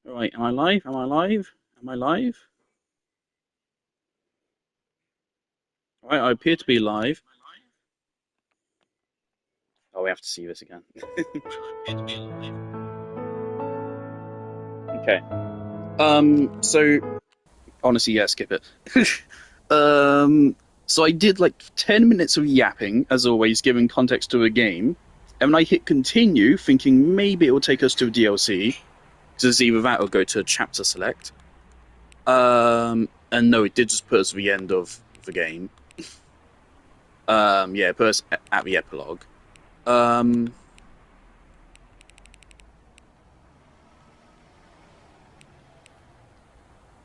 Right, am I live? Am I live? Am I live? Right, I appear to be live. Oh, we have to see this again. Okay. So honestly, yeah, skip it. So I did like 10 minutes of yapping, as always, giving context to a game, and when I hit continue, thinking maybe it will take us to a DLC, because either that or go to chapter select. And no, it did just put us at the end of the game. Yeah, it put us at the epilogue. Um,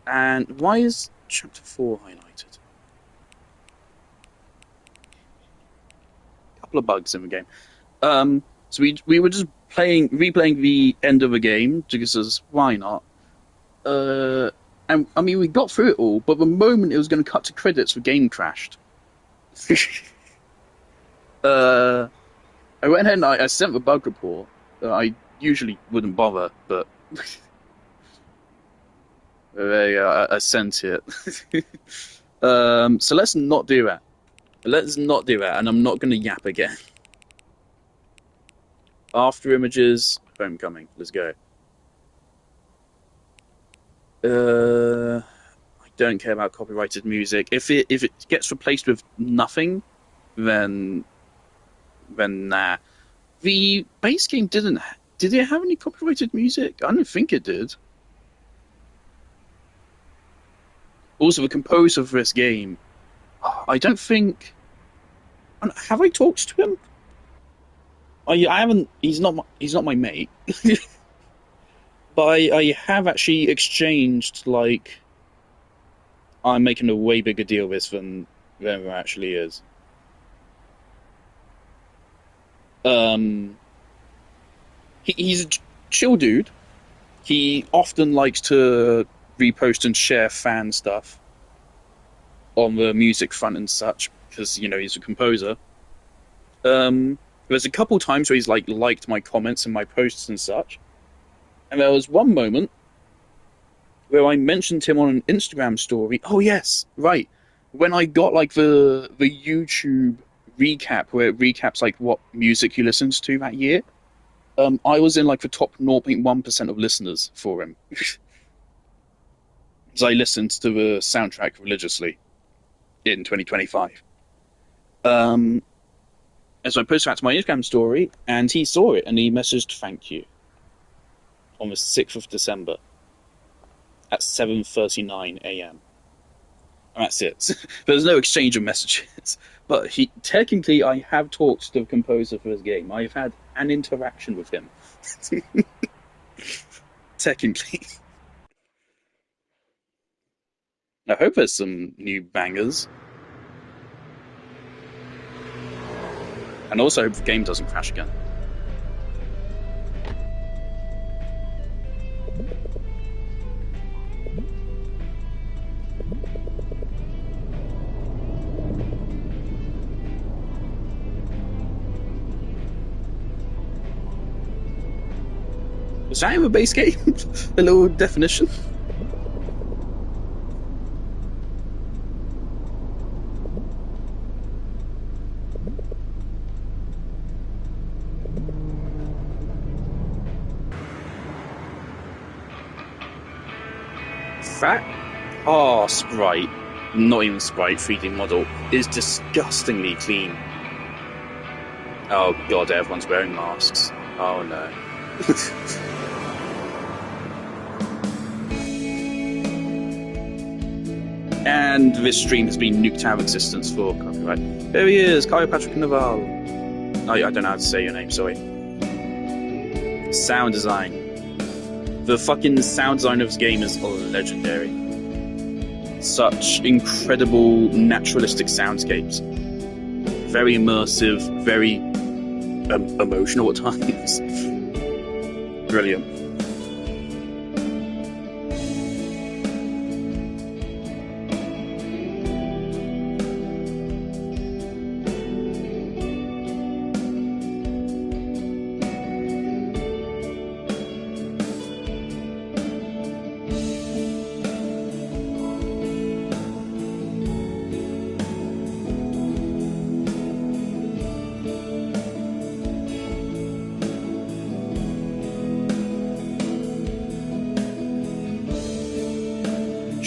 And why is chapter 4 highlighted? A couple of bugs in the game. So we were just replaying the end of the game because why not? Uh, and I mean we got through it all, but the moment it was going to cut to credits, the game crashed. uh, I went ahead and I sent the bug report. I usually wouldn't bother, but I sent it. So let's not do that. Let's not do that, and I'm not going to yap again. Afterimages, Homecoming. Let's go. I don't care about copyrighted music. If it gets replaced with nothing, then nah. The base game didn't. Did it have any copyrighted music? I don't think it did. Also, the composer of this game, I don't think. Have I talked to him? I haven't. He's not my mate. But I have actually exchanged like I'm making a way bigger deal of this than there actually is. Um, he's a chill dude. He often likes to repost and share fan stuff on the music front and such because he's a composer. There's a couple times where he's like liked my comments and my posts and such, and there was one moment where I mentioned him on an Instagram story. Oh yes, right. When I got like the YouTube recap where it recaps like what music he listens to that year. I was in like the top 0.1% of listeners for him. As I listened to the soundtrack religiously in 2025. Um, and so I posted that to my Instagram story, and he saw it, and he messaged "thank you" on the 6th of December at 7:39 a.m. And that's it. There's no exchange of messages, but he technically I have talked to the composer for his game. I've had an interaction with him. Technically, I hope there's some new bangers, and also hope the game doesn't crash again. Was that in the base game? A little definition? That Sprite, not even Sprite, 3D model, is disgustingly clean. Oh god, everyone's wearing masks. Oh no. And this stream has been nuked out of existence for copyright. There he is, Kyle Patrick Naval. I don't know how to say your name, sorry. Sound design. The fucking sound design of this game is legendary. Such incredible naturalistic soundscapes. Very immersive, very emotional at times. Brilliant.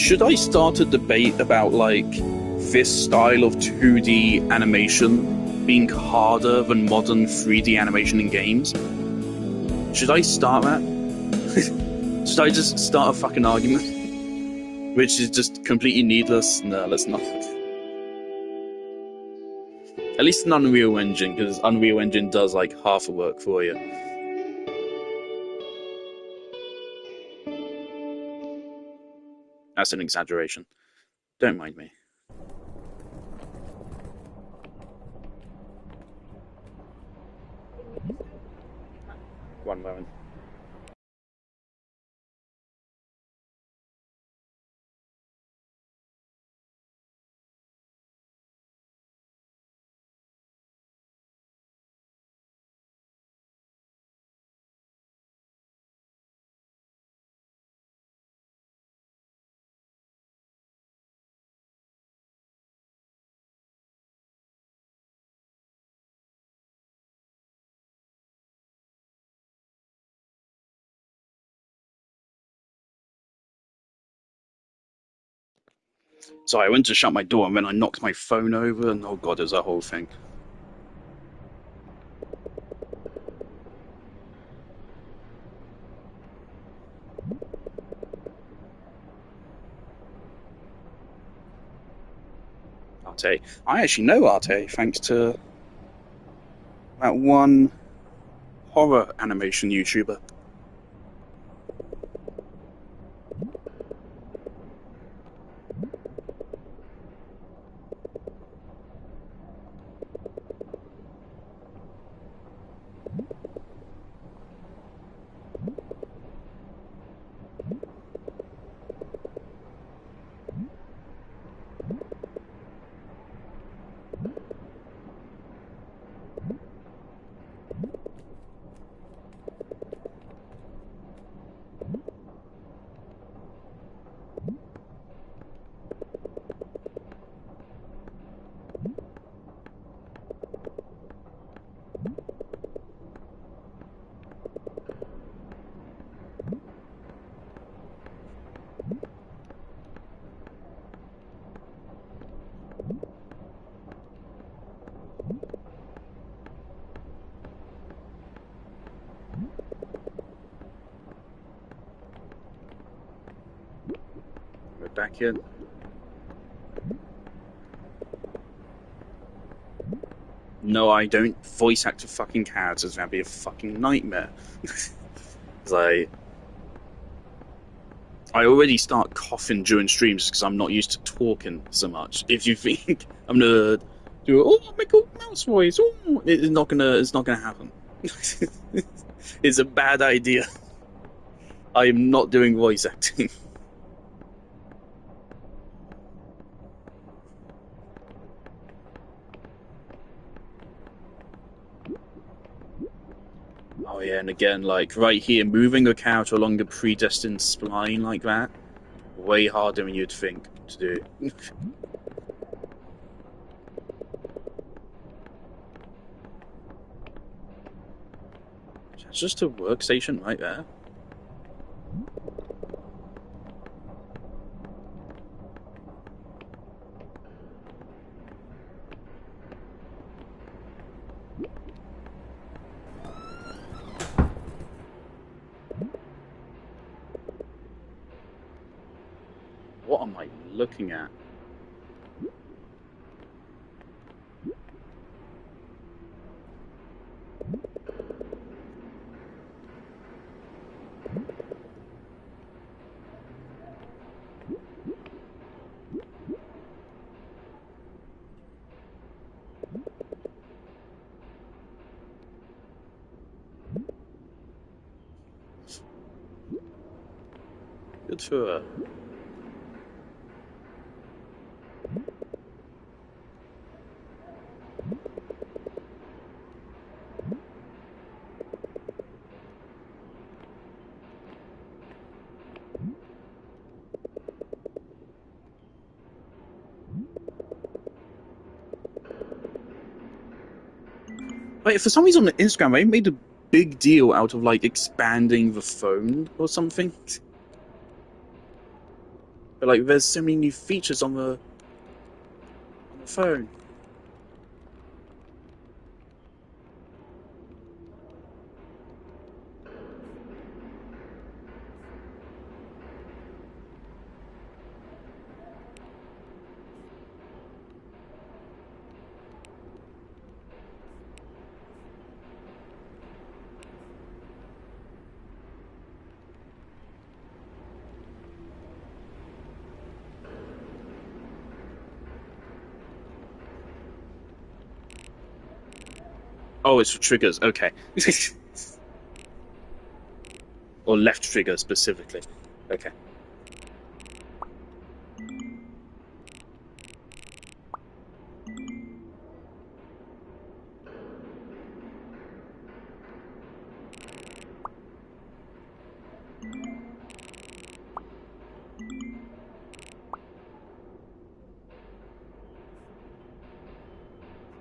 Should I start a debate about, like, this style of 2D animation being harder than modern 3D animation in games? Should I start that? Should I just start a fucking argument? Which is just completely needless? No, let's not. At least an Unreal Engine, because Unreal Engine does, like, half the work for you. That's an exaggeration. Don't mind me. One moment. So I went to shut my door and then I knocked my phone over, and oh god, it was a whole thing. Arte. I actually know Arte thanks to that one horror animation YouTuber. We're back in. No, I don't voice act a fucking characters. That'd be a fucking nightmare. Like, I already start coughing during streams because I'm not used to talking so much. If you think I'm gonna do oh my god mouse voice, oh, it's not gonna happen. It's a bad idea. I am not doing voice acting. Oh yeah, and again, like right here, moving a character along the predestined spline like that, way harder than you'd think to do. That's just a workstation right there. What am I looking at? Good for her. Like, for some reason on Instagram, they made a big deal out of like expanding the phone or something. But like, there's so many new features on the phone. Oh, it's for triggers. Okay, or left trigger specifically. Okay.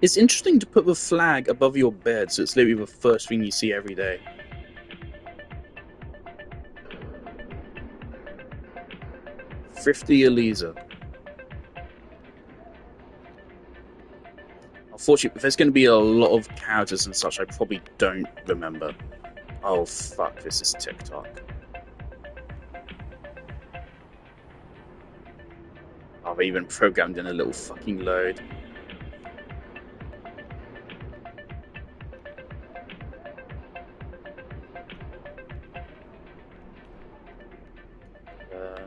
It's interesting to put the flag above your bed, so it's literally the first thing you see every day. Thrifty Eliza. Unfortunately, there's going to be a lot of characters and such I probably don't remember. Oh fuck, this is TikTok. I've even programmed in a little fucking load. Uh,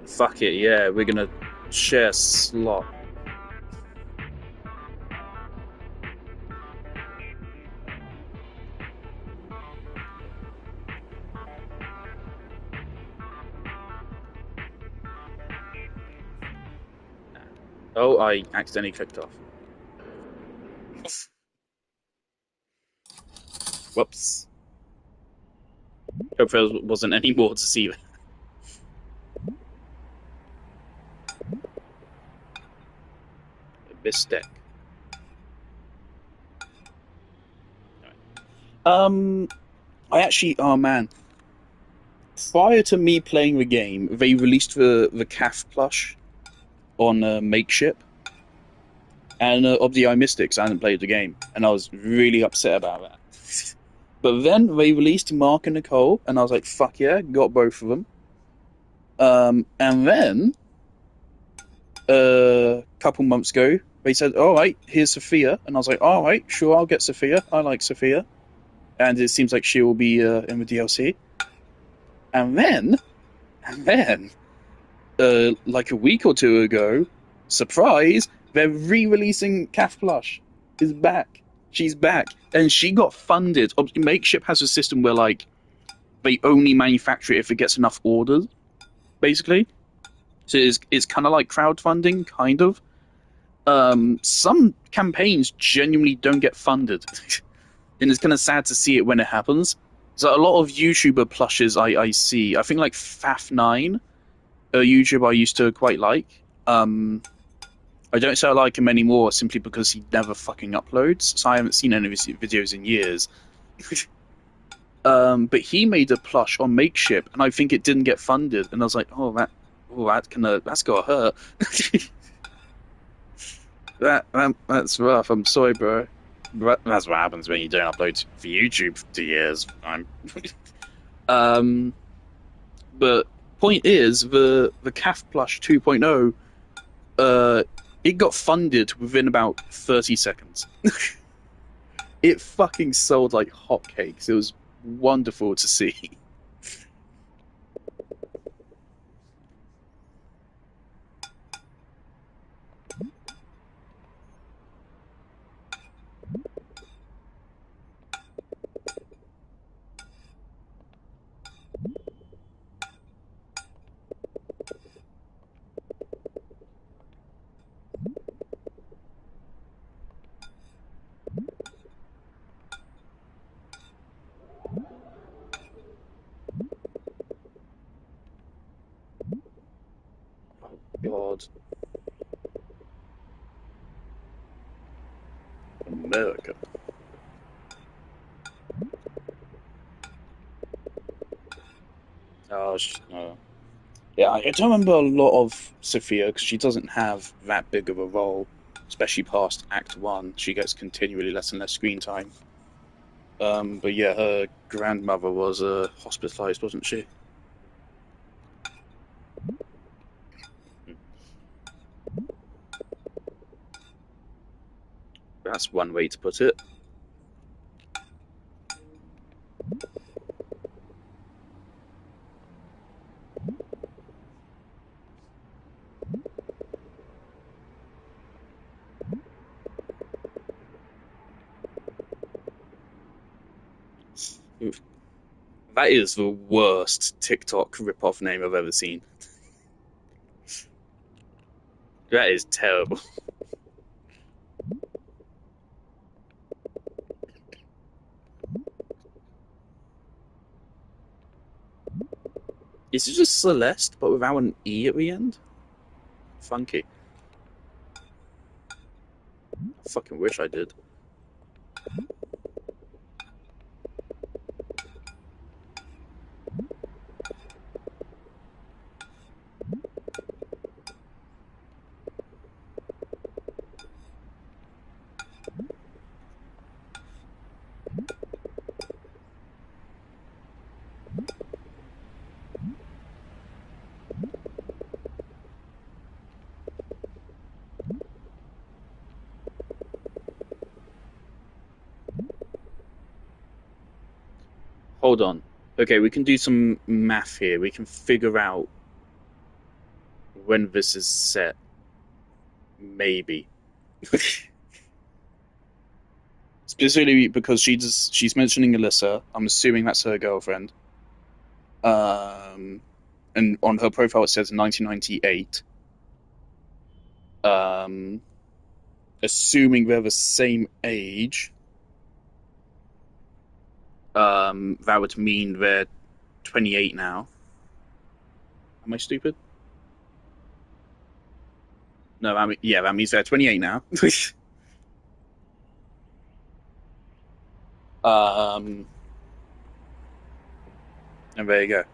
Fuck it, yeah, we're gonna share slot. Oh, I accidentally clicked off. Whoops. Hope there wasn't any more to see. This deck. Um, I actually, oh man, prior to me playing the game, they released the calf plush on Makeship, and obviously I missed it because I hadn't played the game, and I was really upset about that. But then they released Mark and Nicole, and I was like, "Fuck yeah!" Got both of them. And then a couple months ago, they said, "All right, here's Sophia," and I was like, "All right, sure, I'll get Sophia. I like Sophia," and it seems like she will be in the DLC. And then, and then, like a week or two ago, surprise, they're re-releasing Calf Plush is back. She's back, and she got funded. Makeship has a system where like they only manufacture it if it gets enough orders, basically. So it's kind of like crowdfunding, kind of. Some campaigns genuinely don't get funded, and it's kind of sad to see it when it happens. So a lot of YouTuber plushes I see, I think like Faf9, a YouTuber I used to quite like. I don't say I like him anymore simply because he never fucking uploads, so I haven't seen any of his videos in years. But he made a plush on Makeship, and I think it didn't get funded, and I was like, that's gotta hurt. That's rough. I'm sorry, bro. But that's what happens when you don't upload for YouTube for years. Um, but point is, the CAF Plush 2.0, uh, it got funded within about 30 seconds. It fucking sold like hotcakes. It was wonderful to see. America. Oh, yeah, I don't remember a lot of Sophia because she doesn't have that big of a role, especially past Act One. She gets continually less and less screen time. But yeah, her grandmother was hospitalized, wasn't she? That's one way to put it. That is the worst TikTok rip-off name I've ever seen. That is terrible. Is it just Celeste, but without an E at the end? Funky. I fucking wish I did. Hold on. Okay, we can do some math here. We can figure out when this is set. Maybe. Specifically because she's mentioning Alyssa. I'm assuming that's her girlfriend. Um, and on her profile it says 1998. Um, assuming they're the same age, that would mean they're 28 now. Am I stupid? No, I mean, yeah, that means they're 28 now. um, and there you go.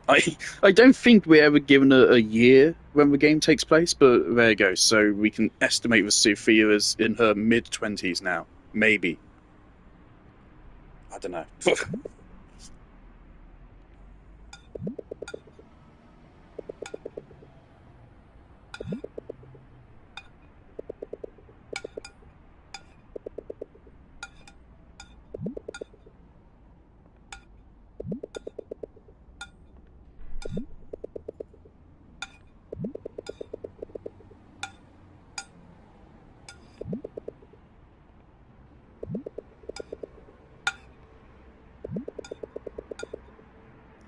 I don't think we're ever given a year when the game takes place, but there you go. So we can estimate that Sophia is in her mid 20s now. Maybe. I don't know.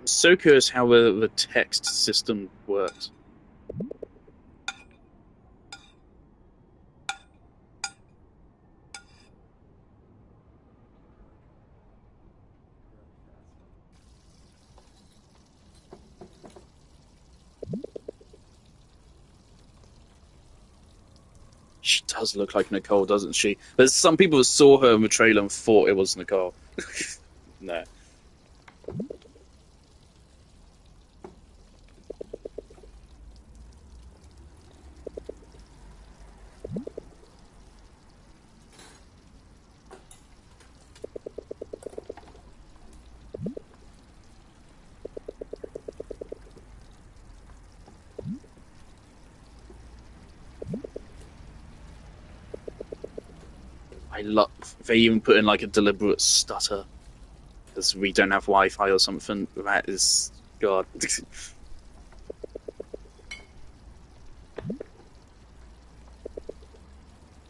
I'm so curious how the text system works. She does look like Nicole, doesn't she? There's some people that saw her in the trailer and thought it was Nicole. No. I love. They even put in like a deliberate stutter because we don't have Wi-Fi or something. That is God.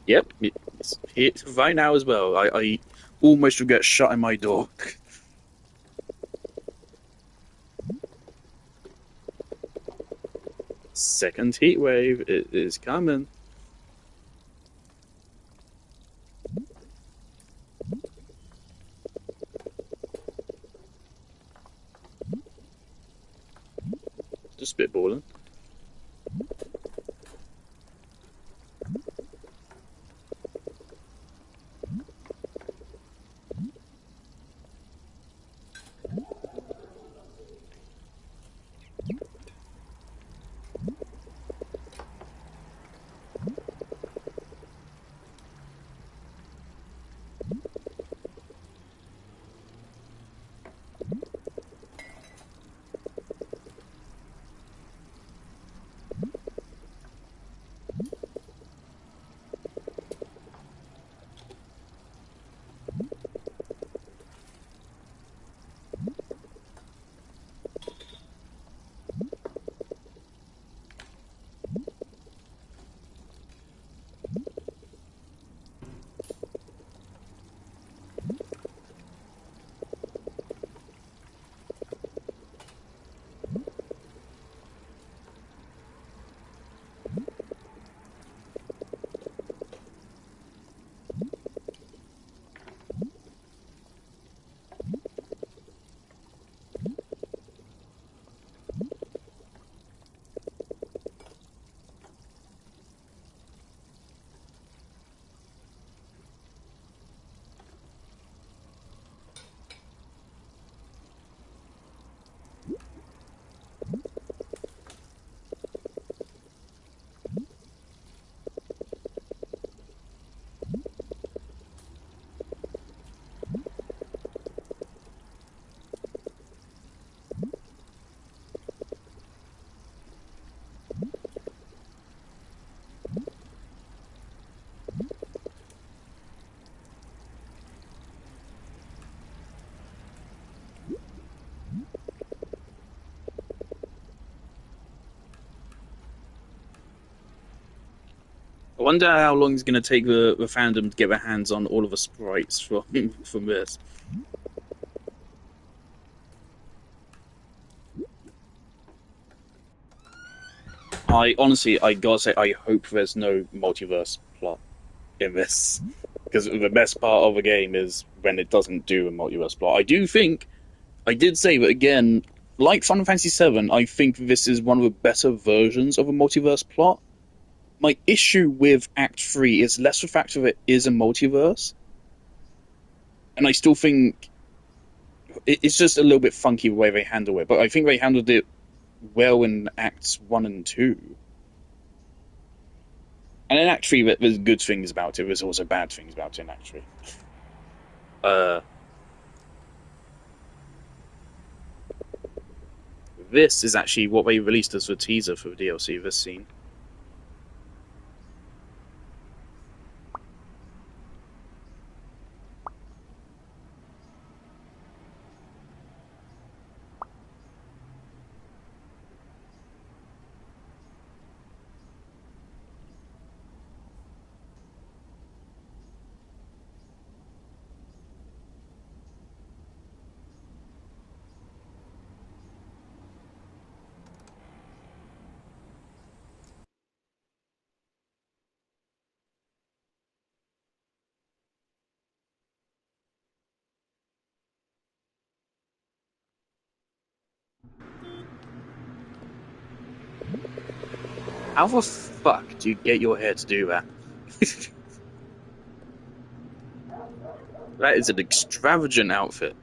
Yep, it's here right now as well. I almost regret shutting my door. Second heat wave, it is coming. Just spitballing. I wonder how long it's going to take the fandom to get their hands on all of the sprites from this. I honestly, I gotta say, I hope there's no multiverse plot in this, because the best part of a game is when it doesn't do a multiverse plot. I do think I did say that again, like Final Fantasy VII. I think this is one of the better versions of a multiverse plot. My issue with Act 3 is less the fact that it is a multiverse, and I still think it's just a little bit funky the way they handle it. But I think they handled it well in Acts 1 and 2. And in Act 3, there's good things about it. There's also bad things about it in Act 3. Uh, this is actually what they released as a teaser for the DLC, this scene. How the fuck do you get your hair to do that? That is an extravagant outfit.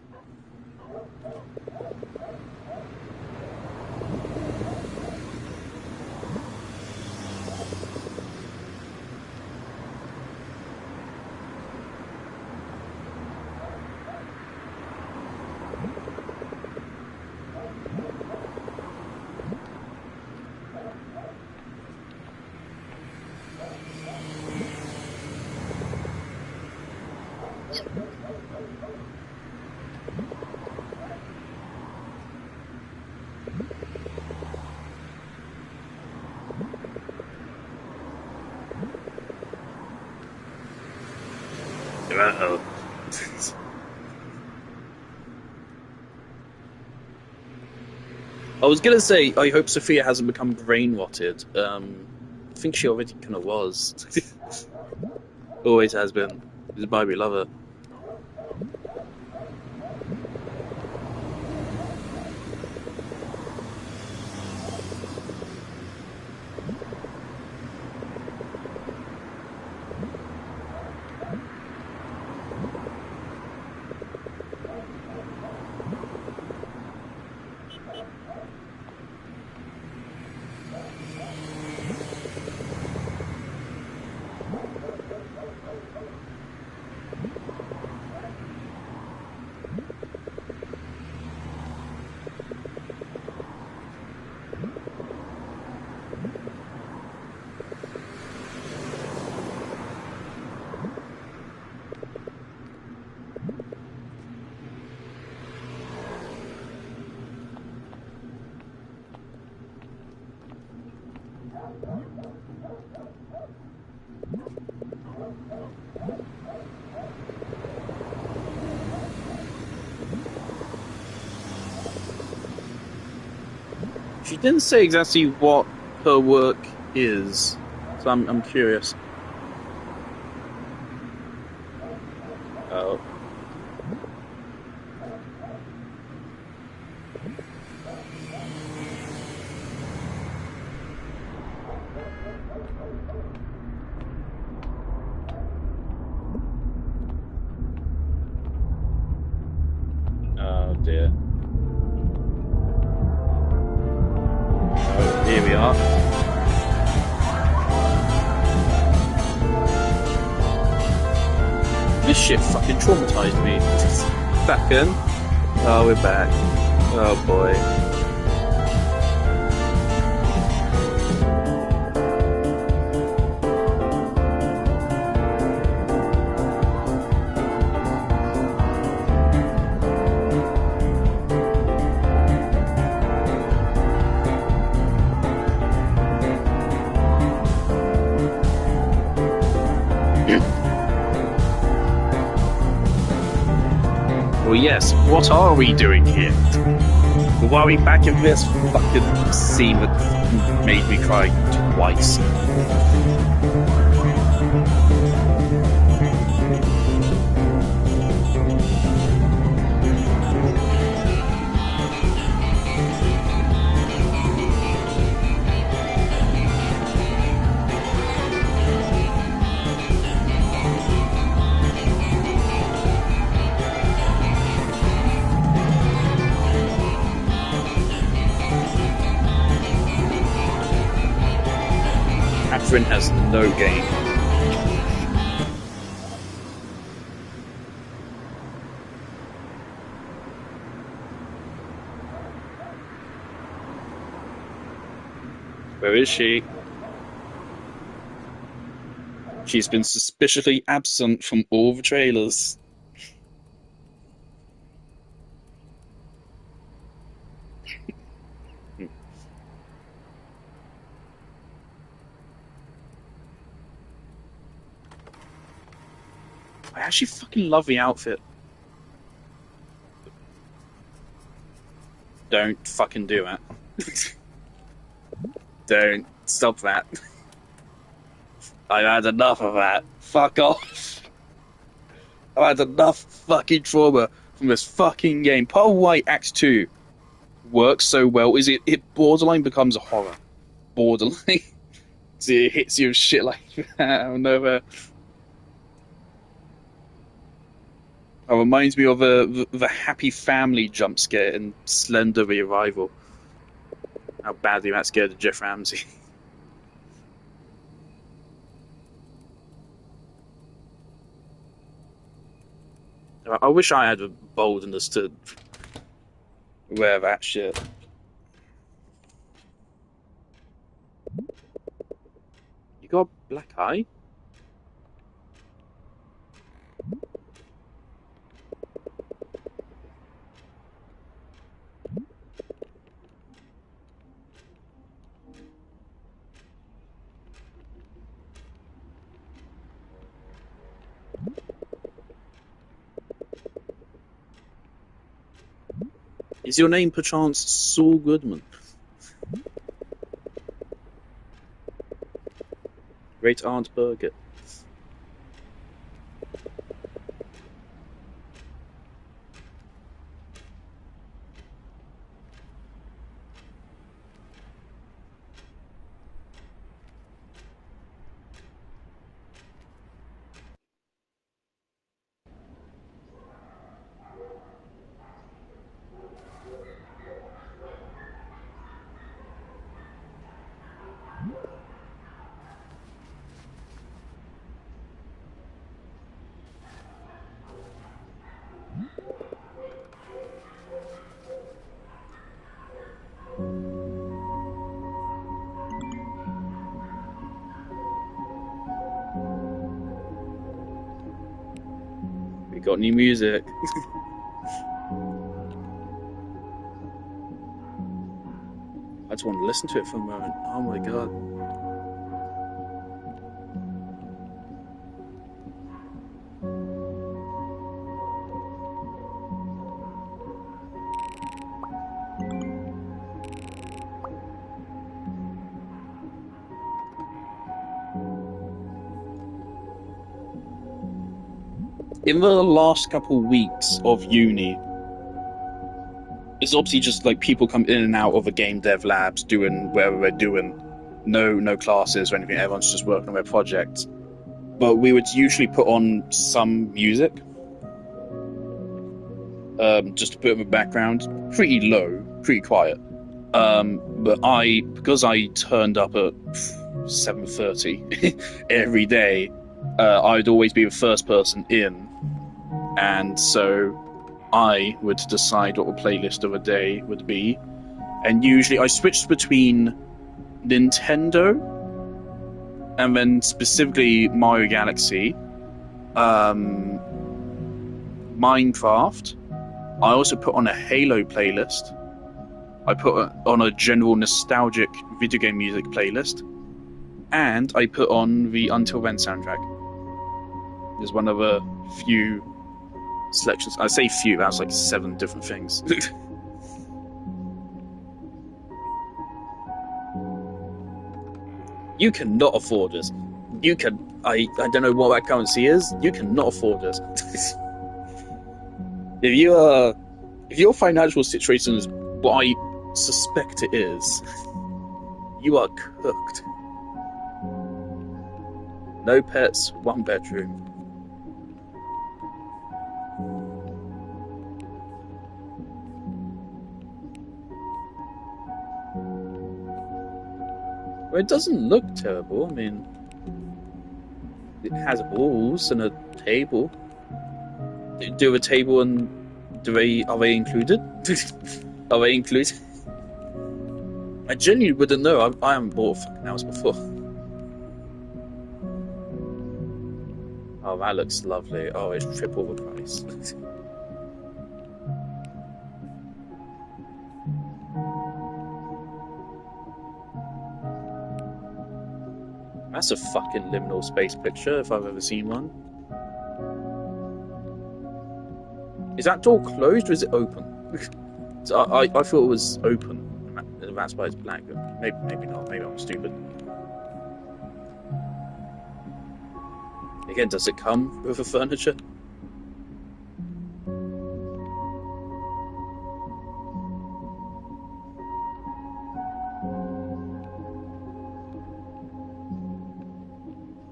Uh-oh. I was gonna say, I hope Sophia hasn't become brain rotted. I think she already kind of was. Always has been. She's why we love her. She didn't say exactly what her work is, so I'm curious. Oh. Oh dear. Oh, here we are. This shit fucking traumatized me. Back in. Oh, we're back. Oh boy. Well, yes, what are we doing here? Why are we back in this fucking scene that fucking made me cry twice? Catherine has no game. Where is she? She's been suspiciously absent from all the trailers. I actually fucking love the outfit. Don't fucking do it. Don't stop that. I've had enough of that. Fuck off. I've had enough fucking trauma from this fucking game. Part of why Act 2 works so well is it borderline becomes a horror. Borderline. So it hits you with shit like that out of nowhere. It reminds me of the Happy Family jump scare in Slender the Arrival. How badly that scared Jeff Ramsey. I wish I had the boldness to wear that shit. You got a black eye? Is your name perchance Saul Goodman? Great Aunt Birgit. We got new music. I just want to listen to it for a moment. Oh my god. In the last couple weeks of uni, it's obviously just like people come in and out of the game dev labs doing whatever they're doing. No classes or anything. Everyone's just working on their projects. But we would usually put on some music, just to put in the background. Pretty low, pretty quiet. But because I turned up at 7:30 every day, I'd always be the first person in, and so I would decide what the playlist of a day would be. And usually I switched between Nintendo and then specifically Mario Galaxy, Minecraft. I also put on a Halo playlist. I put on a general nostalgic video game music playlist, and I put on the Until Then soundtrack. It's one of the few selections. I say few. That's like 7 different things. You cannot afford this. You can. I don't know what that currency is. You cannot afford this. if you are, if your financial situation is what I suspect it is, you are cooked. No pets, 1 bedroom. Well, it doesn't look terrible. I mean, it has walls and a table. Do a table and do they are they included? Are they included? I genuinely wouldn't know. I haven't bought a fucking house before. Oh, that looks lovely. Oh, it's triple the price. That's a fucking liminal space picture if I've ever seen one. Is that door closed or is it open? So I thought it was open. That's why it's black. Maybe not. Maybe I'm stupid. Again, does it come with the furniture?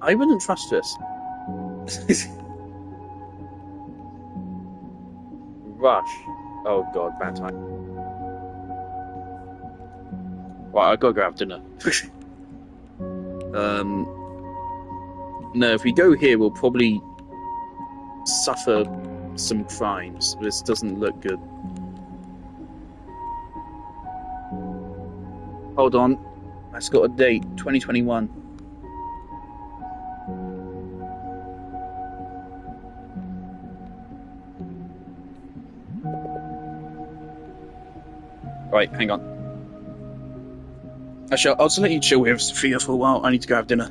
I wouldn't trust this. Rush. Oh god, bad time. Right, I gotta go have dinner. No, if we go here, we'll probably suffer some crimes. This doesn't look good. Hold on, that's got a date, 2021. Right, hang on. Actually, I'll just let you chill with Sophia for a while. I need to go have dinner.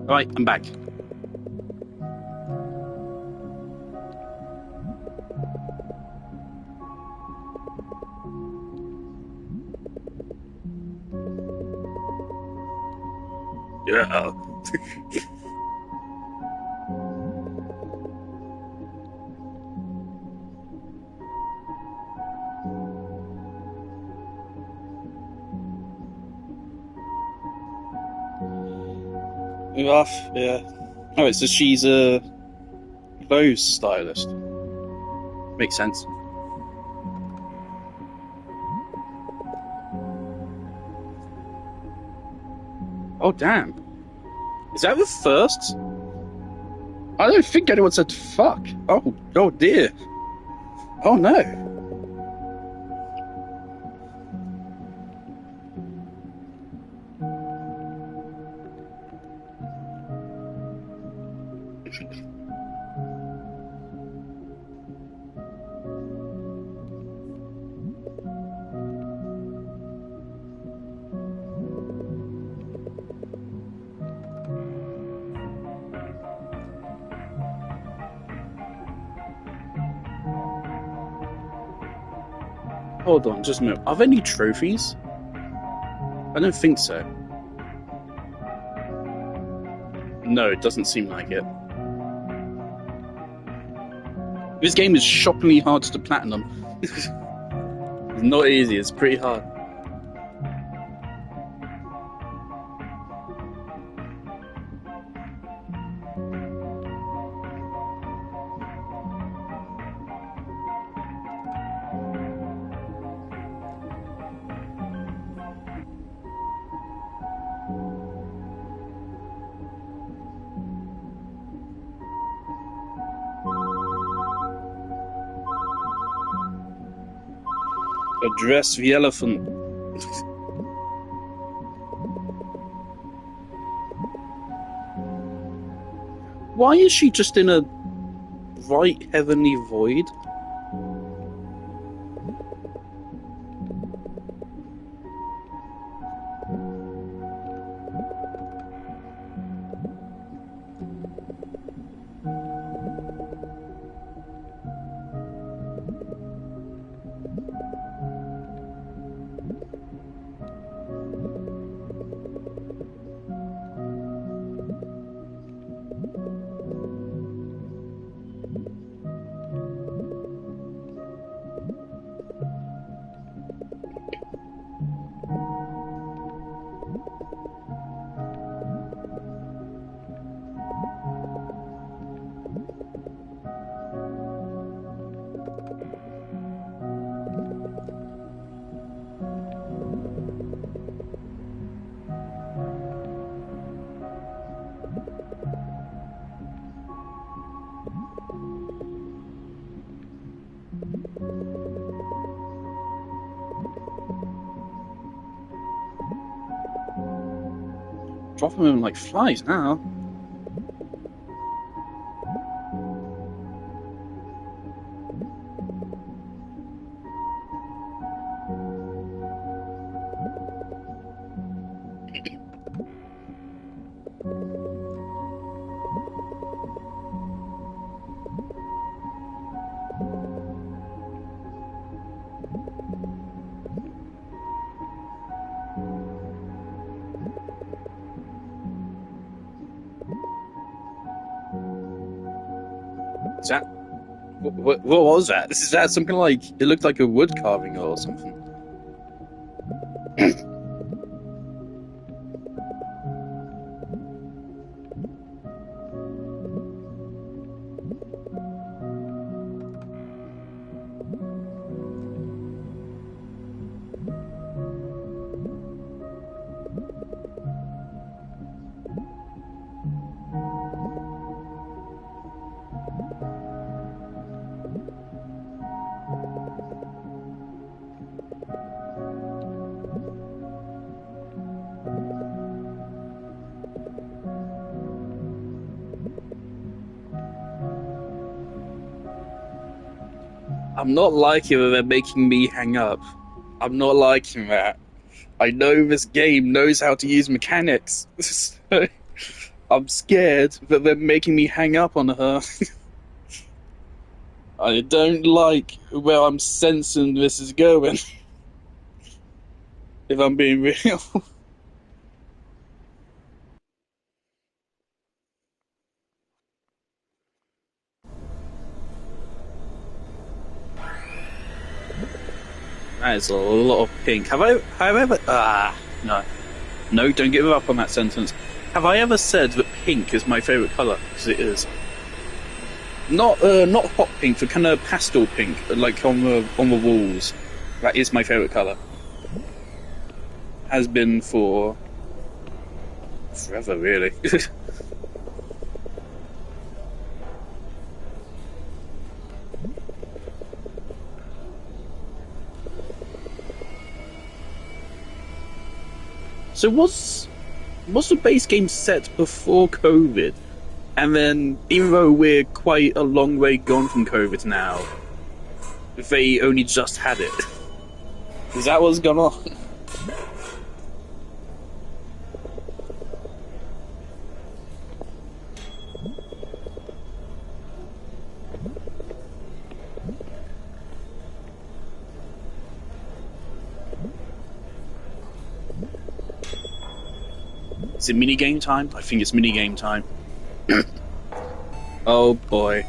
Alright, I'm back. Yeah. Rough, yeah. Oh, so she's a clothes stylist. Makes sense. Oh, damn. Is that the first? I don't think anyone said fuck. Oh dear. Oh no. Hold on, just a minute. Are there any trophies? I don't think so. No, it doesn't seem like it. This game is shockingly hard to platinum. It's not easy, it's pretty hard. Address the elephant. Why is she just in a bright heavenly void? Dropping them like flies now. Is that what was that? Is that something like it looked like a wood carving or something? I'm not liking that they're making me hang up. I'm not liking that. I know this game knows how to use mechanics. I'm scared that they're making me hang up on her. I don't like where I'm sensing this is going, if I'm being real. That is a lot of pink. Have I ever, no. No, don't give up on that sentence. Have I ever said that pink is my favourite colour? Because it is. Not hot pink, the kind of pastel pink, like on the walls. That is my favourite colour. Has been for forever, really. So was the base game set before COVID? And then, even though we're quite a long way gone from COVID now, they only just had it. Is that what's gone on? Is it mini game time? I think it's mini game time. Oh boy.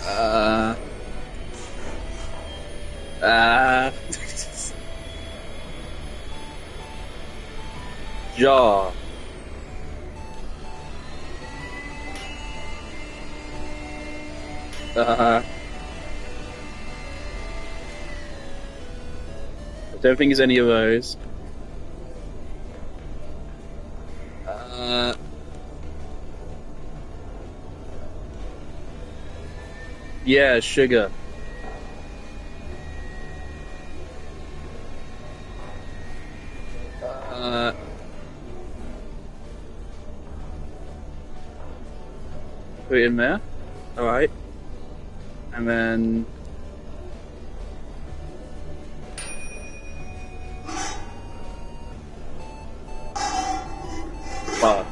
Uh. Uh. Jaw. I don't think it's any of those. Uh. Yeah, sugar. Uh. Put it in there. Alright. And then.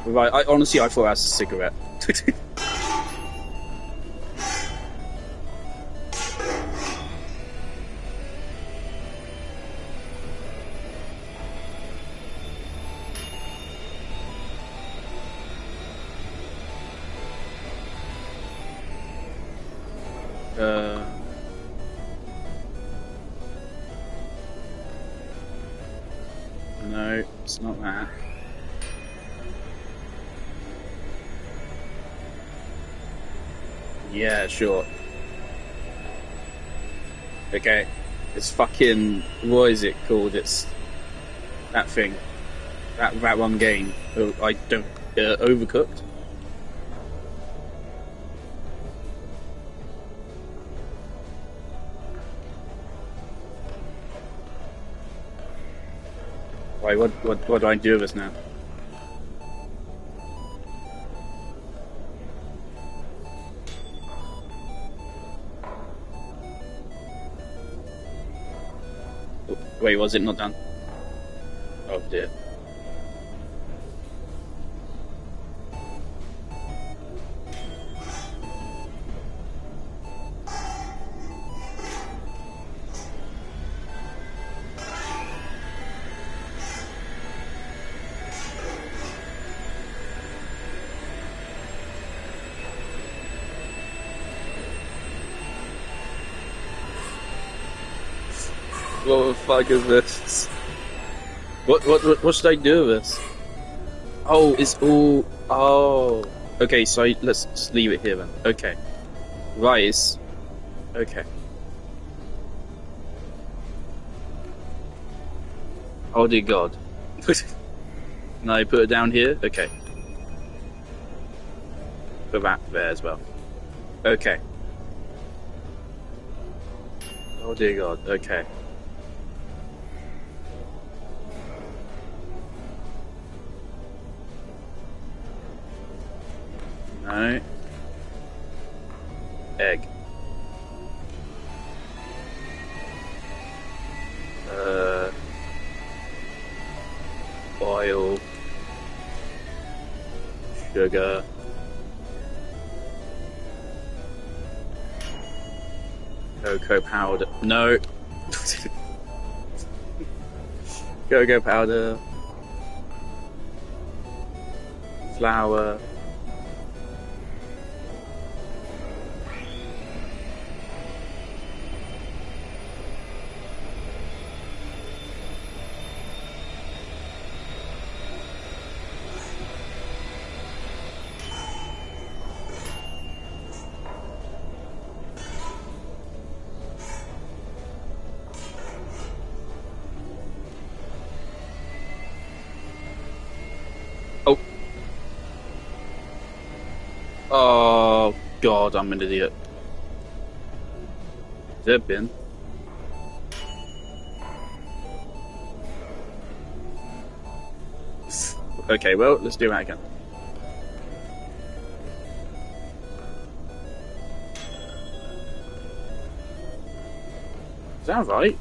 Right. I honestly, I thought that was a cigarette. uh. No, it's not that. Yeah, sure. Okay. It's fucking. What is it called? It's that thing. That one game. Oh, I don't. Overcooked? Wait, what do I do with this now? Wait, was it not done? Oh dear. What the fuck is this? What should I do with this? Oh, it's all. Oh. Okay, so let's just leave it here then. Okay. Rice. Okay. Oh dear God. Now I put it down here? Okay. Put that there as well. Okay. Oh dear God. Okay. No. egg. Uh, Oil, sugar, cocoa powder. No. Cocoa powder, flour. Oh, oh God, I'm an idiot. Is there a bin? Okay, well, let's do that again. Is that right?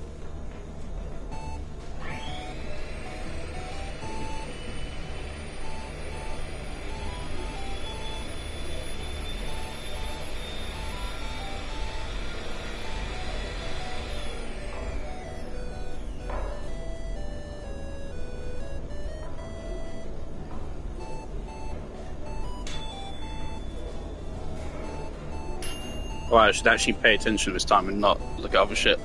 Well, I should actually pay attention this time and not look at other shit.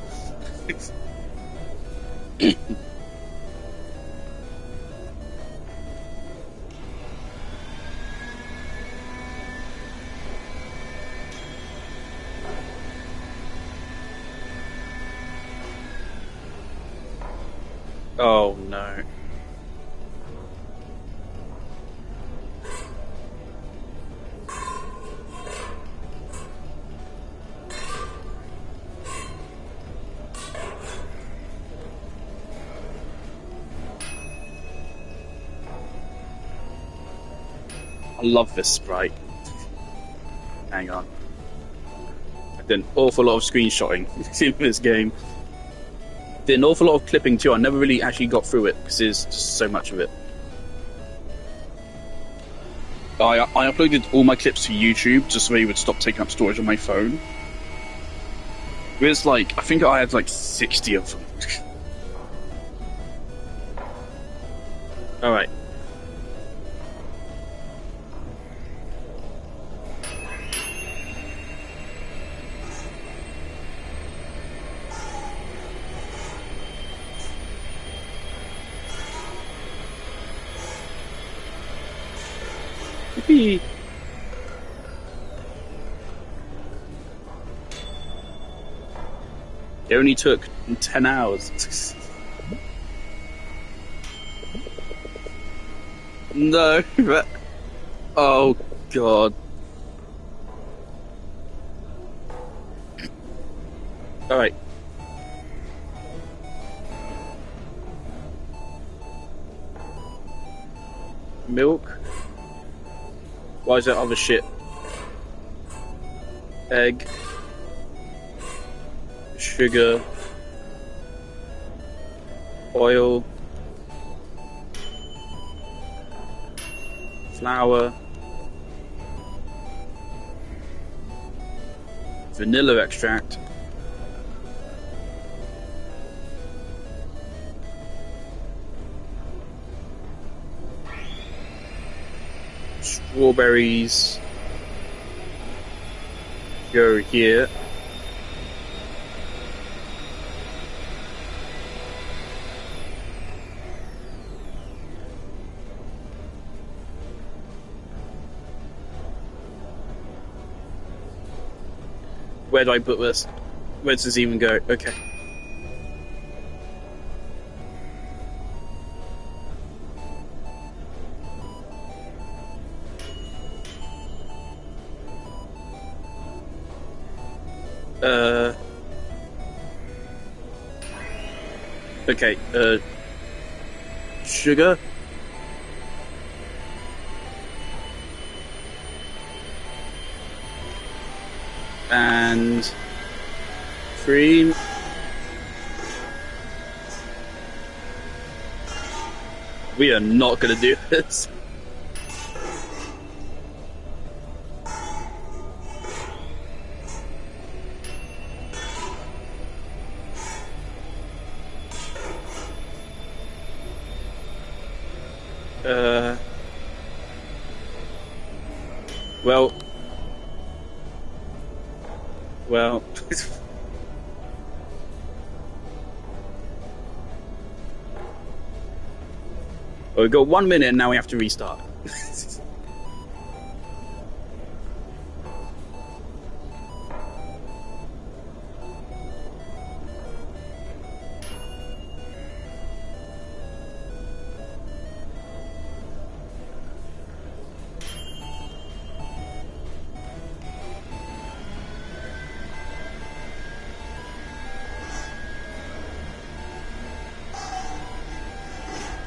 Oh no. I love this sprite. Hang on. I did an awful lot of screenshotting in this game. Did an awful lot of clipping too. I never really actually got through it because there's just so much of it. I uploaded all my clips to YouTube just so they would stop taking up storage on my phone. There's like, I think I had like 60 of them. Alright. Yippee! It only took 10 hours. No, but... Oh, God. Alright. Milk? Why is that other shit? Egg. Sugar. Oil. Flour. Vanilla extract. Strawberries go here. Where do I put this? Where does this even go? Okay. Okay, sugar. And 3. We are not going to do this. Well. We've got 1 minute and now we have to restart.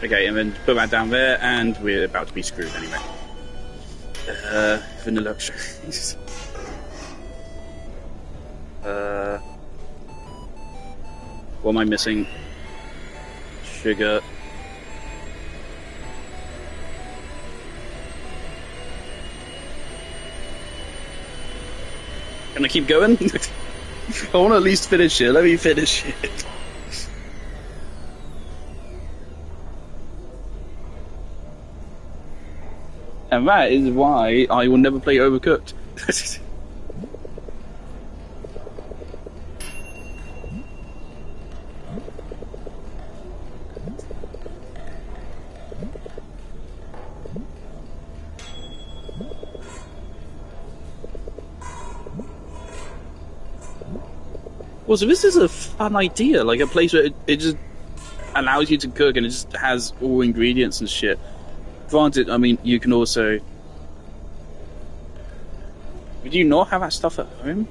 Okay, and then put that down there, and we're about to be screwed anyway. Vanilla luxuries. What am I missing? Sugar. Can I keep going? I want to at least finish it. Let me finish it. And that is why I will never play Overcooked. Well, so this is a fun idea, like a place where it just allows you to cook and it just has all ingredients and shit. Granted, I mean, you can also... Would you not have that stuff at home?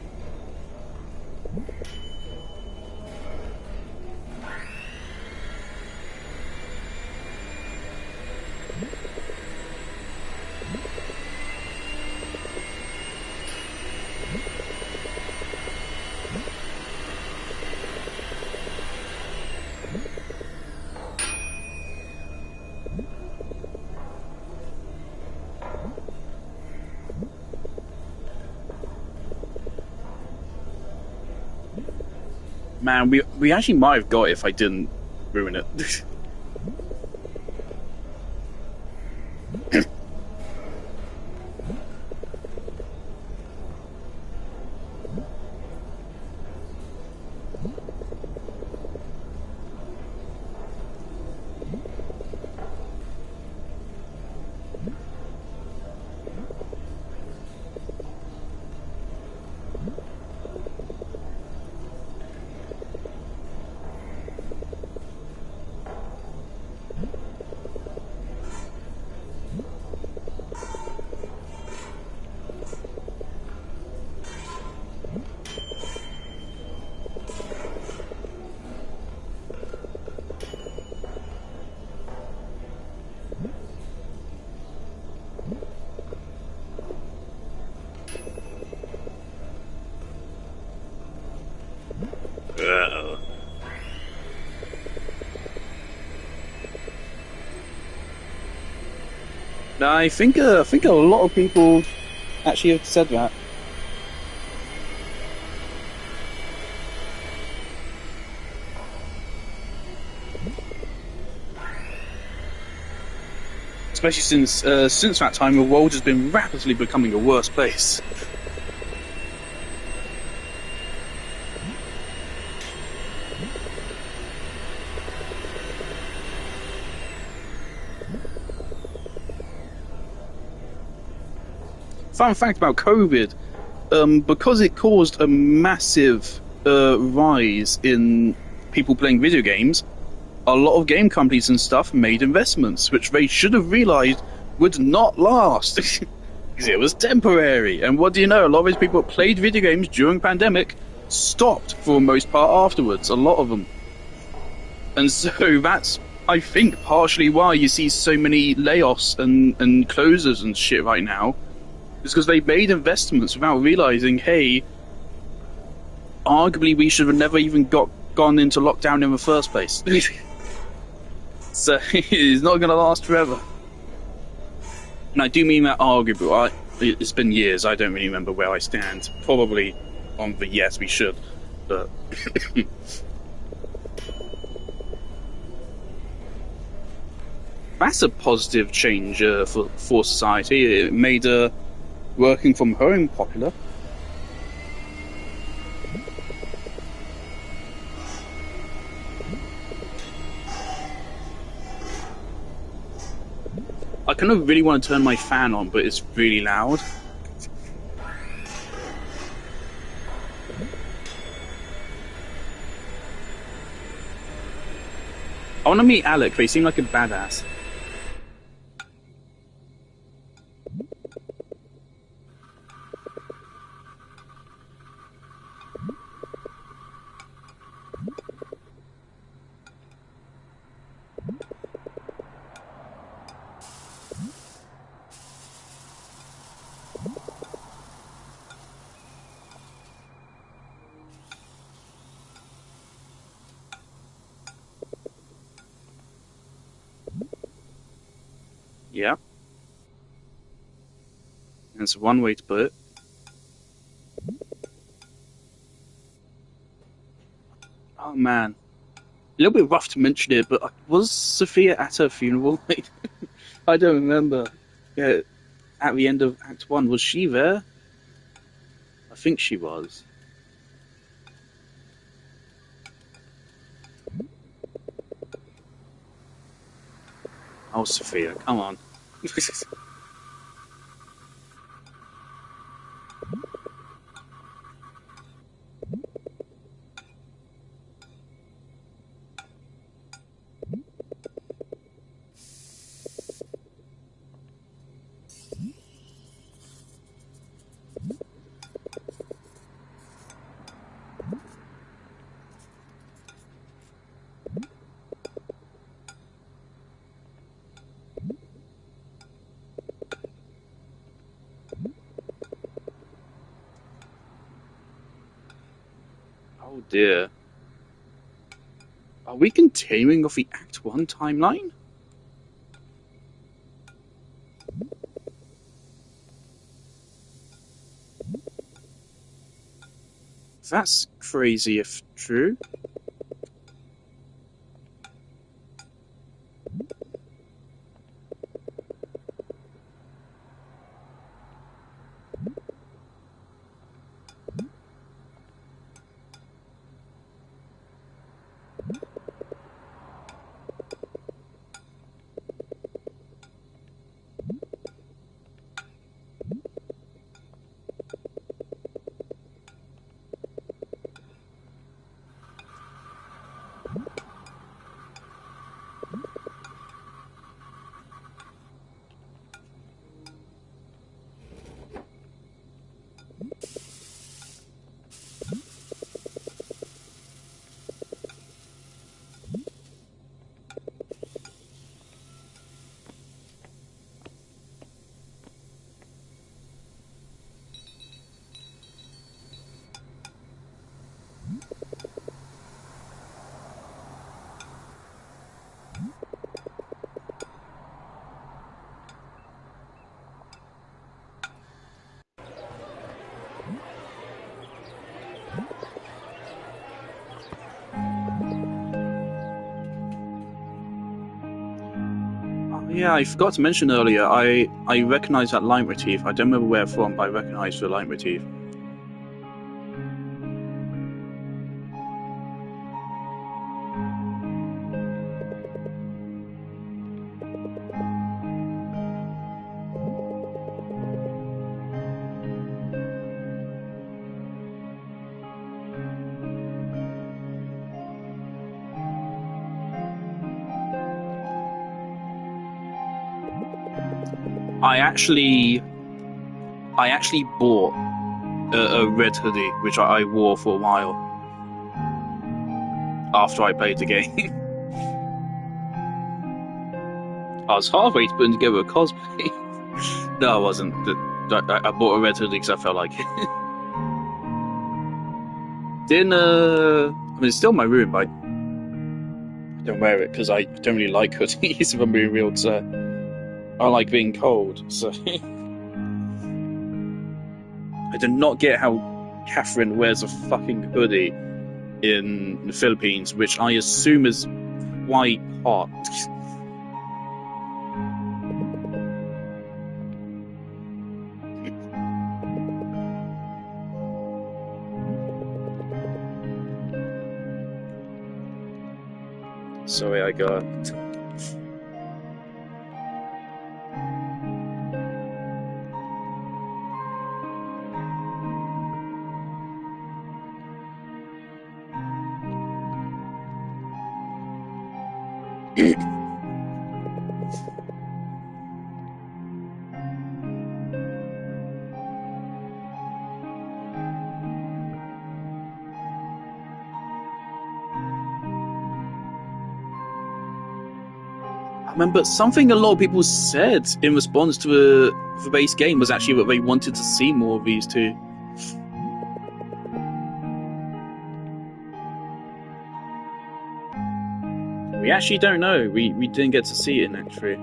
Man, we actually might have got it if I didn't ruin it. I think a lot of people actually have said that. Especially since that time, the world has been rapidly becoming a worse place. Fun fact about COVID, because it caused a massive rise in people playing video games, a lot of game companies and stuff made investments, which they should have realized would not last, because it was temporary. And what do you know? A lot of those people that played video games during pandemic stopped for the most part afterwards, a lot of them. And so that's, I think, partially why you see so many layoffs and closures and shit right now. It's because they made investments without realizing, hey, arguably we should have never even gone into lockdown in the first place. So it's not going to last forever. And I do mean that arguably. It's been years. I don't really remember where I stand. Probably on the yes, we should, but that's a positive change for society. It made working from home popular. I kind of really want to turn my fan on, but it's really loud. I want to meet Alec. They seem like a badass. Yeah. That's one way to put it. Oh man. A little bit rough to mention it, but was Sophia at her funeral? I don't remember. Yeah, at the end of Act 1, was she there? I think she was. Oh, Sophia, come on. Oh dear. Are we continuing off the Act 1 timeline? That's crazy if true. Yeah, I forgot to mention earlier, I recognize that leitmotif. I don't remember where from, but I recognize the leitmotif. I actually bought a red hoodie, which I wore for a while after I played the game. I was halfway to putting together a cosplay. No, I wasn't. I bought a red hoodie because I felt like it. Didn't I mean, it's still in my room, but I don't wear it because I don't really like hoodies. If I'm being real, because I like being cold. So I do not get how Catherine wears a fucking hoodie in the Philippines, which I assume is quite hot. Sorry, I got. I remember something a lot of people said in response to the base game was actually that they wanted to see more of these two. We actually don't know. We didn't get to see it in Act 3.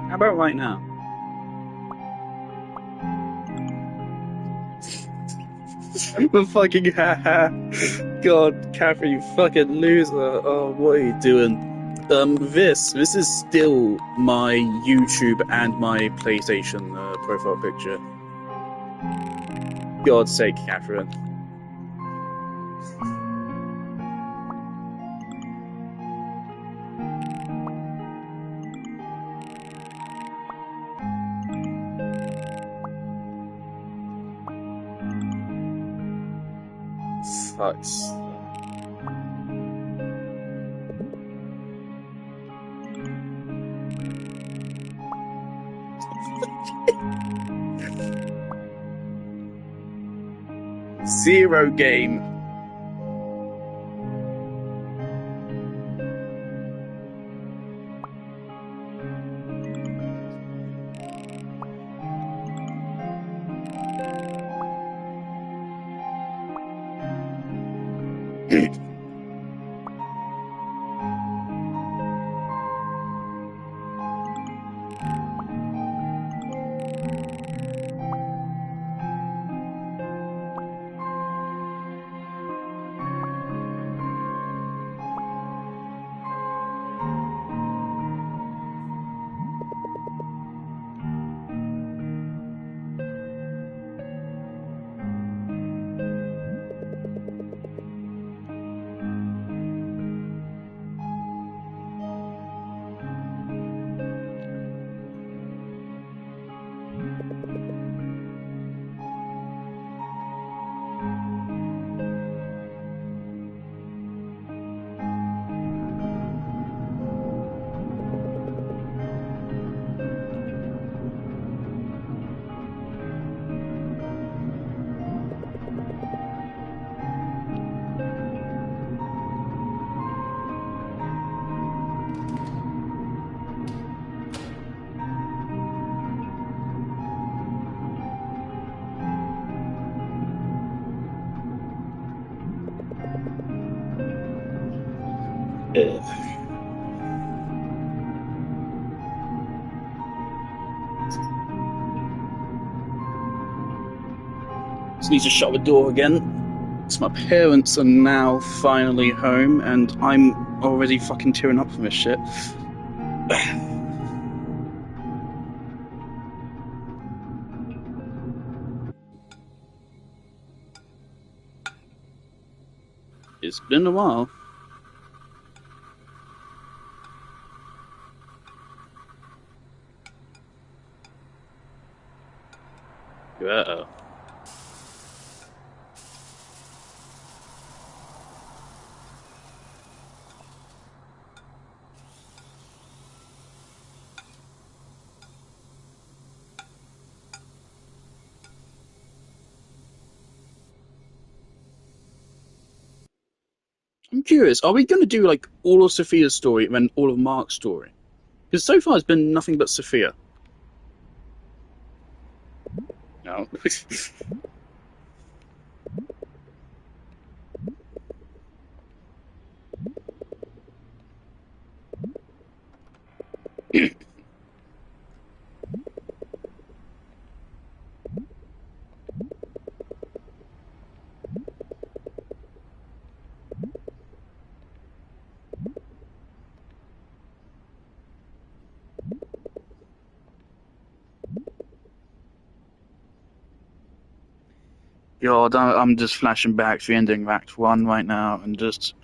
How about right now? The fucking haha. God, Catherine, you fucking loser. Oh, what are you doing? This is still my YouTube and my PlayStation profile picture. God's sake, Catherine. Fucks. Zero game. Ugh. Just need to shut the door again. So my parents are now finally home, and I'm already fucking tearing up from this shit. It's been a while. Yeah. I'm curious, are we going to do like all of Sophia's story and then all of Mark's story? Because so far it's been nothing but Sophia. No. God, I'm just flashing back to the ending of Act 1 right now, and just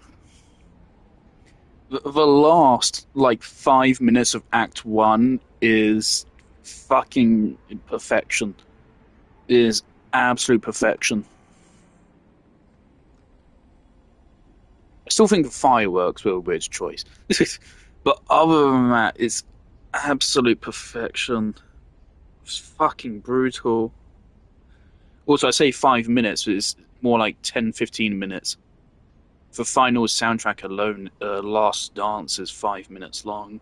the last like 5 minutes of Act 1 is fucking perfection. Is absolute perfection. I still think the fireworks were a weird choice, but other than that, it's absolute perfection. It's fucking brutal. Also, I say 5 minutes, but it's more like 10, 15 minutes. The final soundtrack alone, Last Dance, is 5 minutes long.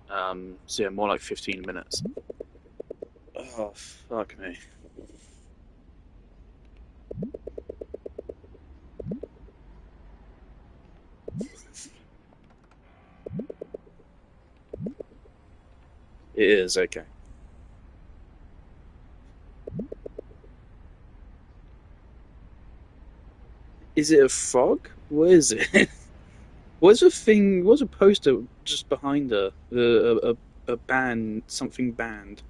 So yeah, more like 15 minutes. Oh, fuck me. It is, okay. Is it a frog? What is it? What's the thing? What's a poster just behind her? A band, something band.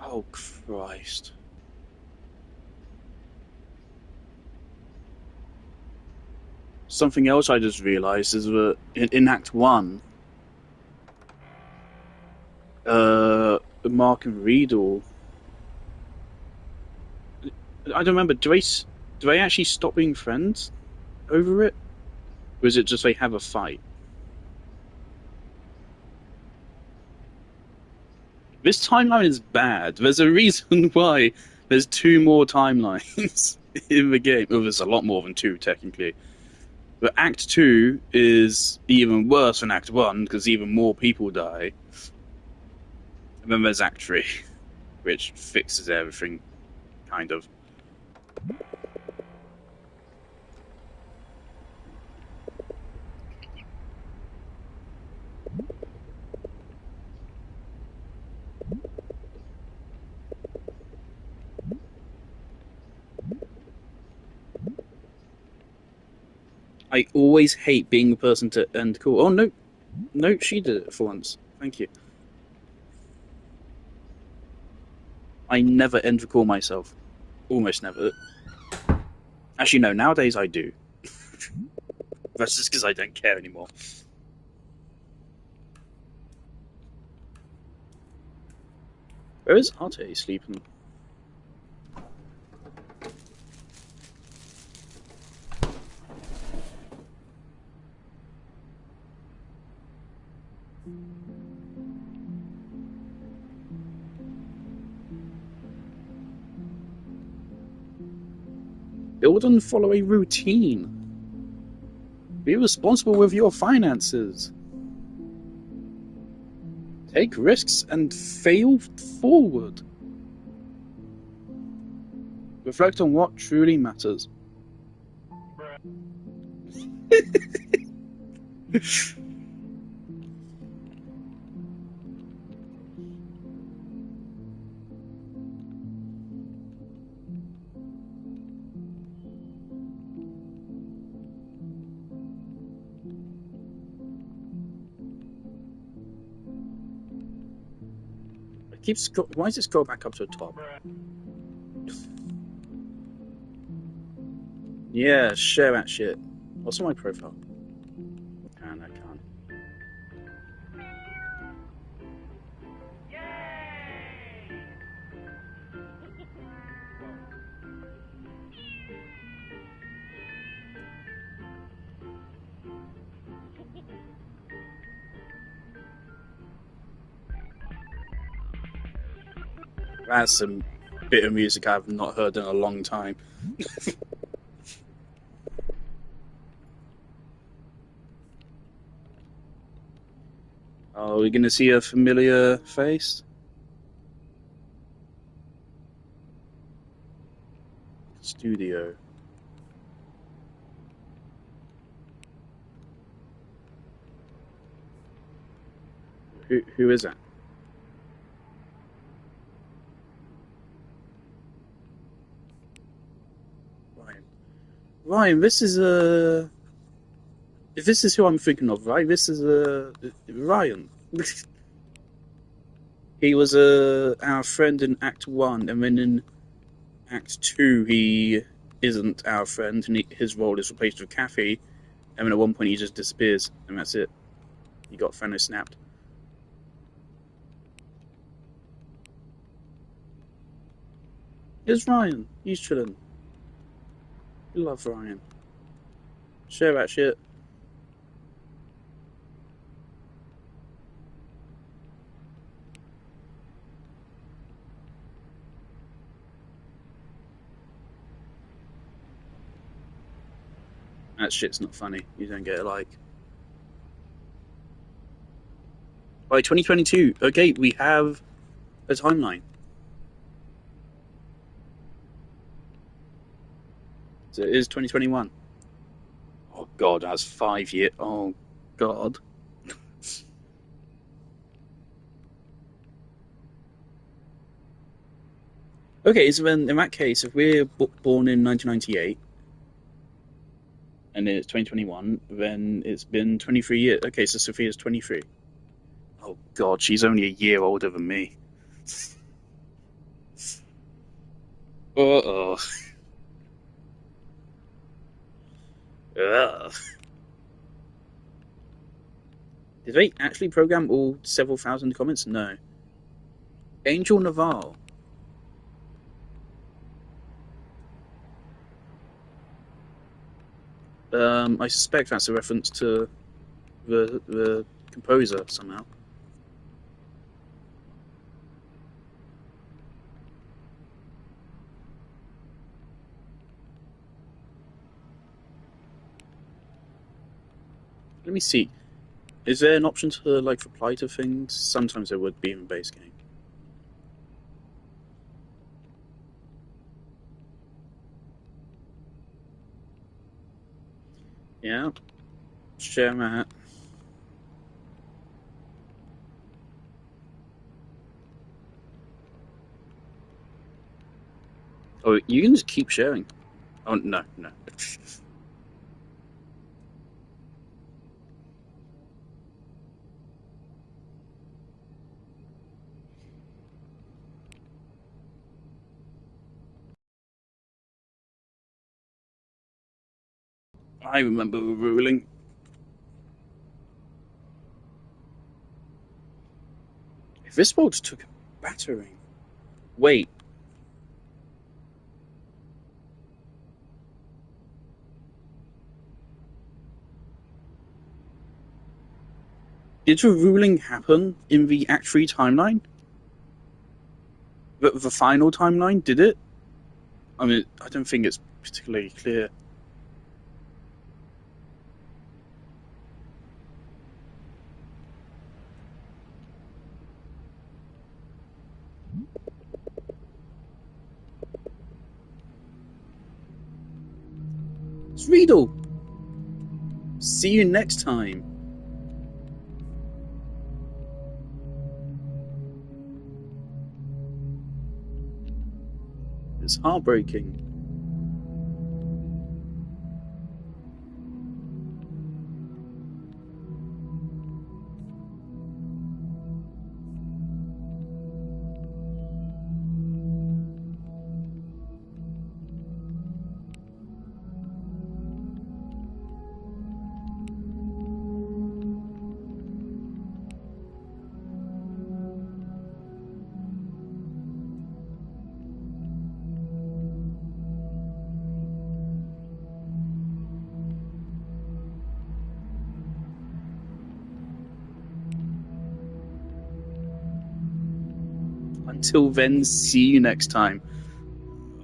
Oh, Christ. Something else I just realised is that in Act 1, Mark and Riedel, I don't remember, do they actually stop being friends over it? Or is it just they have a fight? This timeline is bad. There's a reason why there's two more timelines in the game. Well, there's a lot more than two, technically. But Act 2 is even worse than Act 1 because even more people die. And then there's Act 3, which fixes everything, kind of. I always hate being the person to end call. Oh, no. No, she did it for once. Thank you. I never end the call myself. Almost never. Actually, no, nowadays I do. That's just because I don't care anymore. Where is Arte sleeping? Build and follow a routine. Be responsible with your finances. Take risks and fail forward. Reflect on what truly matters. Why does it scroll back up to the top? Yeah, share that shit. What's on my profile? I can't. That's some bit of music I've not heard in a long time. Are we gonna see a familiar face? Studio. Who is that? Ryan, this is a. If this is who I'm thinking of, right? This is a Ryan. He was our friend in Act 1, and then in Act 2 he isn't our friend, and his role is replaced with Kathy, and then at one point he just disappears, and that's it. He got Thanos snapped. Here's Ryan. He's chilling. We love Ryan. Share that shit. That shit's not funny. You don't get a like. By 2022, okay, we have a timeline. So it is 2021. Oh god, that's 5 years. Oh god. Okay, so then in that case, if we're born in 1998 and it's 2021, then it's been 23 years. Okay, so Sophia's 23. Oh god, she's only a year older than me. Uh-oh. Ugh. Did they actually program all several thousand comments? No. Angel Naval. I suspect that's a reference to the composer somehow. Let me see. Is there an option to like reply to things? Sometimes there would be in the base game. Yeah. Share that. Oh, you can just keep sharing. Oh no. I remember ruling. If this bolt took a battering. Wait, did the ruling happen in the Act 3 timeline? The final timeline, did it? I mean, I don't think it's particularly clear. It's Riedel! See you next time. It's heartbreaking. Until then, see you next time.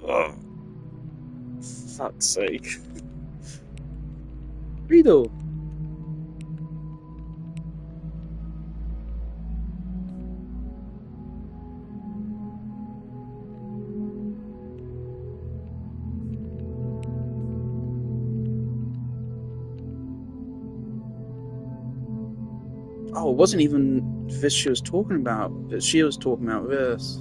Oh, fuck's sake. Riedel! Oh, it wasn't even this she was talking about. She was talking about this.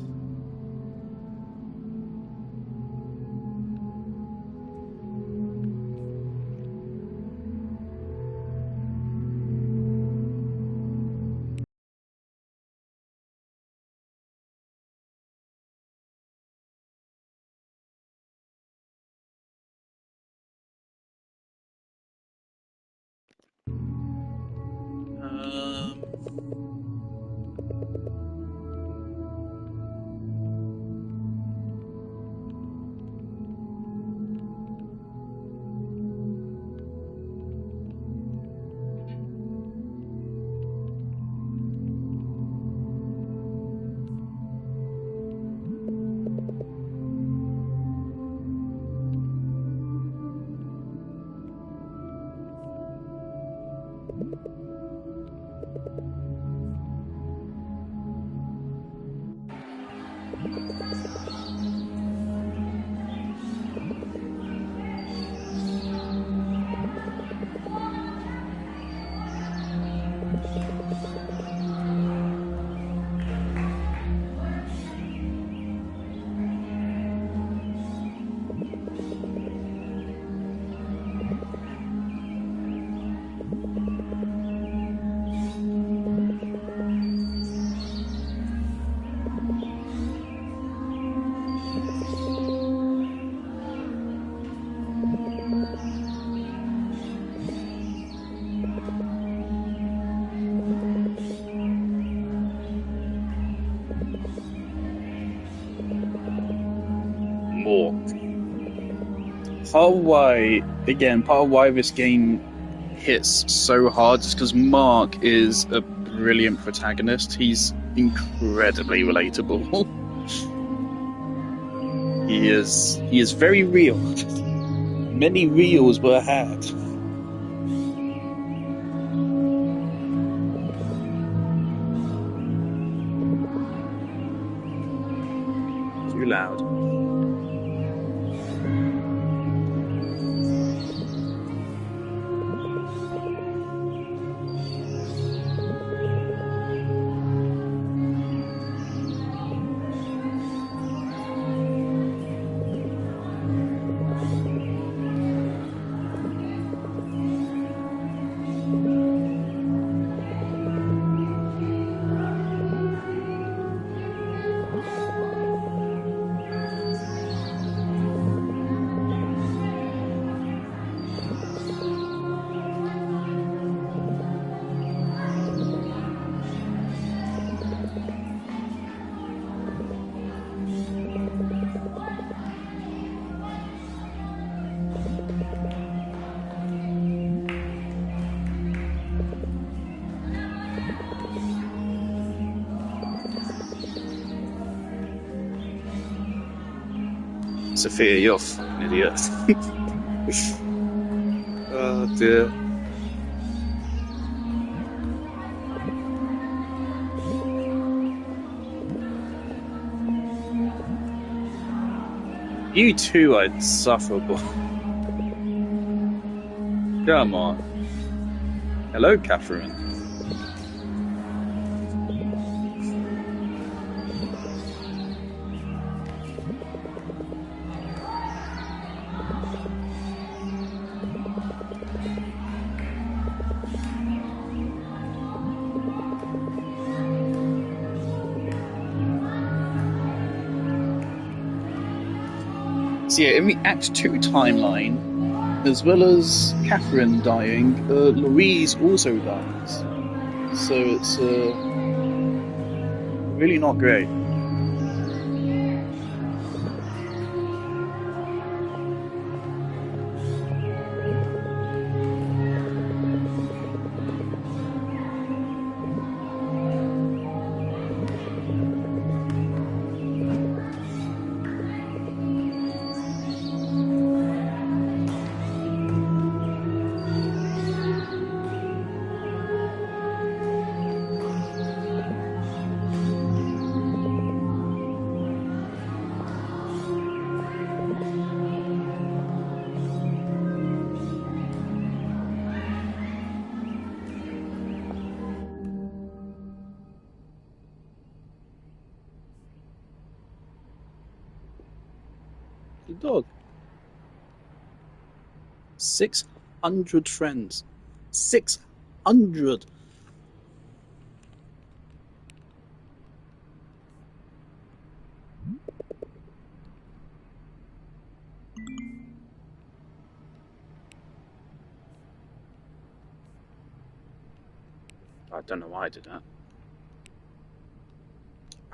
Um, more. Part of why this game hits so hard is because Mark is a brilliant protagonist. He's incredibly relatable. He is very real. Many reels were had. Too loud. Sophia, you're a fucking idiot. Oh dear. You too are insufferable. Come on. Hello, Catherine. So yeah, in the Act 2 timeline, as well as Catherine dying, Louise also dies. So it's really not great. The dog. 600 friends. 600! I don't know why I did that.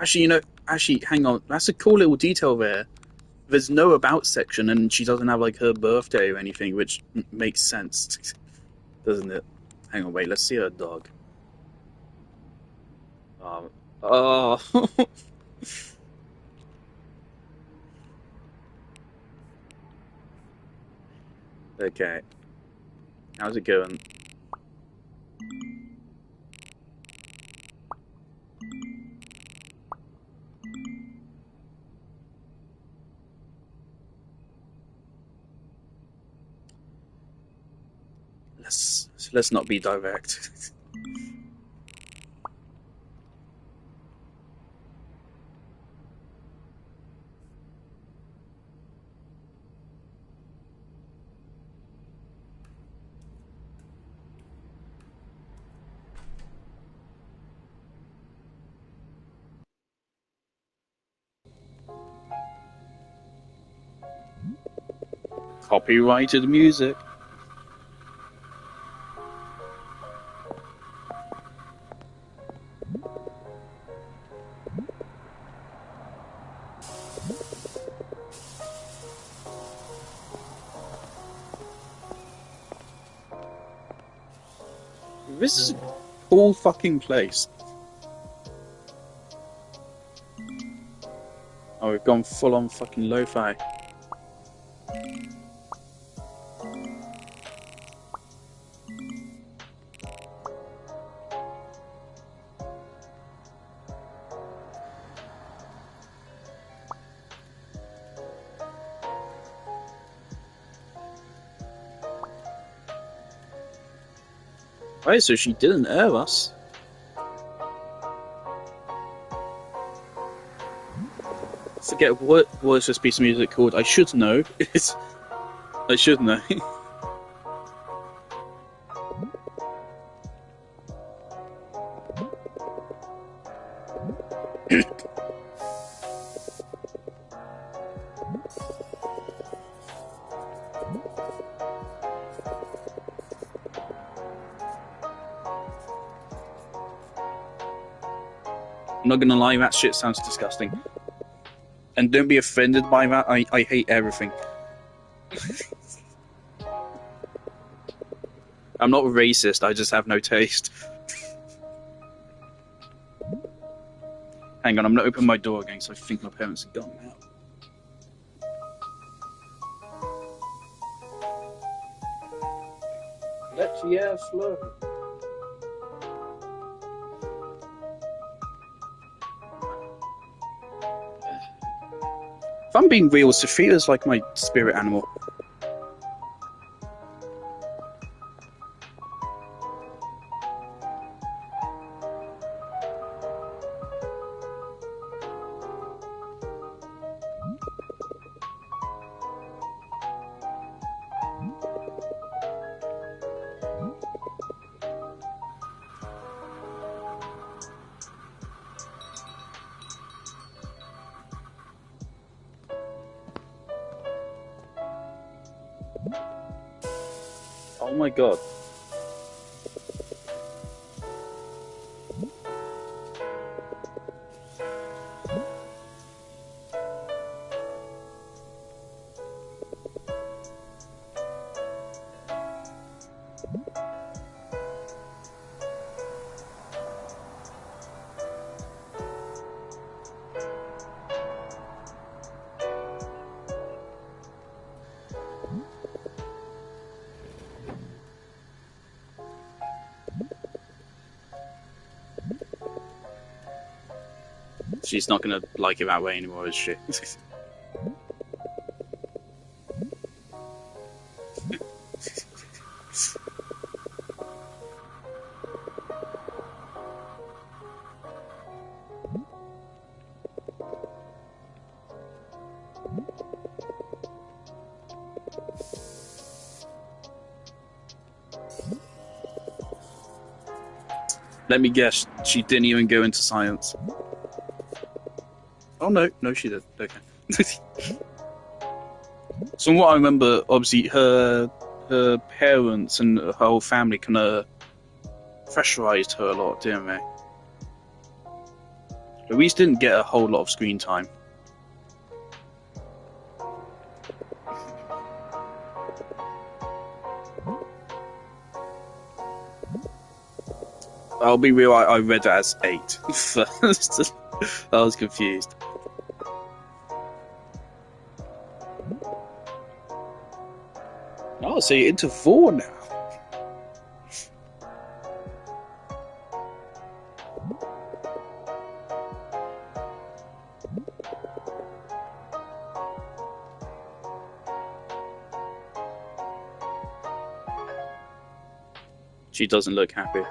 Actually, actually, hang on. That's a cool little detail there. There's no about section, and she doesn't have like her birthday or anything, which makes sense, doesn't it? Hang on, wait. Let's see her dog. Oh, okay. How's it going? Let's not be direct. Copyrighted music. This is a cool fucking place. Oh, we've gone full on fucking lo-fi. Right, so she didn't air us. Forget what was this piece of music called. I should know. I should know. I'm not gonna lie, that shit sounds disgusting. And don't be offended by that. I hate everything. I'm not racist. I just have no taste. Hang on, I'm gonna open my door again, so I think my parents are gone now. Yeah, slow. If I'm being real, Sophia's like my spirit animal. Oh my god. She's not gonna like it that way anymore, is she? Let me guess, she didn't even go into science. Oh no, no, she did. Okay. So from what I remember, obviously her parents and her whole family kind of pressurized her a lot, didn't they? Louise didn't get a whole lot of screen time. I'll be real, I read it as 8 first. I was confused. Oh, so you're into 4 now. She doesn't look happy.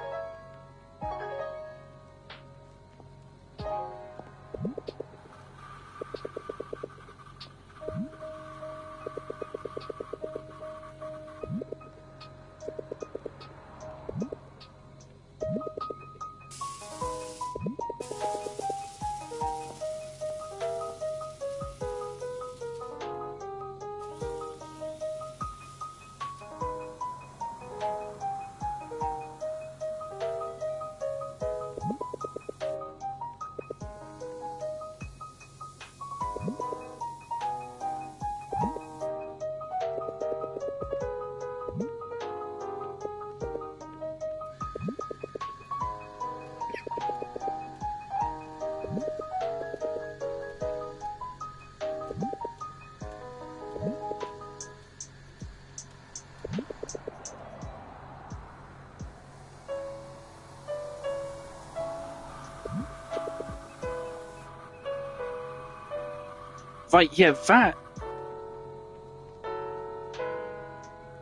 Right, yeah, that.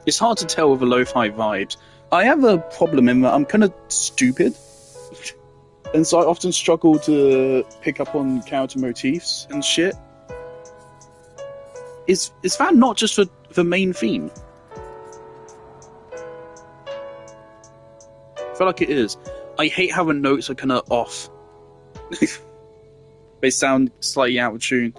It's hard to tell with the lo-fi vibes. I have a problem in that I'm kind of stupid, and so I often struggle to pick up on character motifs and shit. Is that not just for the main theme? I feel like it is. I hate how the notes are kind of off. They sound slightly out of tune.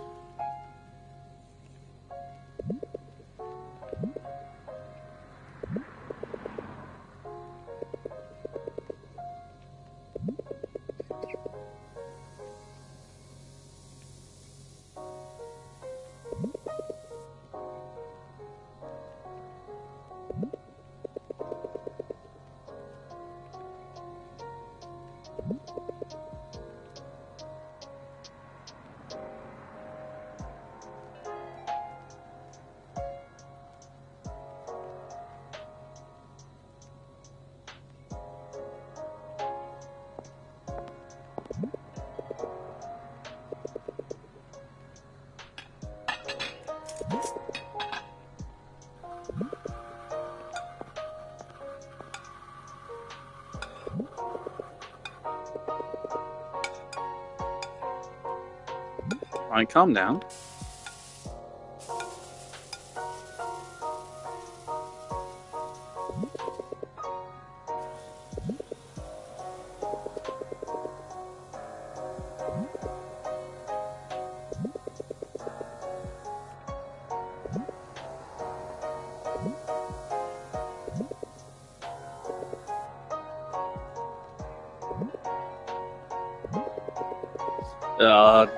Alright, calm down.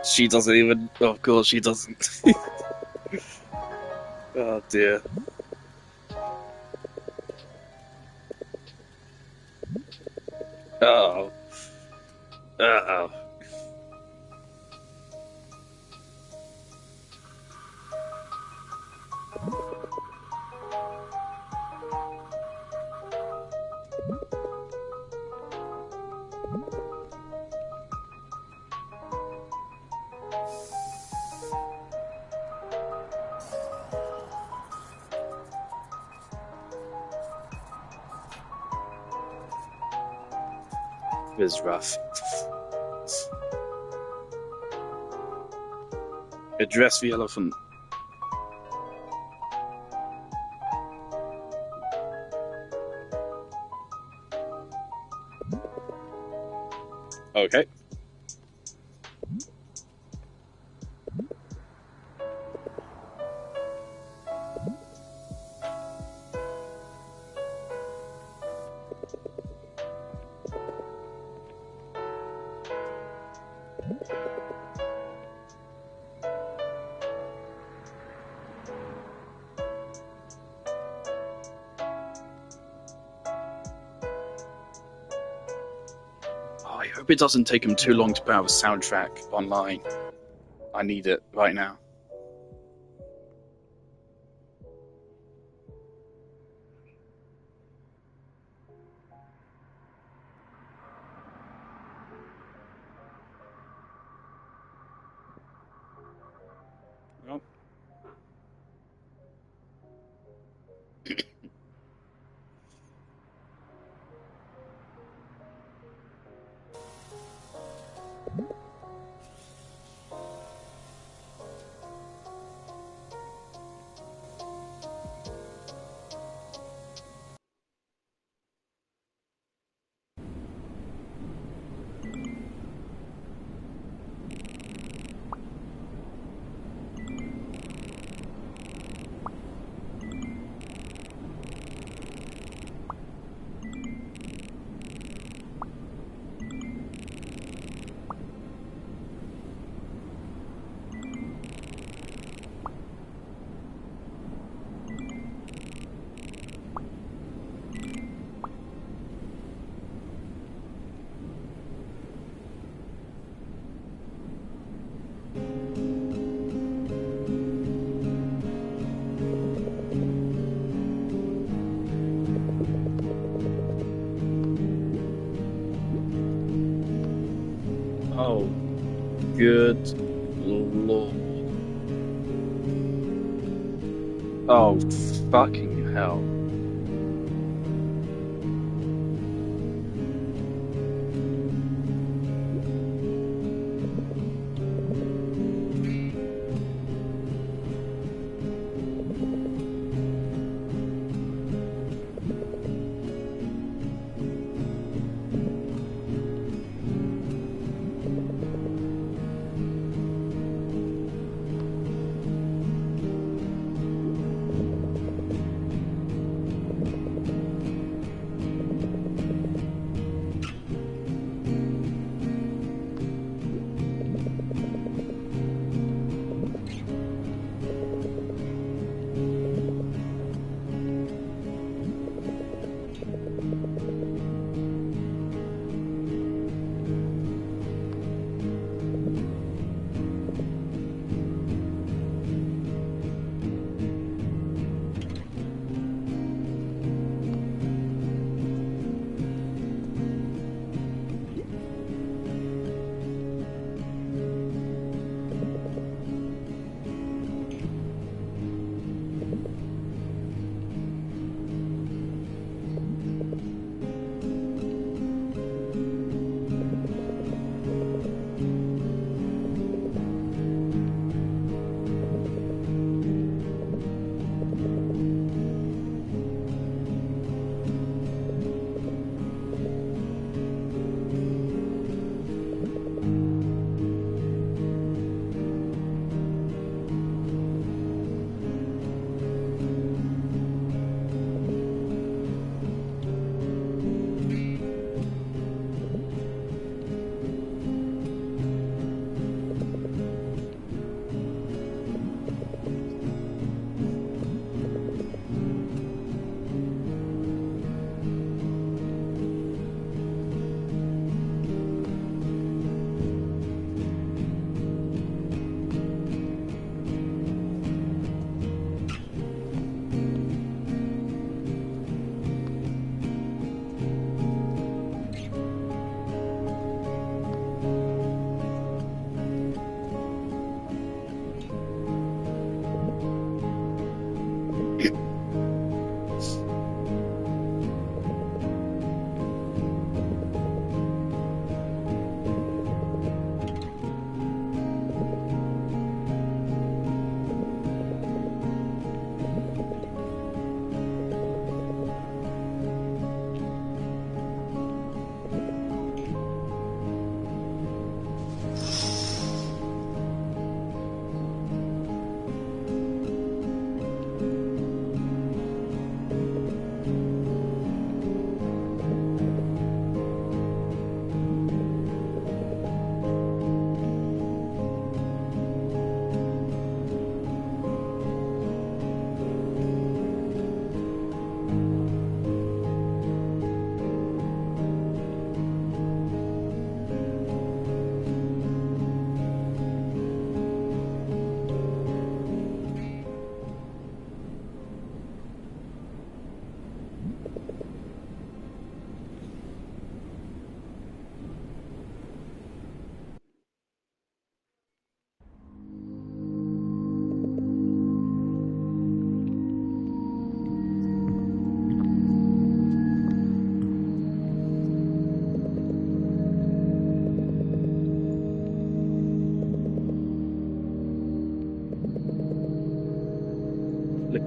She doesn't even. Oh, of course, she doesn't. Oh dear. Oh. Oh. It was rough. Address the elephant. Okay. Oh, I hope it doesn't take him too long to put out a soundtrack online. I need it right now. Well, oh, good lord. Oh, fucking hell.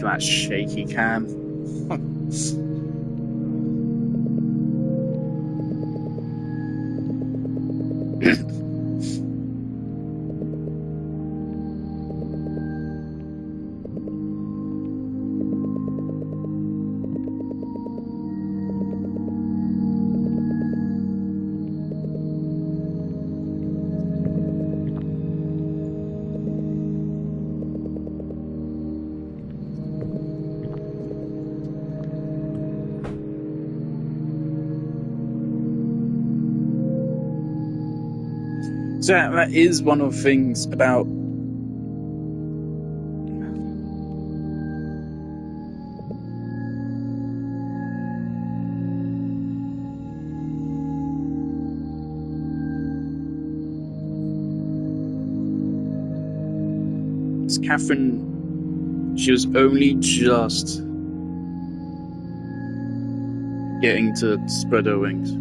that shaky cam. So that is one of the things about Catherine. She was only just getting to spread her wings.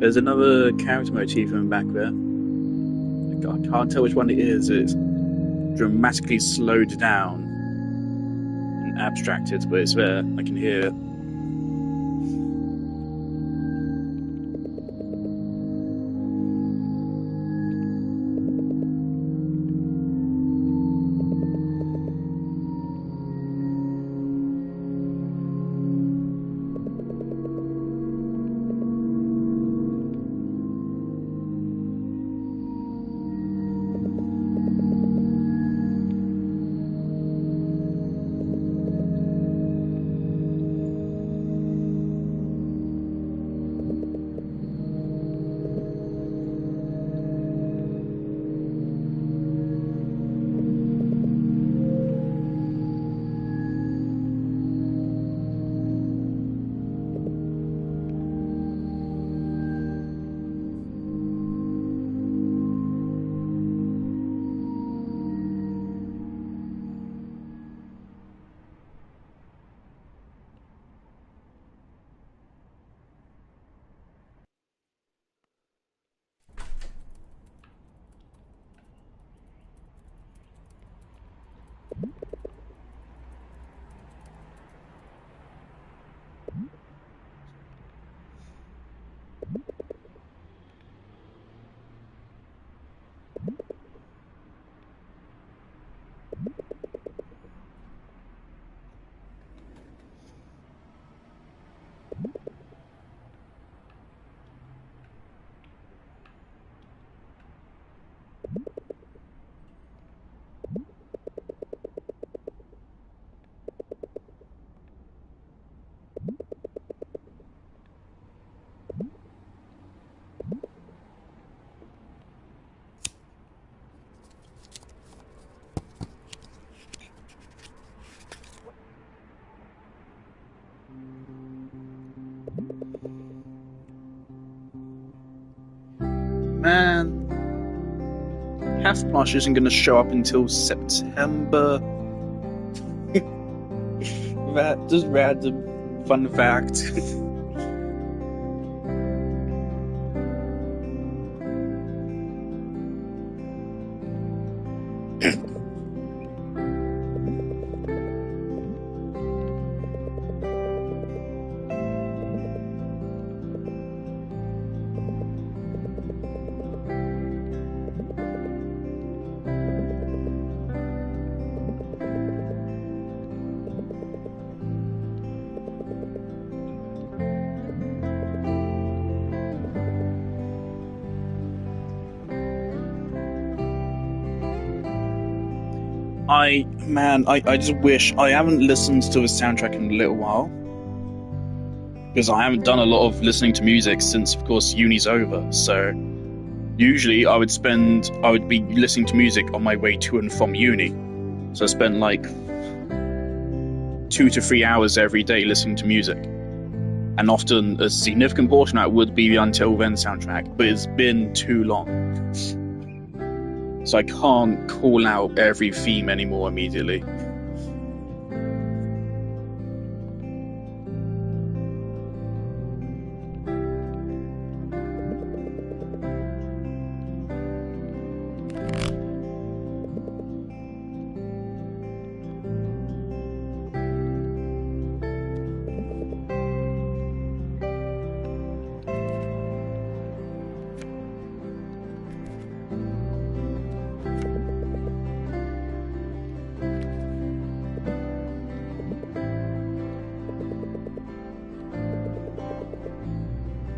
There's another character motif in the back there. I can't tell which one it is. It's dramatically slowed down and abstracted, but it's there. I can hear it. Cat plush isn't going to show up until September. That just random fun fact. I just wish I haven't listened to the soundtrack in a little while because I haven't done a lot of listening to music since, of course, uni's over. So usually I would be listening to music on my way to and from uni. So I spent like 2 to 3 hours every day listening to music, and often a significant portion of that would be the Until Then soundtrack. But it's been too long. So I can't call out every theme anymore immediately.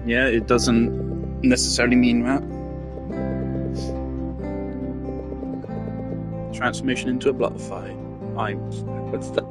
Yeah, it doesn't necessarily mean that. Transformation into a butterfly. What's that?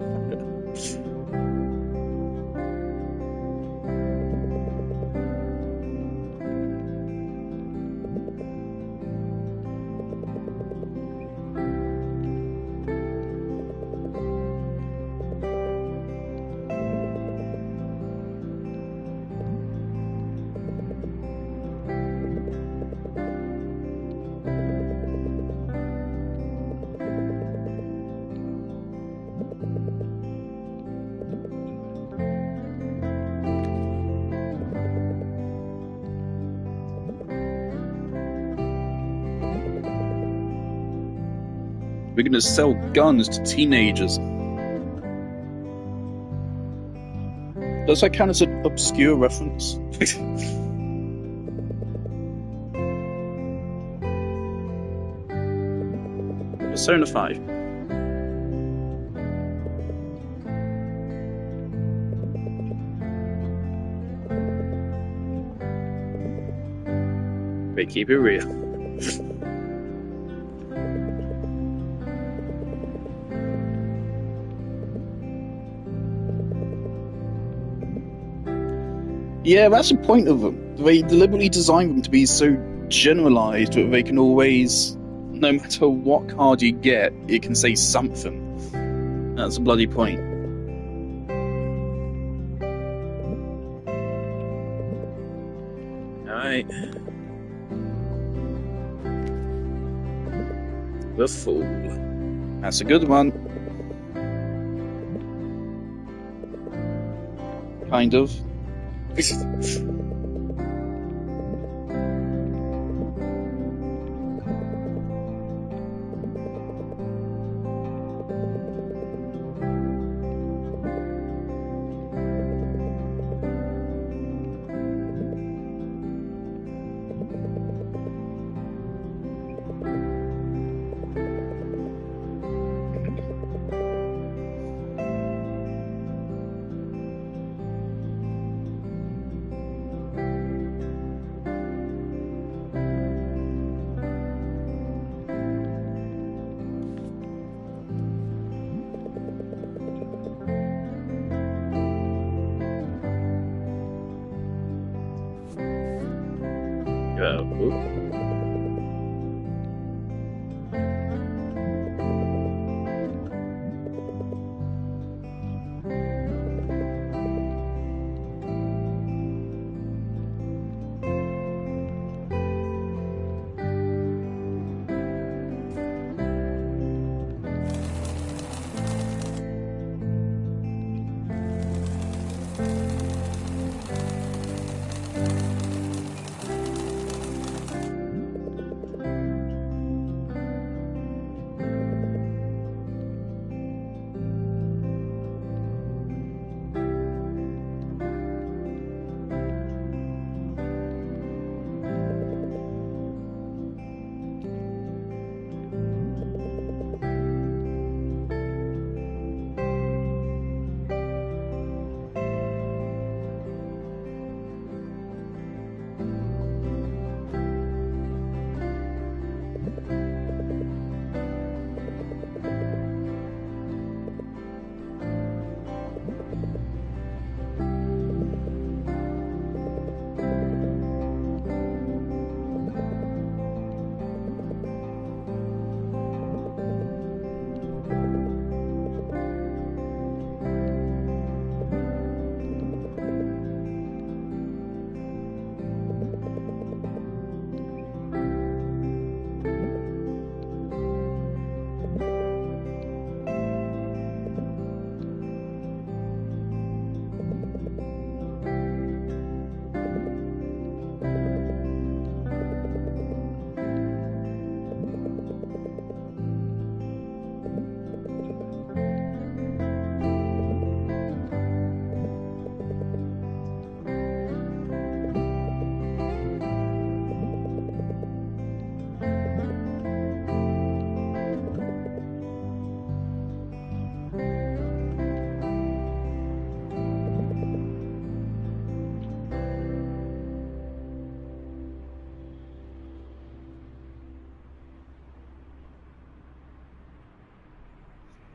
We're gonna sell guns to teenagers. Does that count as an obscure reference? Persona 5. Wait, keep it real. Yeah, that's the point of them. They deliberately designed them to be so generalized that they can always, no matter what card you get, it can say something. That's a bloody point. Alright. The Fool. That's a good one. Kind of.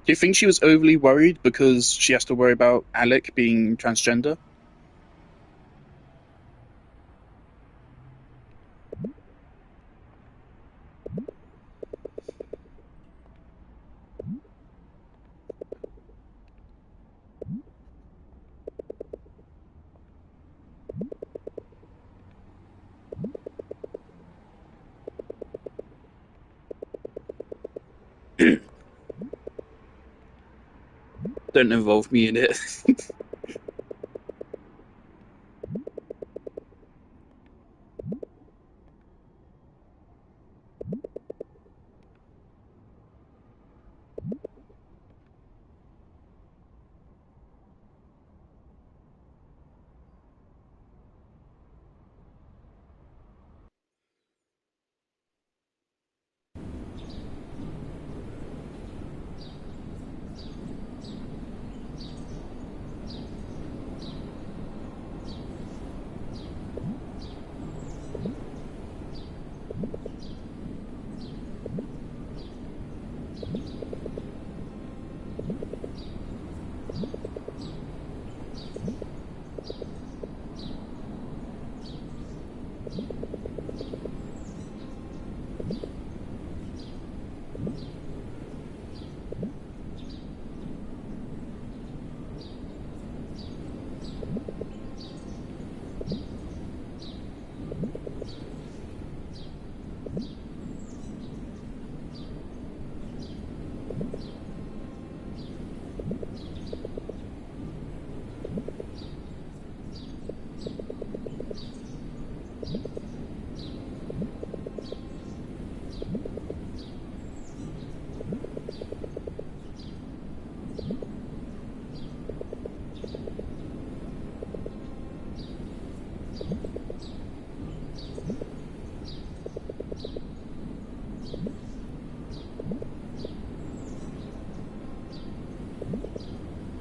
Do you think she was overly worried because she has to worry about Alec being transgender? Don't involve me in it.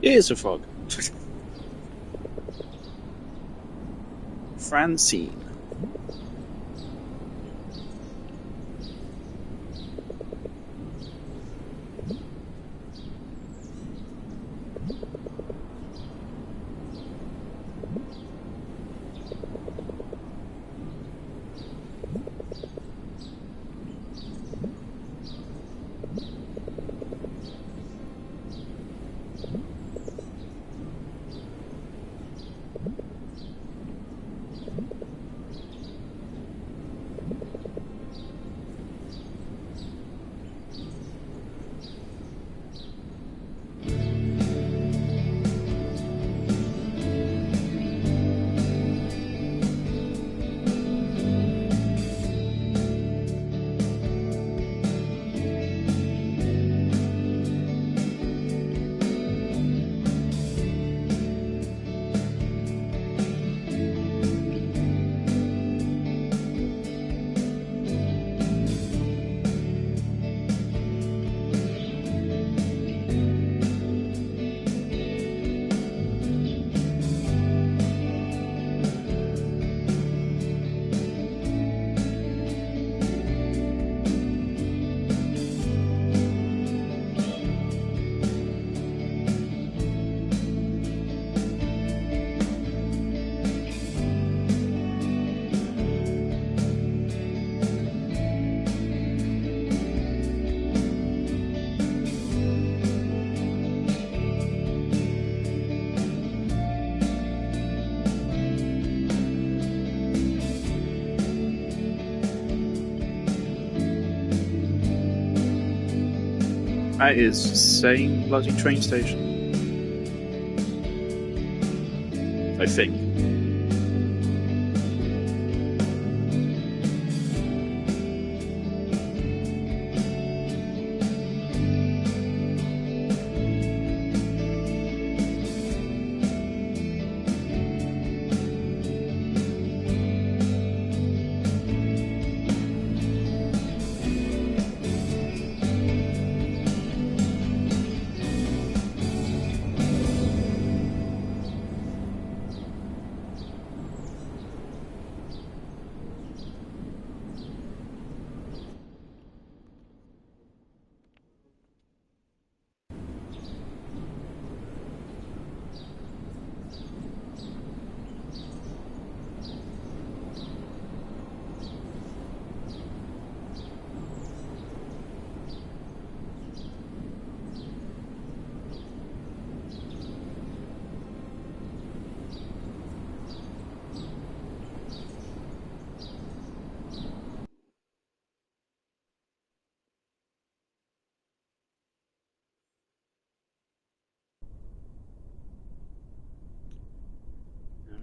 It is a frog. Francine. That is the same bloody train station. I think.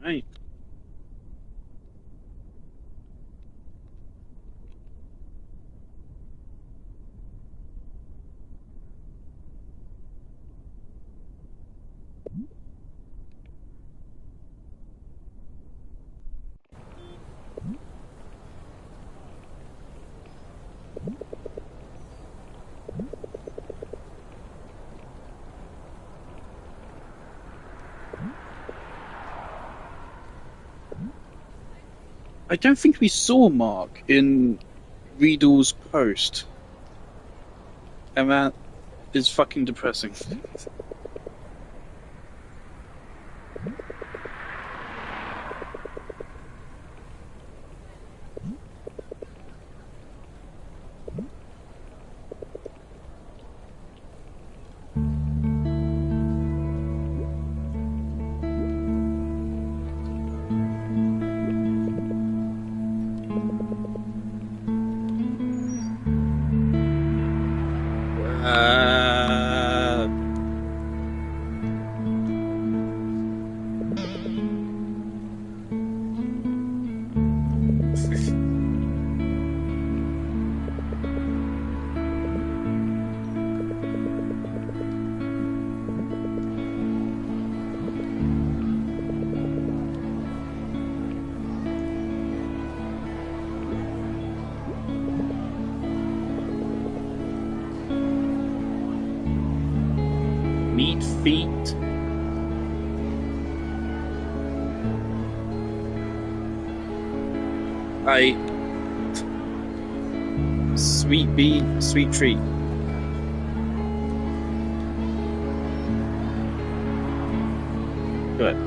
Right. I don't think we saw Mark in Riedel's post, and that is fucking depressing. Uh, meat feet. I sweet bee, sweet treat. Good.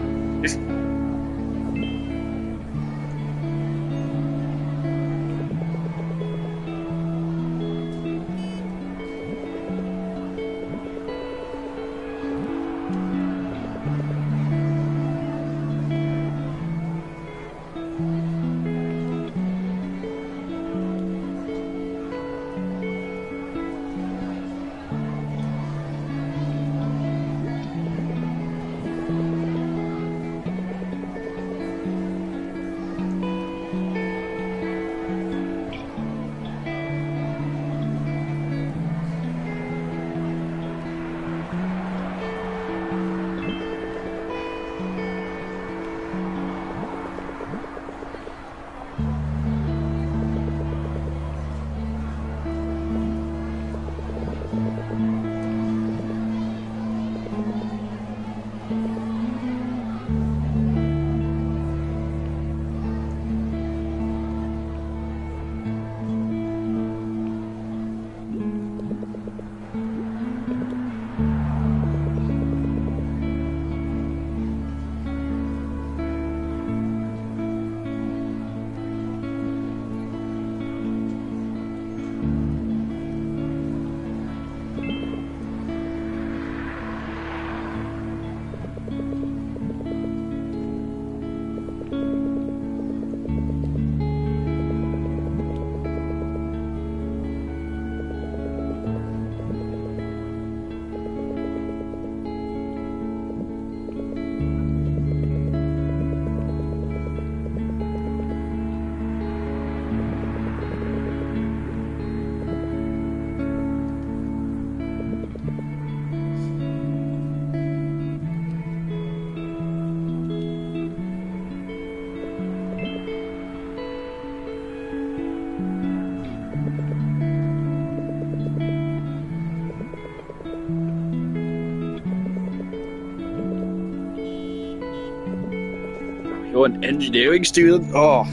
You're an engineering student? Oh,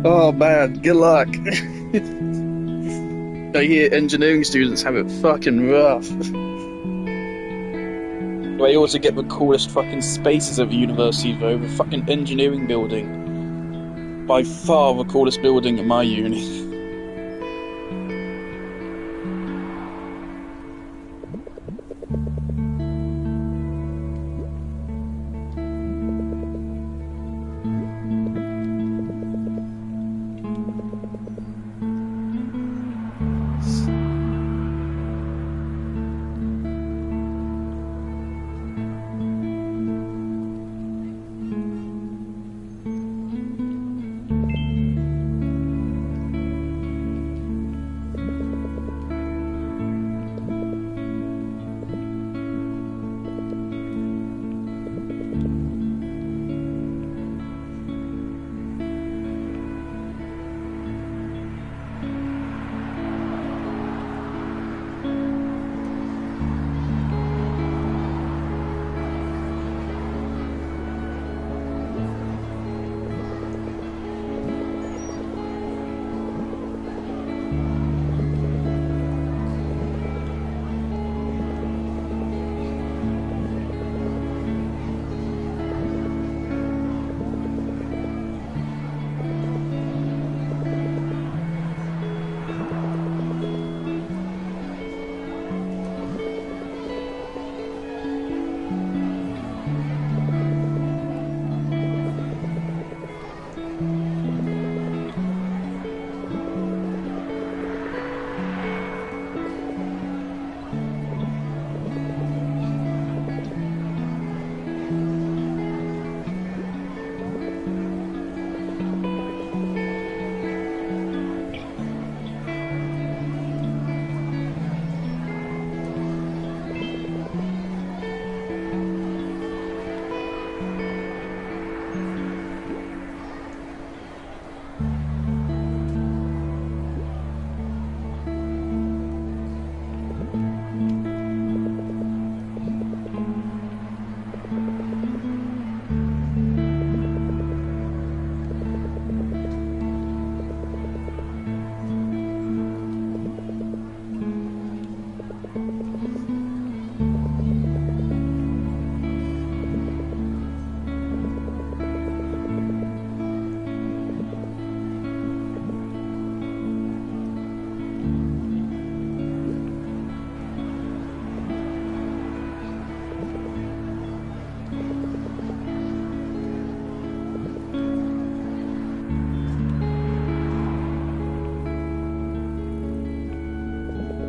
oh man, good luck. I hear engineering students have it fucking rough. They also get the coolest fucking spaces at the university though, the fucking engineering building. By far the coolest building at my uni.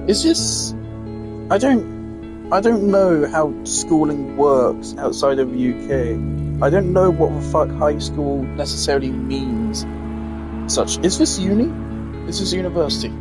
It's just I don't know how schooling works outside of the UK. I don't know what the fuck high school necessarily means. Such is this uni? Is this university?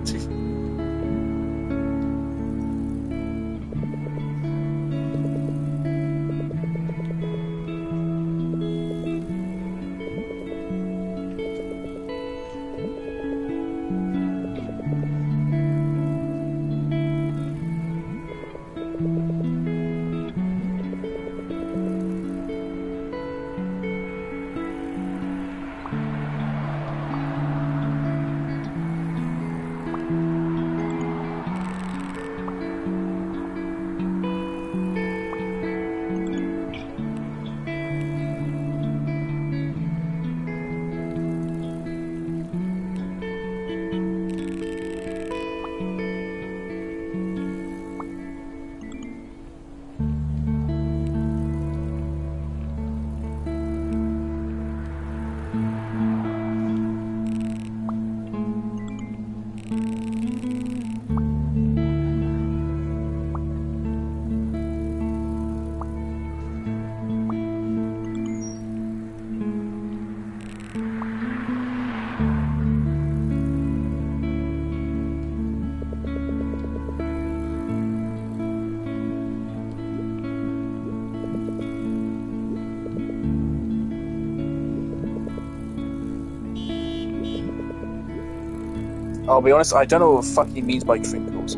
I'll be honest, I don't know what the fuck he means by crinkles.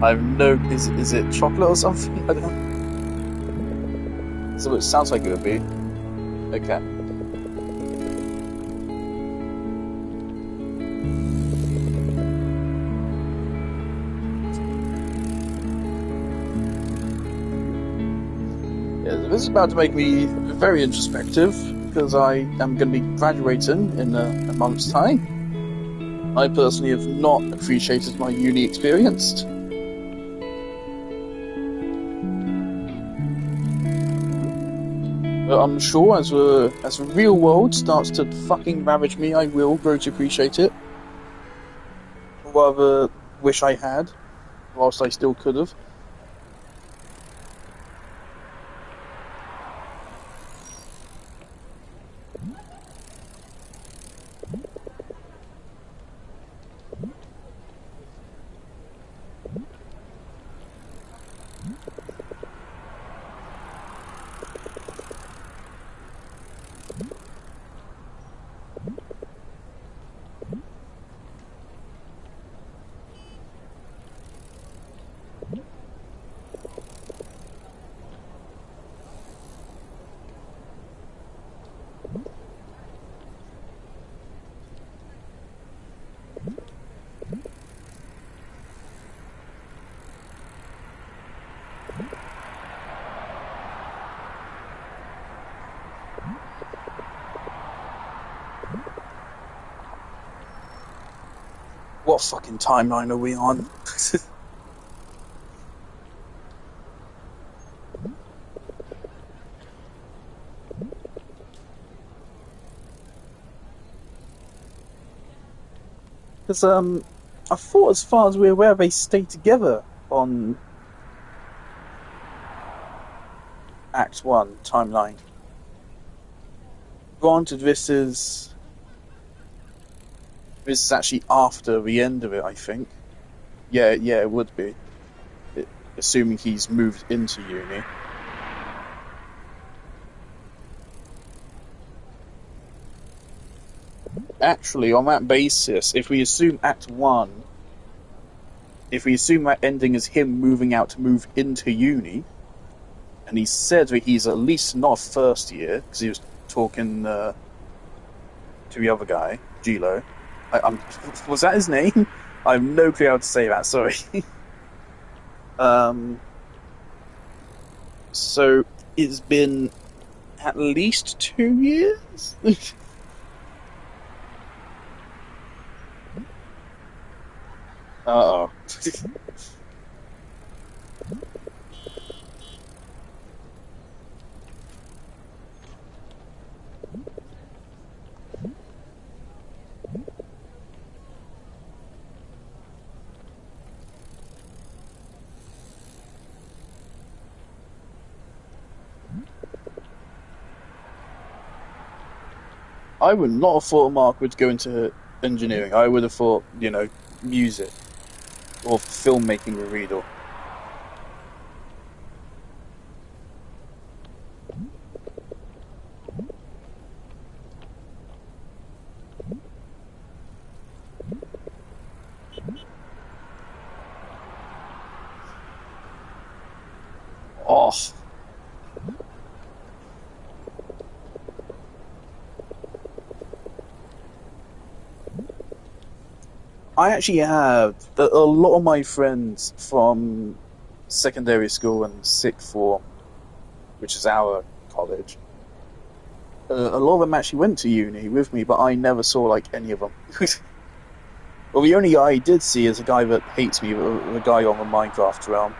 I have no. Is it chocolate or something? I don't know. So it sounds like it would be. Okay. Yeah, this is about to make me very introspective because I am going to be graduating in a month's time. I personally have not appreciated my uni experience. But I'm sure as the real world starts to fucking ravage me, I will grow to appreciate it. Or rather, wish I had, whilst I still could have. What fucking timeline are we on? Because I thought as far as we're aware, they stay together on Act One timeline. Granted, this is actually after the end of it, I think. Yeah, it would be, assuming he's moved into uni. Actually, on that basis, if we assume Act One, if we assume that ending is him moving out to move into uni, and he said that he's at least not first year because he was talking to the other guy, Gilo. Was that his name? I have no clue how to say that. Sorry. um. So it's been at least 2 years. Uh oh. I would not have thought Mark would go into engineering. I would have thought, music or filmmaking with Riedel. Oh, I actually have a lot of my friends from secondary school and sixth form, which is our college. A lot of them actually went to uni with me, but I never saw like any of them. Well, the only guy I did see is a guy that hates me, the guy on the Minecraft realm,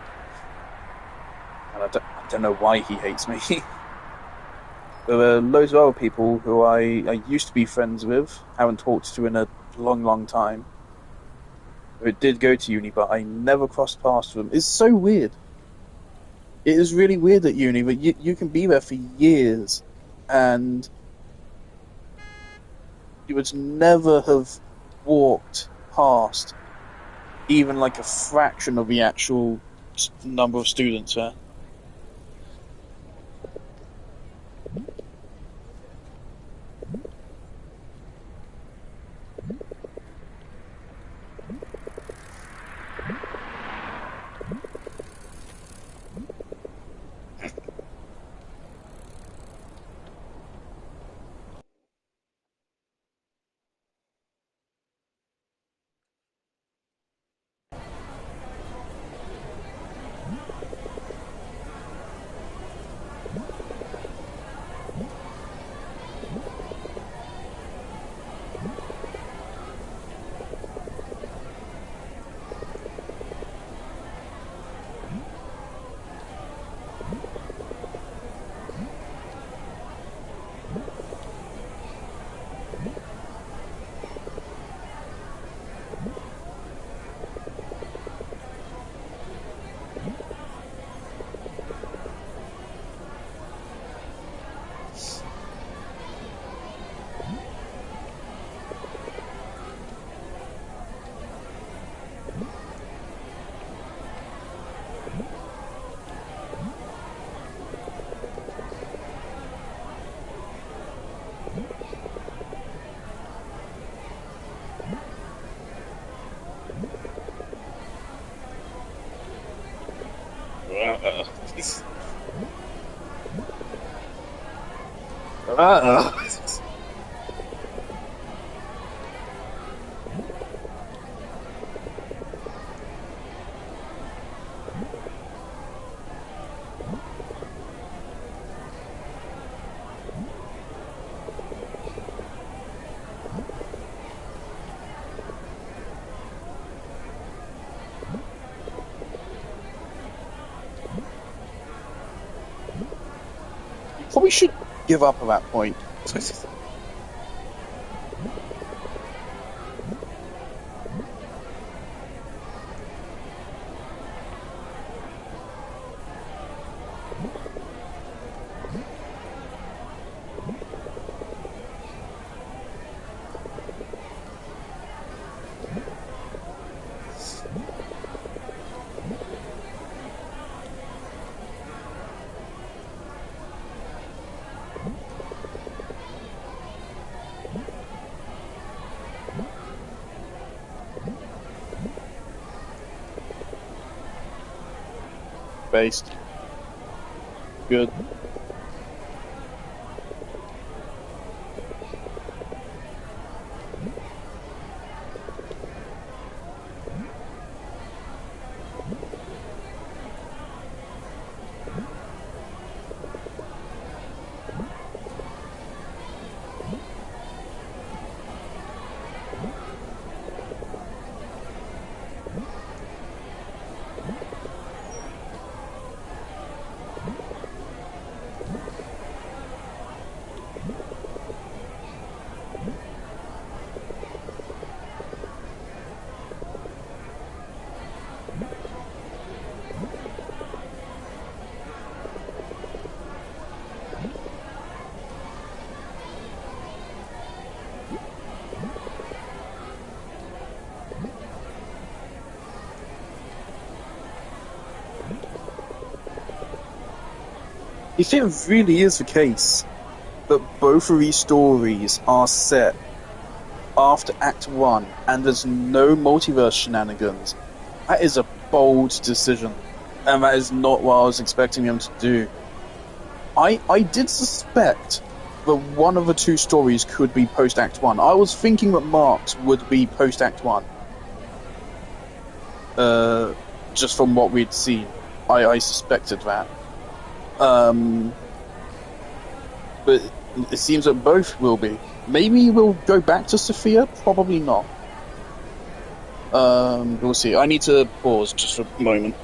and I don't know why he hates me. There were loads of other people who I used to be friends with, haven't talked to in a long, long time, who did go to uni, but I never crossed paths with them. It's so weird. It is really weird at uni that you can be there for years and you would never have walked past even like a fraction of the actual number of students there. You probably should give up at that point. Based. Good. if it really is the case that both of these stories are set after Act 1 and there's no multiverse shenanigans, that is a bold decision. And that is not what I was expecting them to do. I did suspect that one of the two stories could be post Act 1. I was thinking that Mark's would be post Act 1. Uh, just from what we'd seen. I suspected that. Um, but it seems that both will be. Maybe we'll go back to Sophia? Probably not. We'll see. I need to pause just for a moment.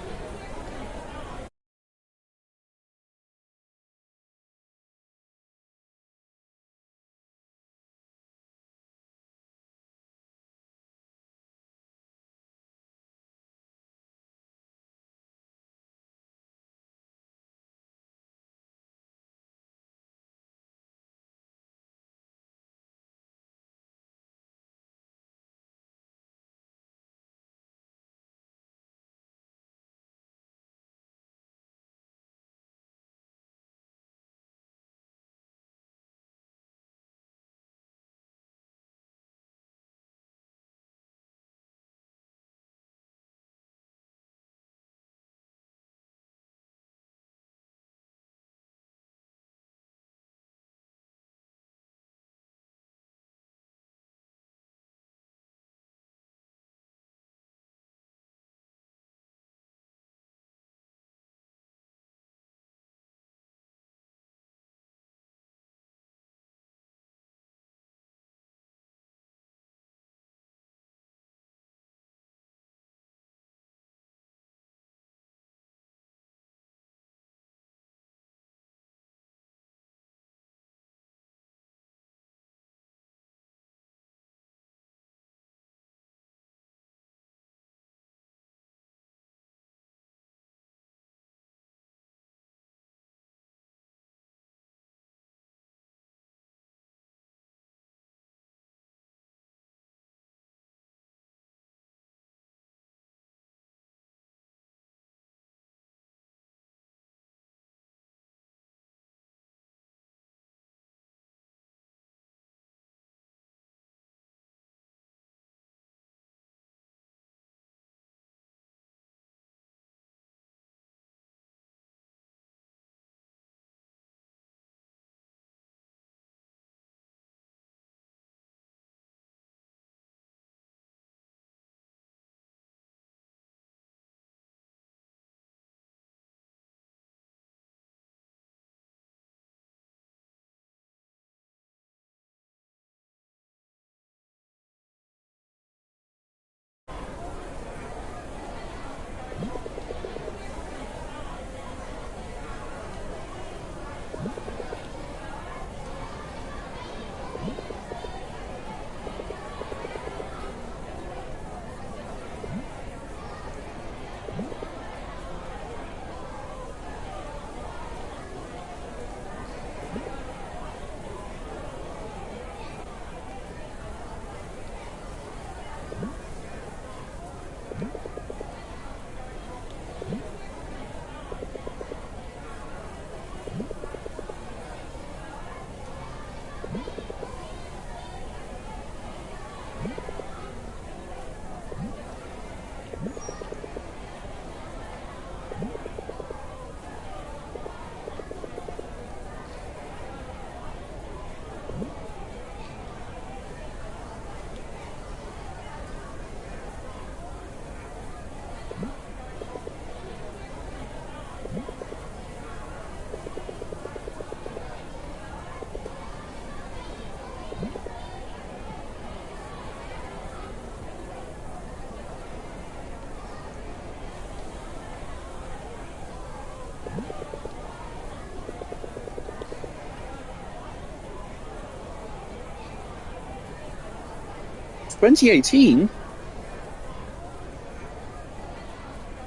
Twenty eighteen.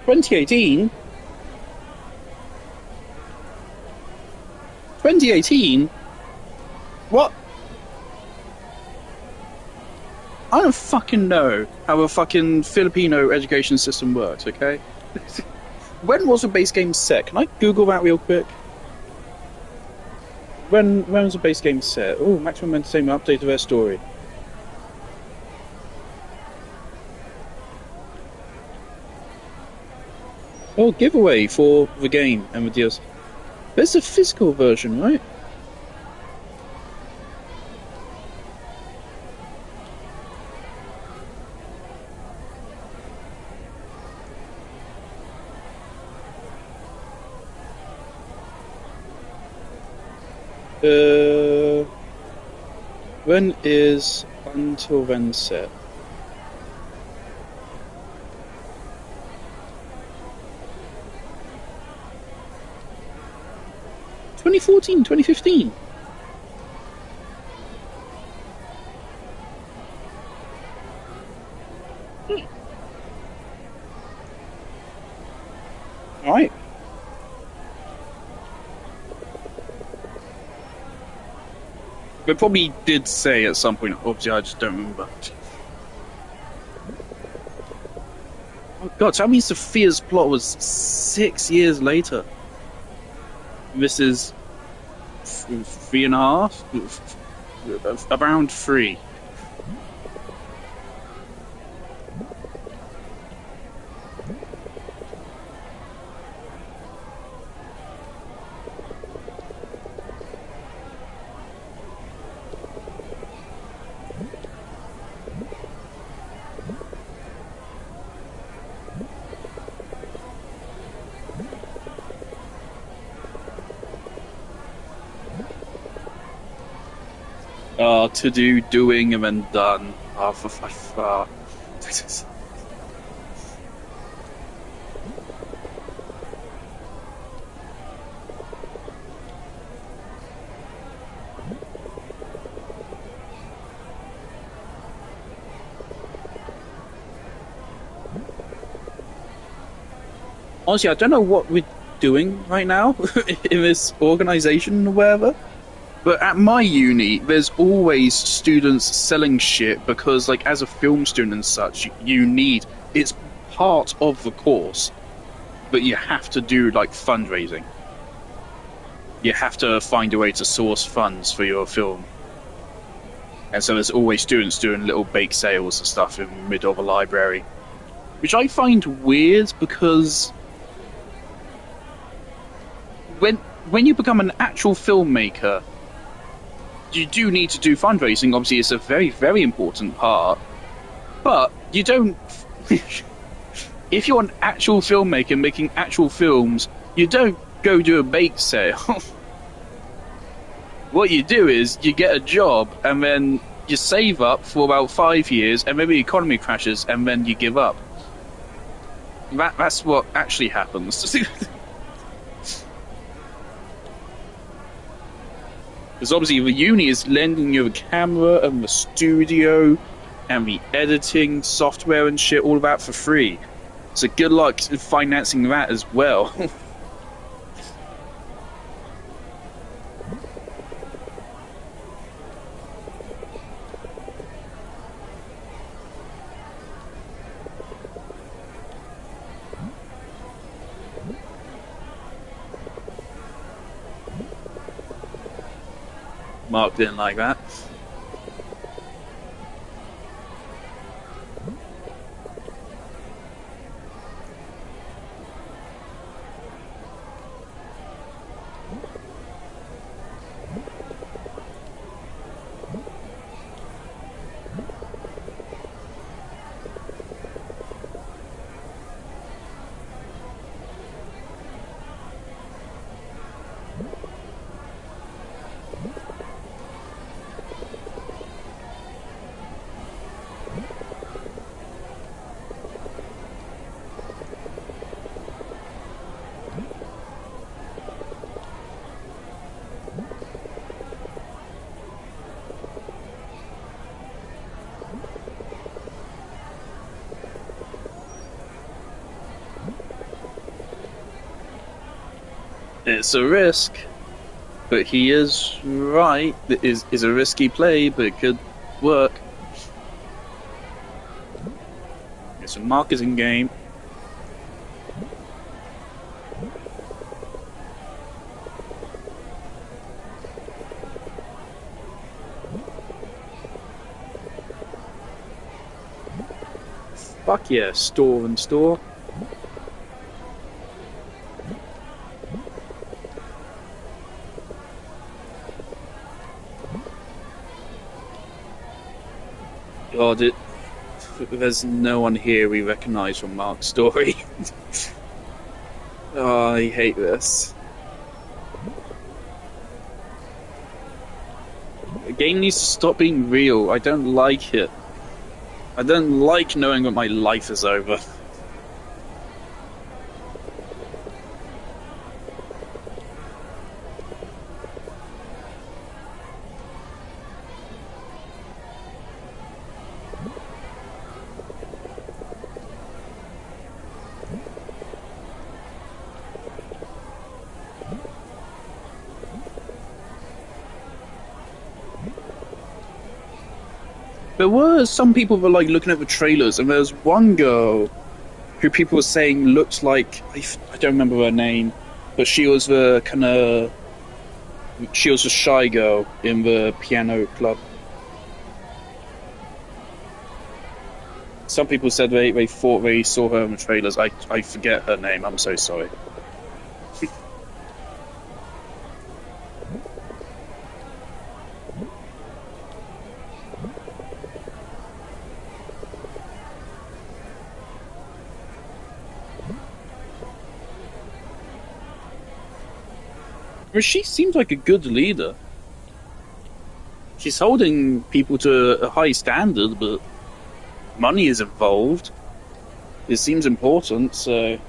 2018. 2018. What? I don't fucking know how a fucking Filipino education system works, okay? When was the base game set? Can I Google that real quick? when was the base game set? Oh, maximum entertainment update of their story. Oh, giveaway for the game and the DLC. There's a physical version, right? Uh, when is Until Then set? 2014, 2015. All right. They probably did say at some point. Obviously, I just don't remember. Oh God, so that means Sophia's plot was 6 years later. This is 3.5, around three. To do, doing, and then done. Honestly, I don't know what we're doing right now in this organization or whatever. But at my uni, there's always students selling shit because, like, as a film student and such, you need it's part of the course, but you have to do like fundraising. You have to find a way to source funds for your film, and so there's always students doing little bake sales and stuff in the middle of a library, which I find weird because when when you become an actual filmmaker you do need to do fundraising. Obviously, it's a very, very important part. But you don't. If you're an actual filmmaker making actual films, you don't go do a bake sale. What you do is you get a job and then you save up for about 5 years, and maybe the economy crashes, and then you give up. That's what actually happens. Because obviously the uni is lending you the camera and the studio and the editing software and shit, all of that for free. So good luck financing that as well. Mark didn't like that. It's a risk, but he is right. It is a risky play, but it could work. It's a marketing game. Fuck yeah, store and store. God, there's no one here we recognise from Mark's story. Oh, I hate this. The game needs to stop being real. I don't like it. I don't like knowing that my life is over. There were some people that were like looking at the trailers, and there was one girl who people were saying looked like I don't remember her name, but she was the shy girl in the piano club. Some people said they thought they saw her in the trailers. I forget her name. I'm so sorry. But she seems like a good leader. She's holding people to a high standard, but money is involved. It seems important, so.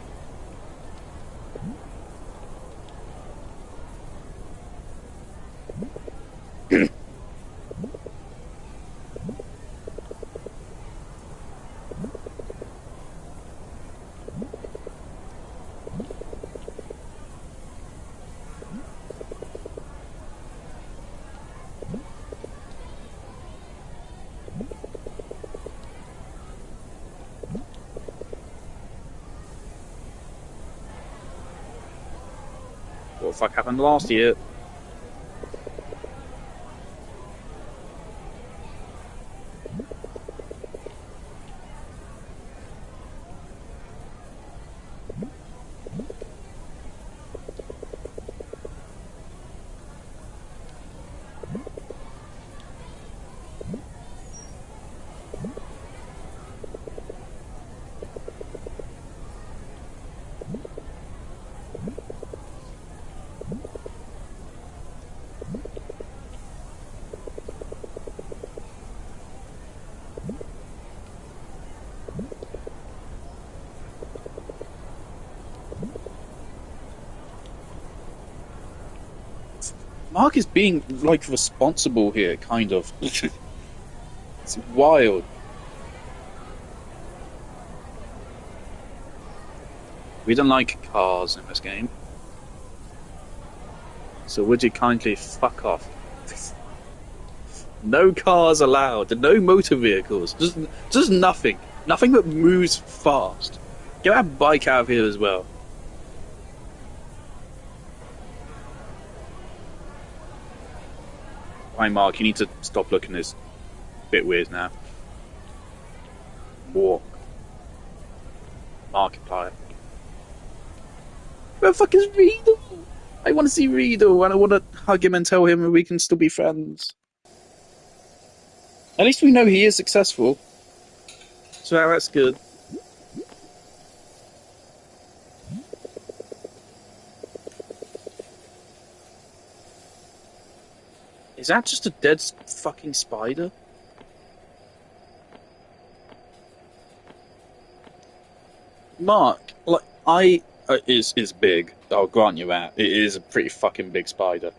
What the fuck happened last year? Mark is being like responsible here, kind of. It's wild. We don't like cars in this game, so would you kindly fuck off? No cars allowed. No motor vehicles. Just nothing. Nothing that moves fast. Get that bike out of here as well. Hi, Mark. You need to stop looking this bit weird now. Walk. Markiplier. Where the fuck is Riedel? I want to see Riedel, and I want to hug him and tell him we can still be friends. At least we know he is successful. So that's good. Is that just a dead fucking spider? Mark, like, is big. I'll grant you that. It is a pretty fucking big spider.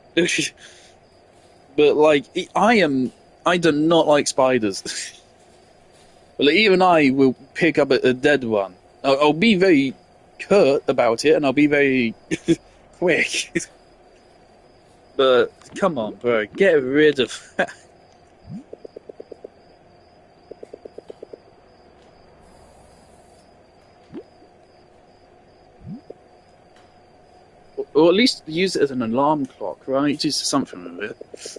But, like, I do not like spiders. Well, even I will pick up a dead one. I'll be very curt about it, and I'll be very quick. But come on, bro, get rid of that. Or at least use it as an alarm clock, right? Do something with it.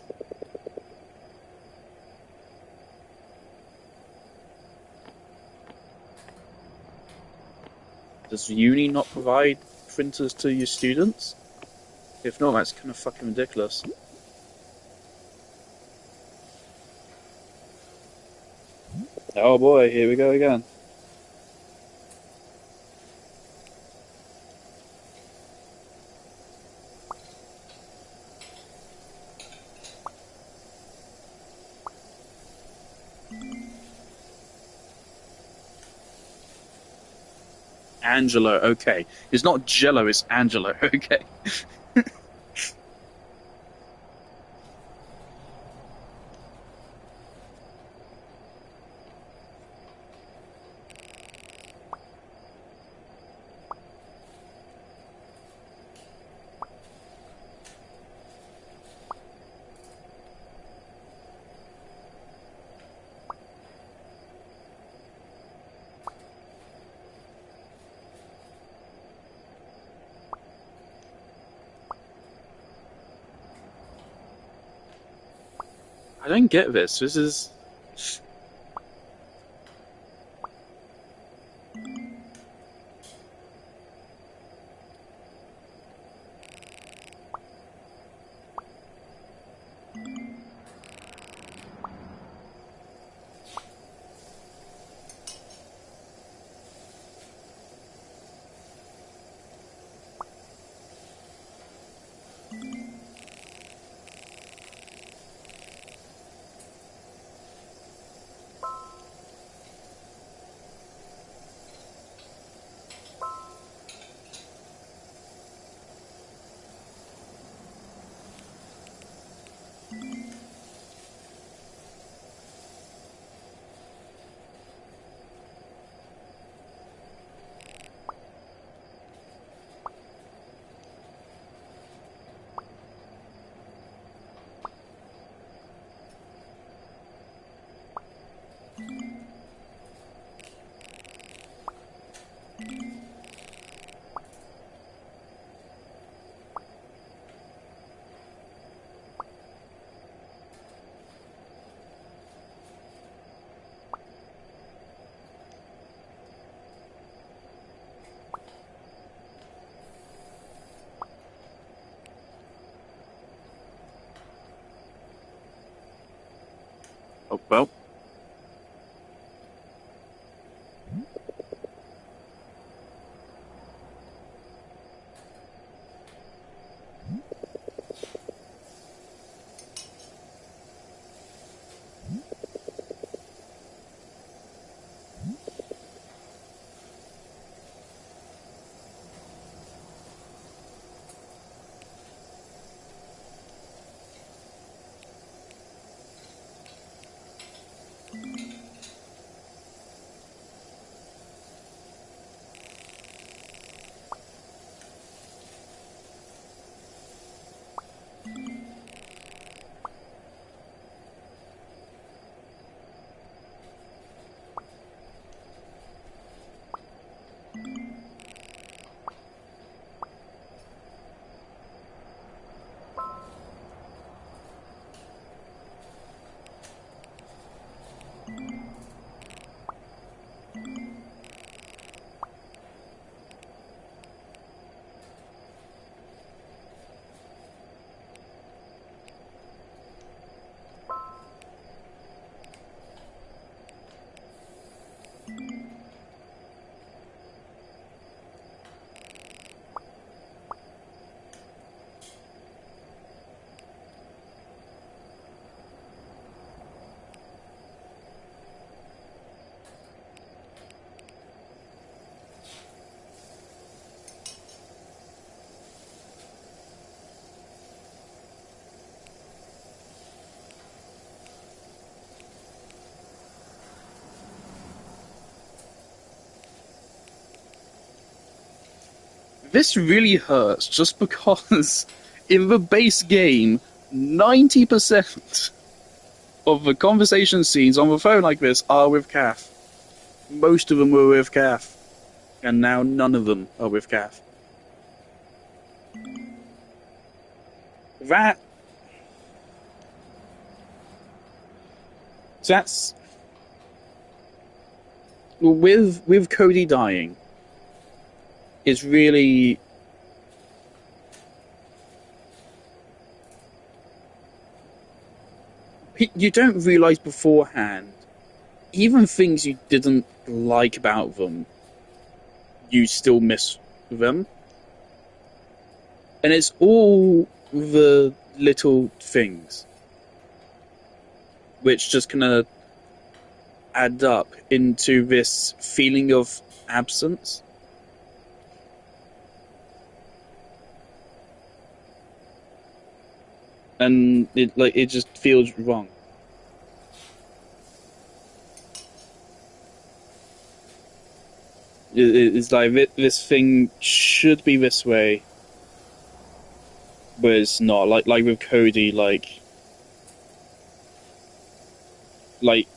Does uni not provide printers to your students? If not, that's kind of fucking ridiculous. Oh boy, here we go again. Angelo, okay. It's not Jello, it's Angelo, okay. I don't get this. This is. Oh, well. This really hurts just because in the base game, 90% of the conversation scenes on the phone like this are with Kath. Most of them were with Kath, and now none of them are with Kath. That that's with Cody dying. It's really you don't realize beforehand. Even things you didn't like about them, you still miss them, and it's all the little things which just kind of add up into this feeling of absence. And it just feels wrong. It's like this thing should be this way, but it's not. Like with Cody, like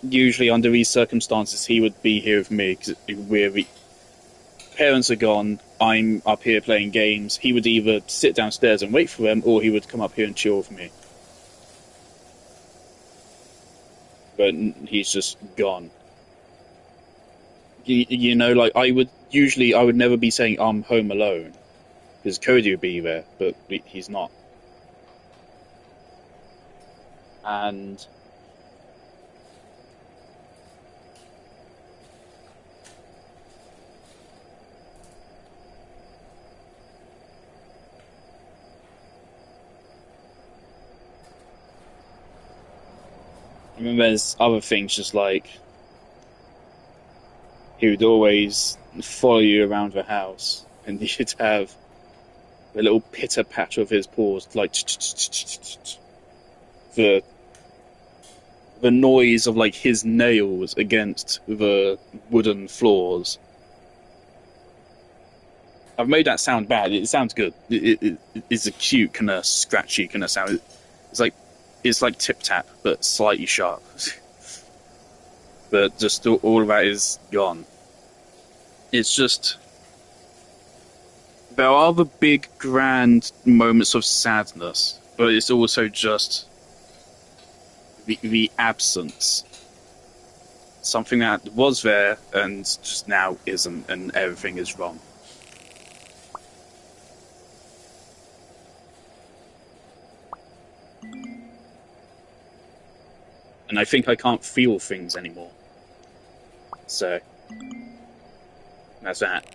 usually under these circumstances, he would be here with me because we're the parents are gone. I'm up here playing games. He would either sit downstairs and wait for them, or he would come up here and chill with me. But he's just gone. You know, like I would never be saying I'm home alone because Cody would be there, but he's not. And I mean, there's other things just like he would always follow you around the house, and you'd have a little pitter patter of his paws, like the the noise of like his nails against the wooden floors. I've made that sound bad. It sounds good. It's a cute kind of scratchy kind of sound. It's like it's like tip tap, but slightly sharp. But just all of that is gone. It's just there are the big grand moments of sadness, but it's also just the absence. Something that was there and just now isn't, and everything is wrong. And I think I can't feel things anymore. So, that's that.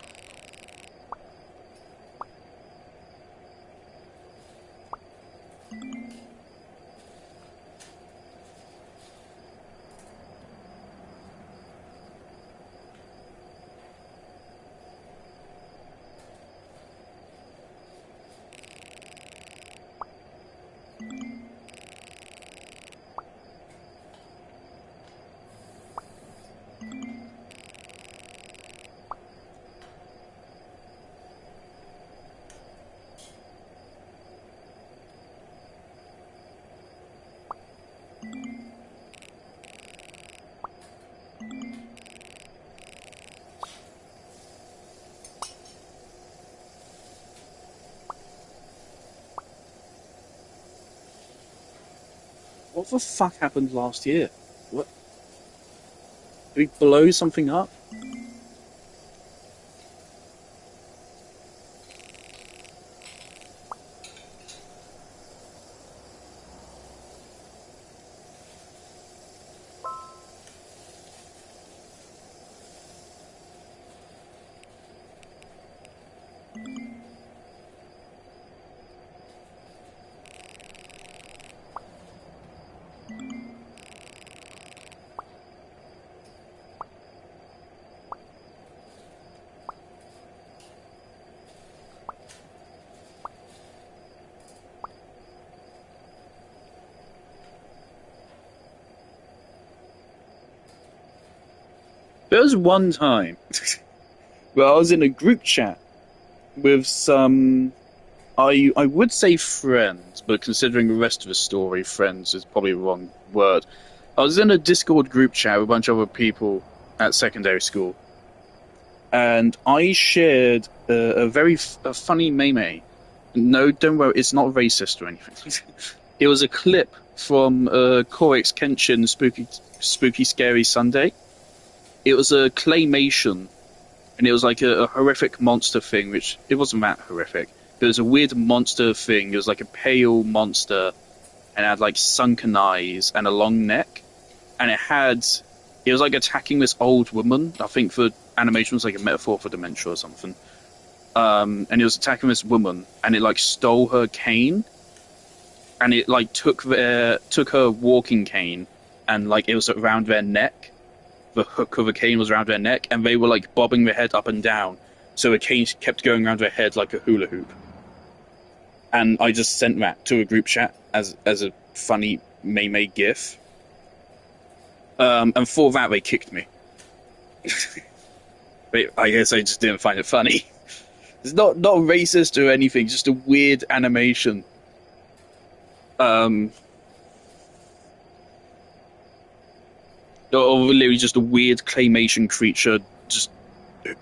What the fuck happened last year? What? Did we blow something up? There was one time where I was in a group chat with some, I would say friends, but considering the rest of the story, friends is probably the wrong word. I was in a Discord group chat with a bunch of other people at secondary school, and I shared a very funny meme. No, don't worry, it's not racist or anything. It was a clip from Korix Kenshin Spooky Scary Sunday. It was a claymation and it was like a horrific monster thing, which it wasn't that horrific. There was a weird monster thing. It was like a pale monster, and it had like sunken eyes and a long neck, and it was like attacking this old woman. I think the animation was like a metaphor for dementia or something. And it was attacking this woman, and it like stole her cane, and it like took her walking cane, and like it was around their neck. The hook of a cane was around their neck, and they were like bobbing their head up and down, so the cane kept going around their head like a hula hoop. And I just sent that to a group chat as a funny meme gif. And for that they kicked me. I guess I just didn't find it funny. It's not racist or anything, just a weird animation. Um, or literally just a weird claymation creature just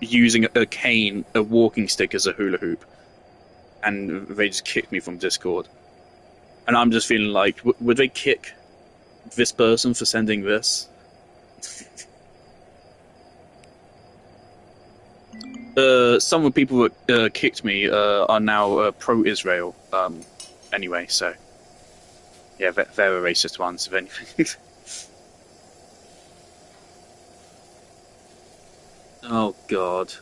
using a cane, a walking stick as a hula hoop. And they just kicked me from Discord. And I'm just feeling like, would they kick this person for sending this? Some of the people that kicked me are now pro-Israel. Anyway, so yeah, they're the racist ones, if anything. Oh God,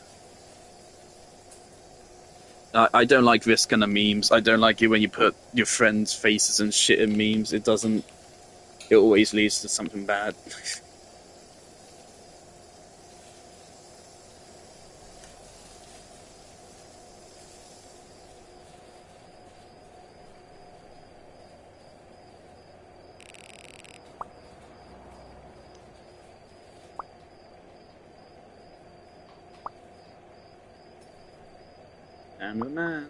I don't like this kind of memes. I don't like it when you put your friends' faces and shit in memes. It doesn't. It always leads to something bad. I'm the man.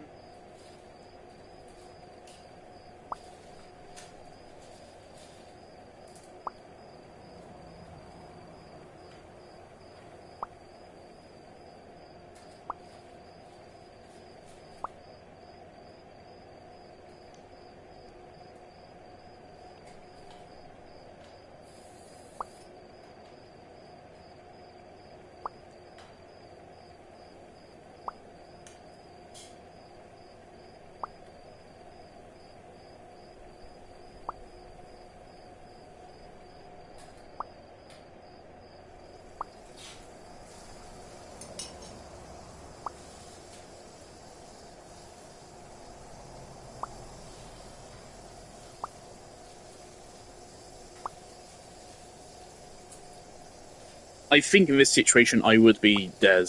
I think in this situation I would be Des.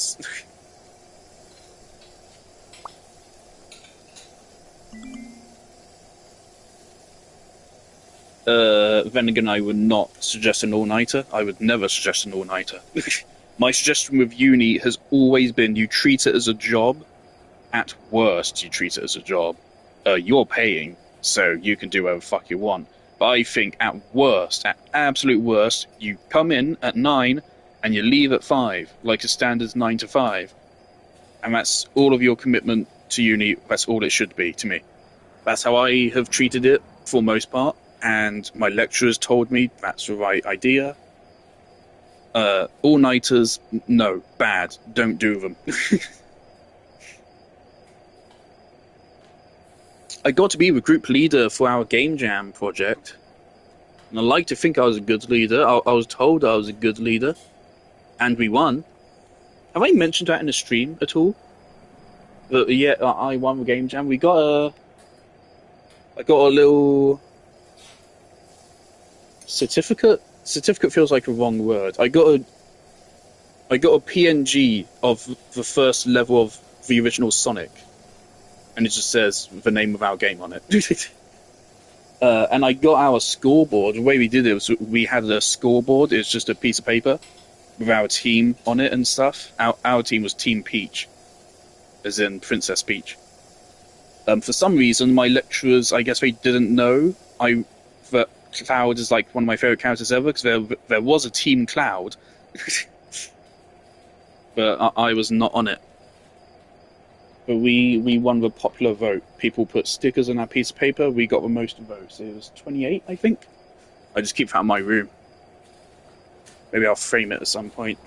Then again, I would not suggest an all-nighter. I would never suggest an all-nighter. My suggestion with uni has always been you treat it as a job. At worst, you treat it as a job. You're paying, so you can do whatever the fuck you want. But I think at worst, at absolute worst, you come in at 9 and you leave at 5, like a standard 9 to 5. And that's all of your commitment to uni. That's all it should be to me. That's how I have treated it for most part. And my lecturers told me that's the right idea. All-nighters, no, bad. Don't do them. I got to be the group leader for our game jam project. And I like to think I was a good leader. I was told I was a good leader. And we won. Have I mentioned that in the stream at all? Yeah, I won the game jam. I got a little certificate. Certificate feels like a wrong word. I got a PNG of the first level of the original Sonic, and it just says the name of our game on it. And I got our scoreboard. The way we did it was we had a scoreboard. It's just a piece of paper with our team on it and stuff. Our team was Team Peach, as in Princess Peach. For some reason, my lecturers, I guess they didn't know that Cloud is like one of my favorite characters ever, because there was a Team Cloud, but I was not on it. But we won the popular vote. People put stickers on that piece of paper. We got the most votes. It was 28, I think. I just keep that in my room. Maybe I'll frame it at some point.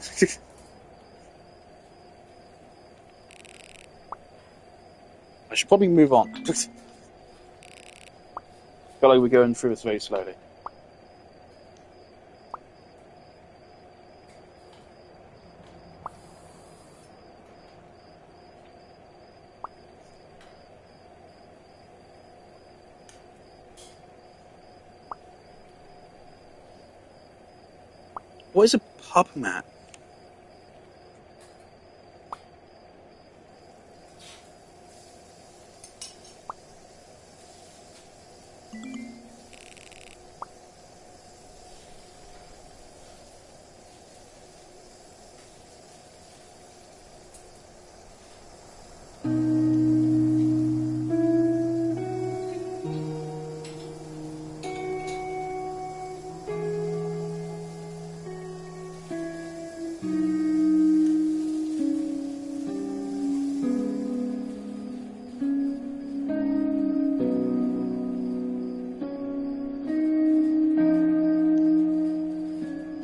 should probably move on. Feel like we're going through this very slowly. What is a pub mat?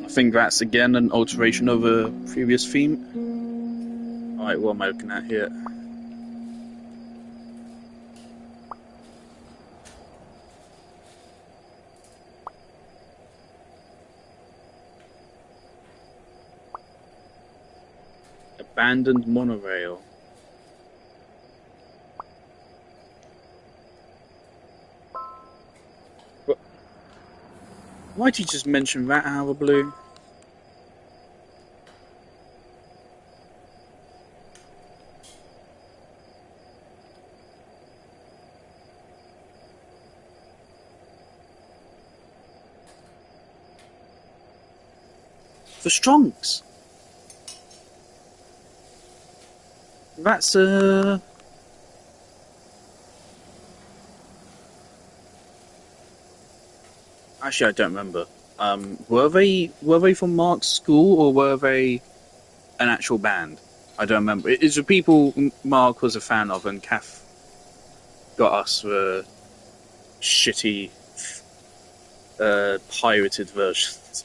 I think that's again an alteration of a previous theme. Alright, what am I looking at here? Abandoned monorail. What? Why'd you just mention that out of the blue? For Strongs. That's actually I don't remember. Were they from Mark's school or were they an actual band? I don't remember. It's the people Mark was a fan of and Kath got us the shitty pirated versions.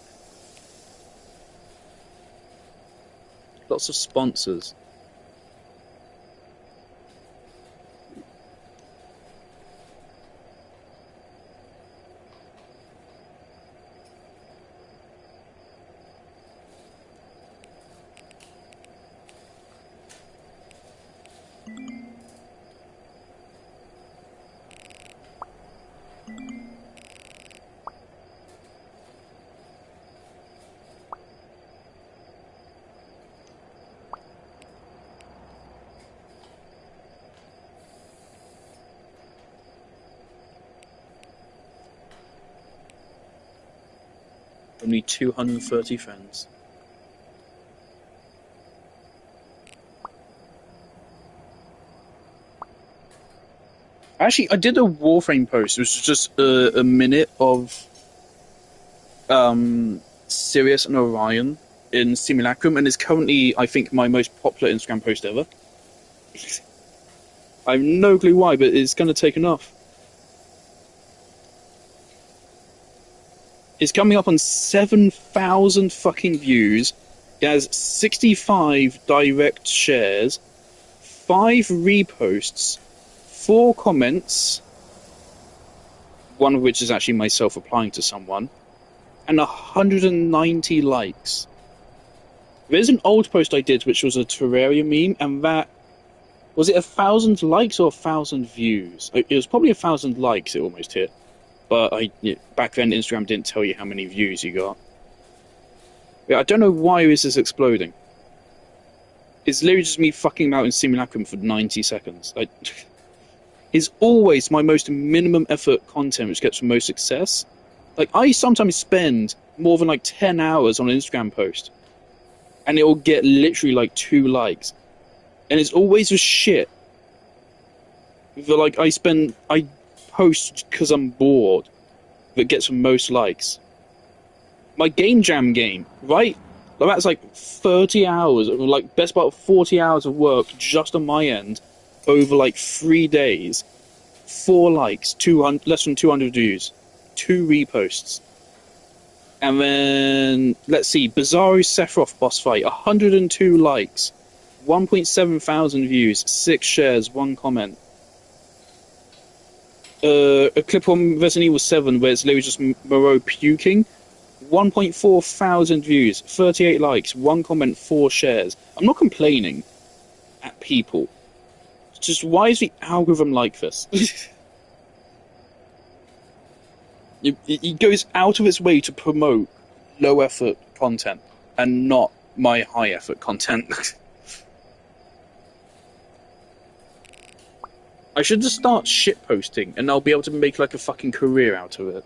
Lots of sponsors. Only 230 friends. Actually, I did a Warframe post, which was just a minute of Sirius and Orion in Simulacrum, and it's currently, I think, my most popular Instagram post ever. I have no clue why, but it's going to take enough. It's coming up on 7,000 fucking views. It has 65 direct shares, 5 reposts, 4 comments, one of which is actually myself replying to someone, and 190 likes. There's an old post I did which was a Terraria meme, and that was it 1,000 likes or 1,000 views? It was probably 1,000 likes it almost hit. But back then Instagram didn't tell you how many views you got. Yeah, I don't know why this is exploding. It's literally just me fucking out in Simulacrum for 90 seconds. It's always my most minimum effort content which gets the most success. Like, I sometimes spend more than 10 hours on an Instagram post, and it will get literally 2 likes. And it's always the shit. I post because I'm bored that gets the most likes. My Game Jam game, right? That's 30 hours, best part of 40 hours of work just on my end over 3 days. 4 likes, 200, less than 200 views, 2 reposts. And then, let's see, Bizarro Sephiroth boss fight, 102 likes, 1.7 thousand views, 6 shares, 1 comment. A clip on Resident Evil 7 where it's literally just Moreau puking. 1.4 thousand views, 38 likes, one comment, 4 shares. I'm not complaining at people. It's just why is the algorithm like this? It goes out of its way to promote low effort content and not my high effort content. I should just start shit posting and I'll be able to make like a fucking career out of it.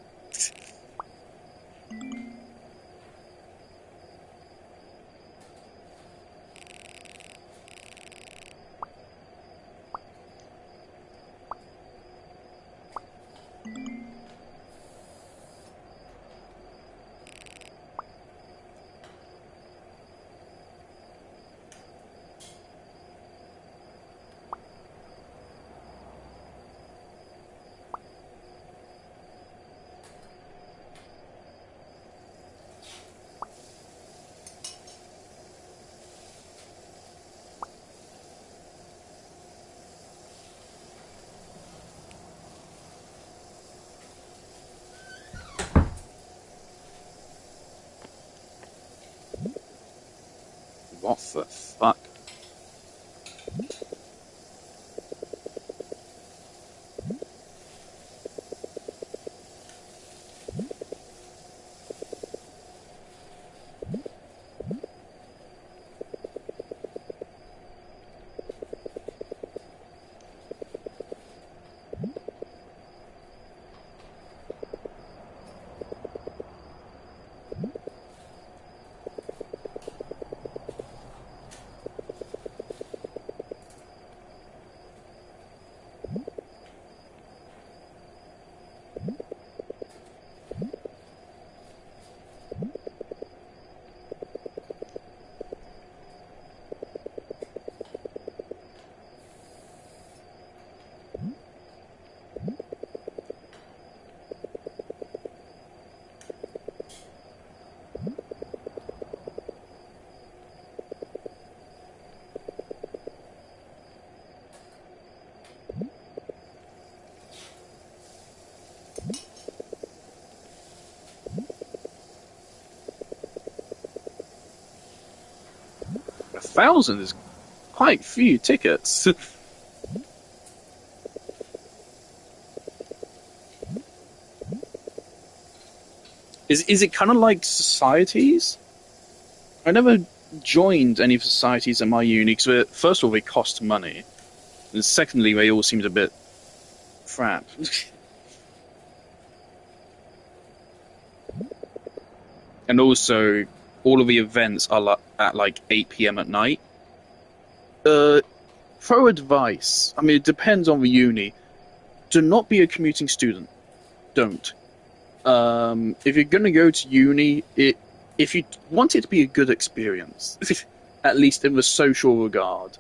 What the fuck? 1,000 is quite few tickets. Is it kind of like societies? I never joined any of the societies at my uni because first of all they cost money, and secondly they all seemed a bit crap. And also, all of the events are at like 8 p.m. at night. Uh, Pro advice. I mean, it depends on the uni. Do not be a commuting student. Don't. If you're gonna go to uni, if you want it to be a good experience, at least in the social regard,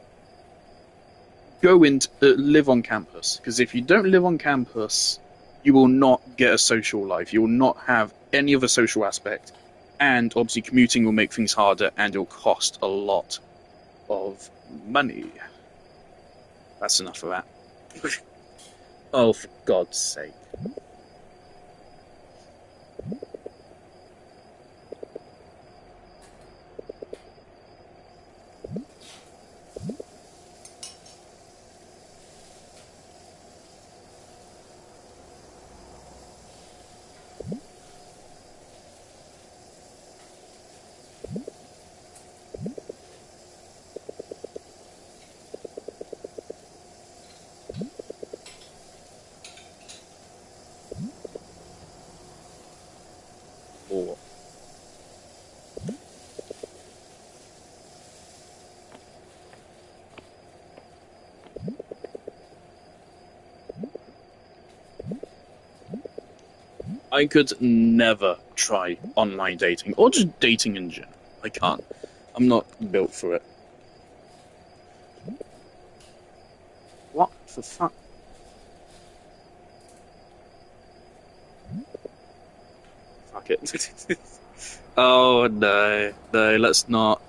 go and live on campus. Because if you don't live on campus, you will not get a social life. You will not have any other social aspect, and obviously commuting will make things harder, and it'll cost a lot of money. That's enough of that. Oh, for God's sake. Or I could never try online dating or just dating in general. I can't. I'm not built for it. What the fuck? Fuck it. Oh no, no, let's not.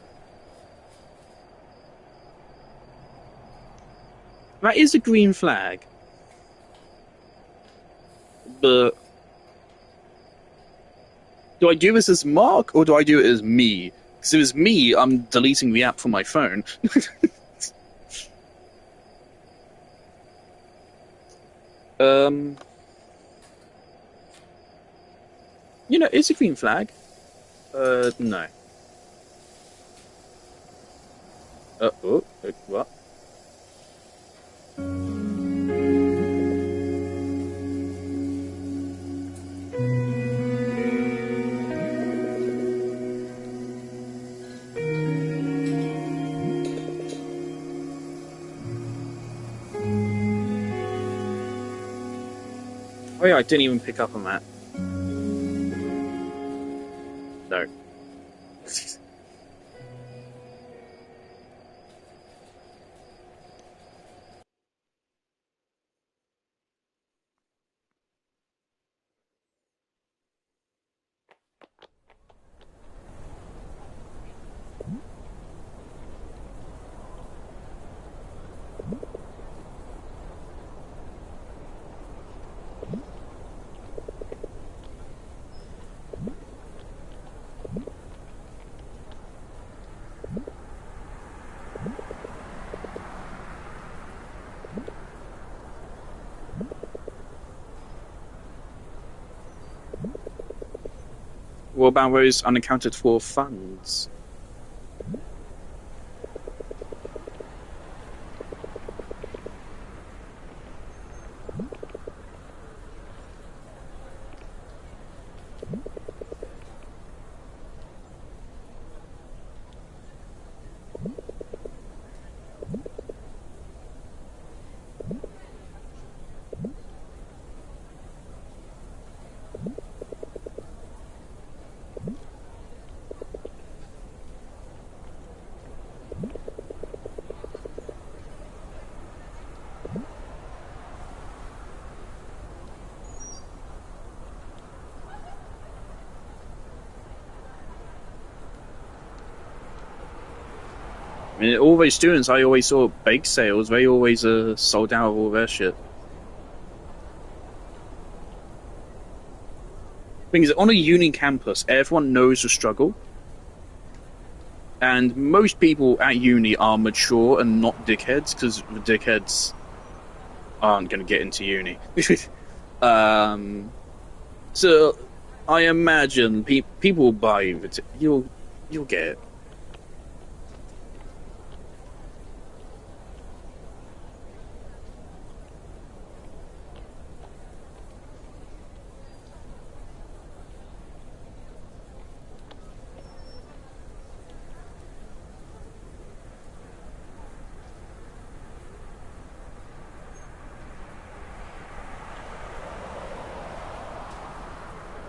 That is a green flag. But do I do this as Mark or do I do it as me? Because if it's me, I'm deleting the app from my phone. um, it's a green flag. No. What? Oh yeah, I didn't even pick up on that. No. What about those unaccounted for funds? I mean, all those students I always saw at bake sales, they always sold out of all their shit. Thing is, on a uni campus, everyone knows the struggle, and most people at uni are mature and not dickheads, because the dickheads aren't going to get into uni. um, so I imagine people will buy you'll get it.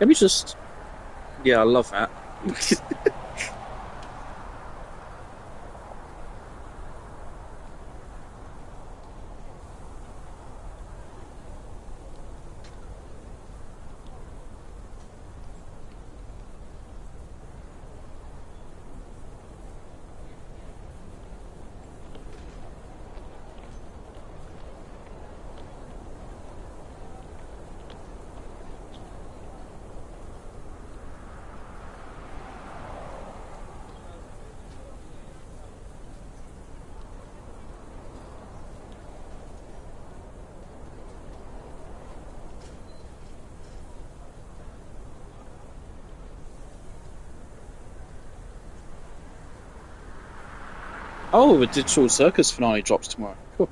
Let me just. Yeah, I love that. Oh, the Digital Circus finale drops tomorrow. Cool.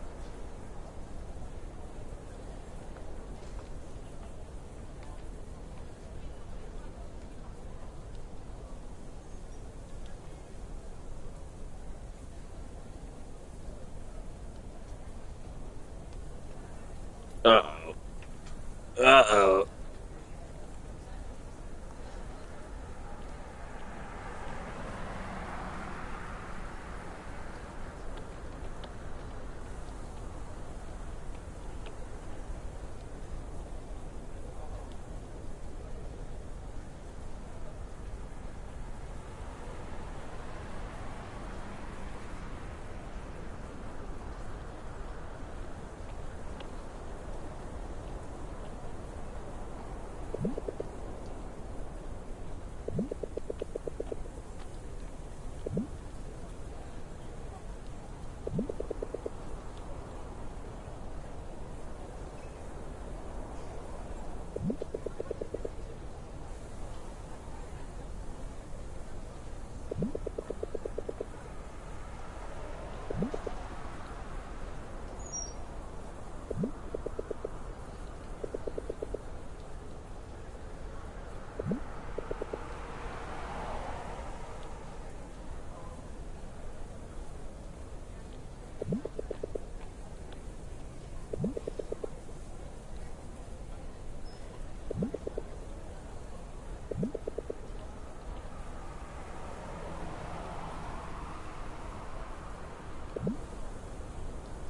Uh oh. Uh oh.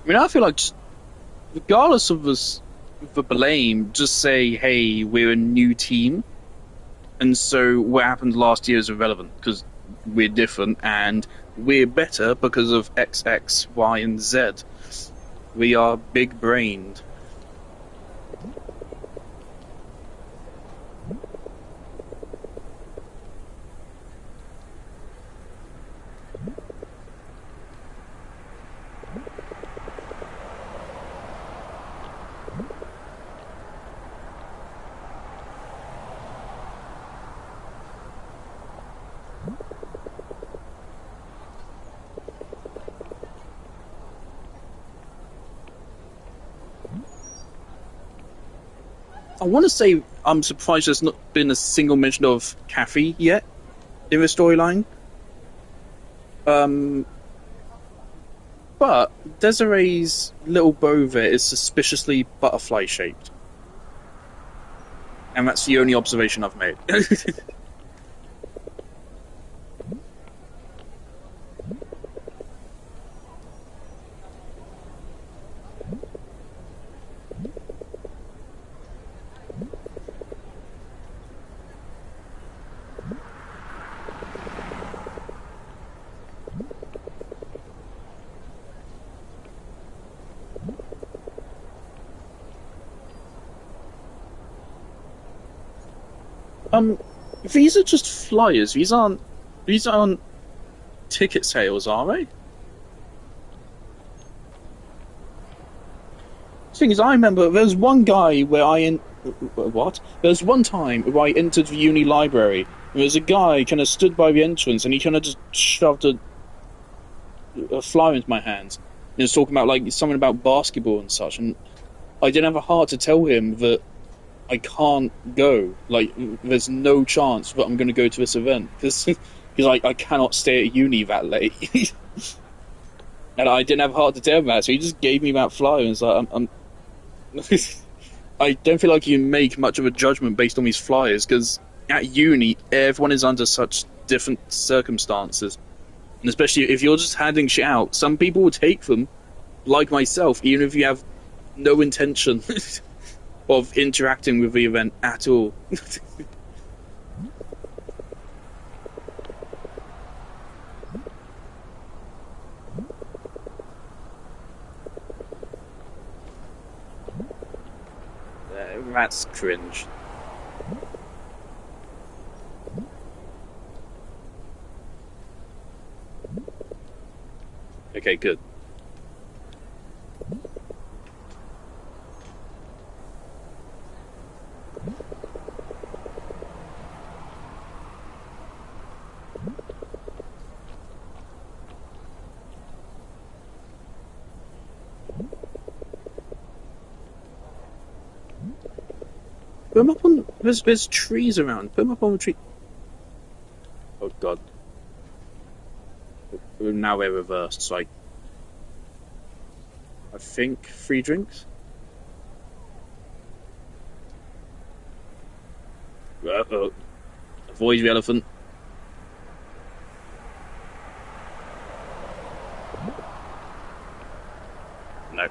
I mean, I feel like just regardless of us, the blame, just say, hey, we're a new team, and so what happened last year is irrelevant because we're different and we're better because of X, X, Y, and Z. We are big brained. I want to say I'm surprised there's not been a single mention of Kathy yet in the storyline. Um, but Desiree's little bow there is suspiciously butterfly shaped, and that's the only observation I've made. um, these are just flyers. These aren't ticket sales, are they? Thing is, I remember there was one guy where what? There was one time where I entered the uni library. There was a guy kind of stood by the entrance, and he kind of just shoved a flyer into my hands. He was talking about like something about basketball and such, and I didn't have a heart to tell him that I can't go. Like, there's no chance that I'm going to go to this event because I cannot stay at uni that late. And I didn't have a heart to tell him that, so he just gave me that flyer and was like, I don't feel like you can make much of a judgment based on these flyers because at uni, everyone is under such different circumstances. And especially if you're just handing shit out, some people will take them, like myself, even if you have no intention of interacting with the event at all. That's cringe. Okay, good. Put them up on. There's trees around. Put them up on the tree. Oh god. Now we're reversed. So I think 3 drinks. Avoid the elephant. No.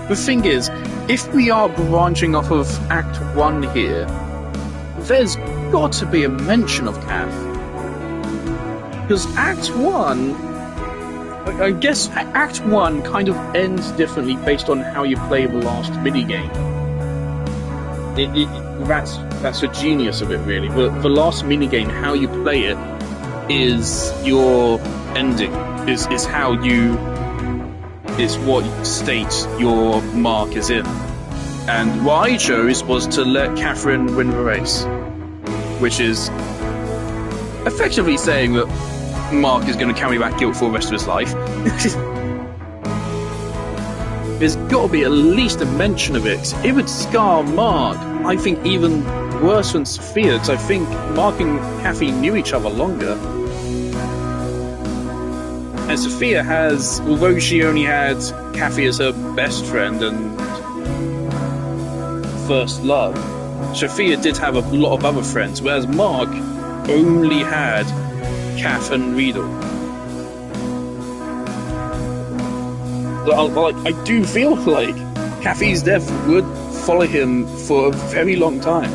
The thing is, if we are branching off of Act 1 here, there's got to be a mention of Kath. Because Act 1, I guess Act 1 kind of ends differently based on how you play the last minigame. That's the genius of it, really. The last minigame, how you play it, is your ending. Is how you... is what state your mark is in. And what I chose was to let Catherine win the race. Which is effectively saying that Mark is going to carry back guilt for the rest of his life. There's got to be at least a mention of it. It would scar Mark, I think, even worse than Sophia, because I think Mark and Kathy knew each other longer. And Sophia has, although she only had Kathy as her best friend and first love, Sophia did have a lot of other friends, whereas Mark only had Kath and Riedel. I do feel like Kathy's death would follow him for a very long time.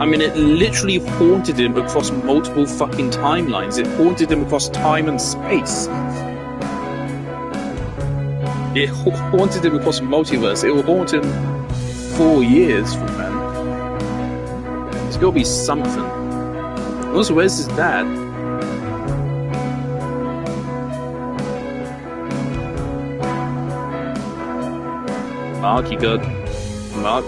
I mean, it literally haunted him across multiple fucking timelines. It haunted him across time and space. It haunted him across multiverse. It will haunt him 4 years from then. There's got to be something. Also, where's his dad? Mark, you good? Mark?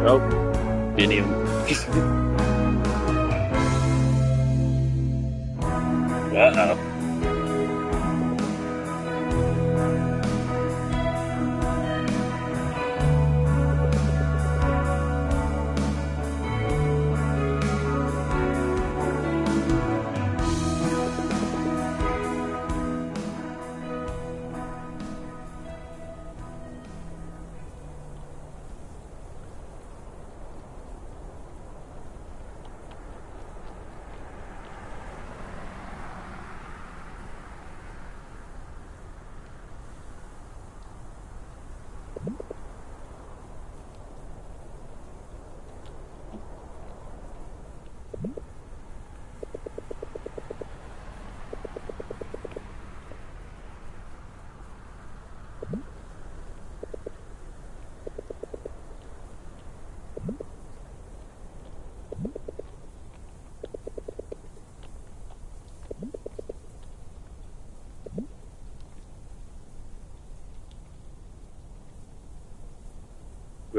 Well, didn't even. Uh-oh.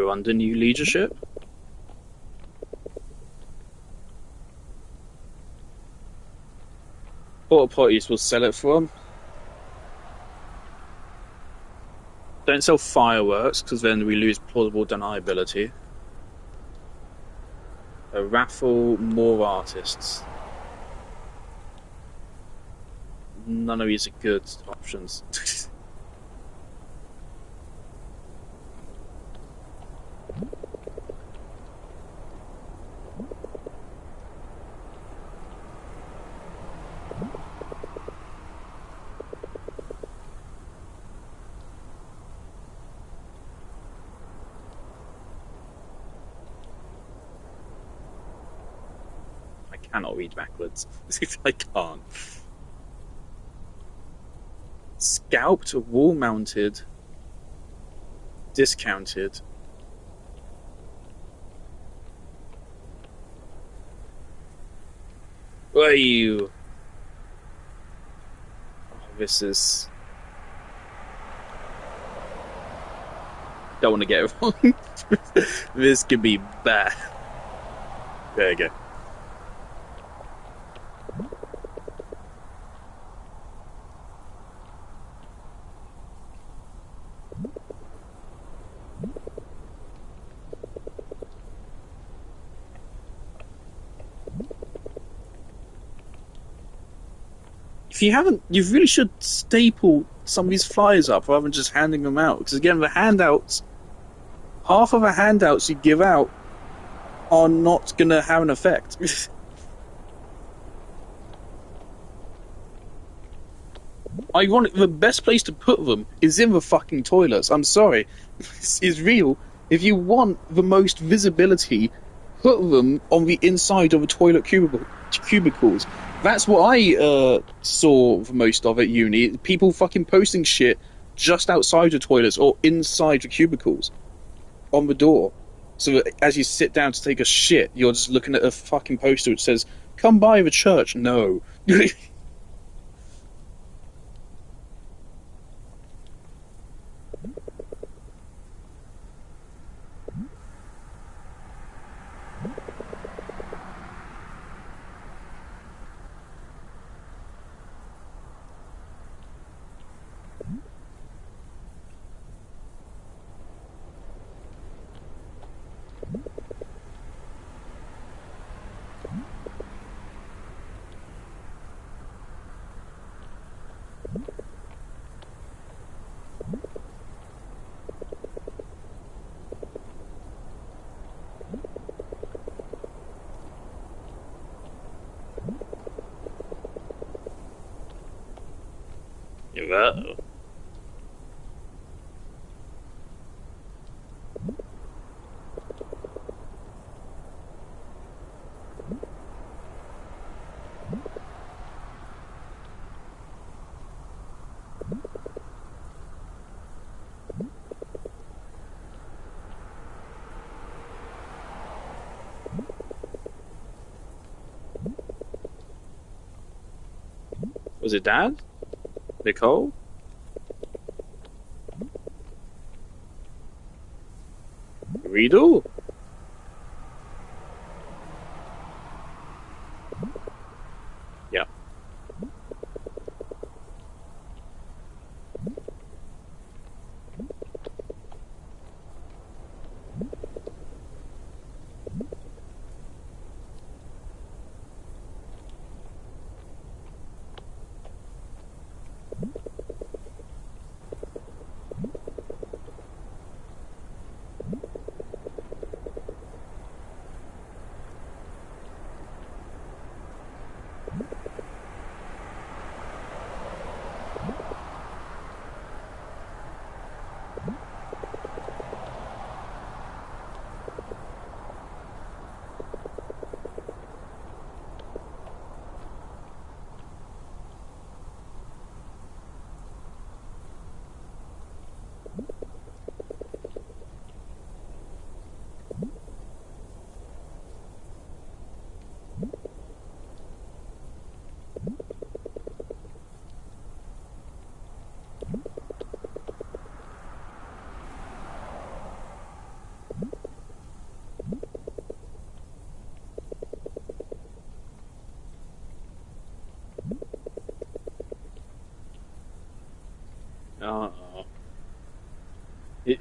we're under new leadership. Porta potties will sell it for them. Don't sell fireworks because then we lose plausible deniability. A raffle, more artists. None of these are good options. I cannot read backwards. I can't. Scalped, wall mounted, discounted. Where are you? Oh, this is. Don't want to get it wrong. This could be bad. There you go. If you haven't, you really should staple some of these flyers up rather than just handing them out. Because again, the handouts, half of the handouts you give out are not going to have an effect. Ironic, the best place to put them is in the fucking toilets. I'm sorry. This is real. If you want the most visibility, put them on the inside of the toilet cubicles. That's what I saw the most of at uni. People fucking posting shit just outside the toilets or inside the cubicles on the door. So that as you sit down to take a shit, you're just looking at a fucking poster which says, "Come by the church." No. Wow. Was it Dad? Nicole? Riedel? Yeah.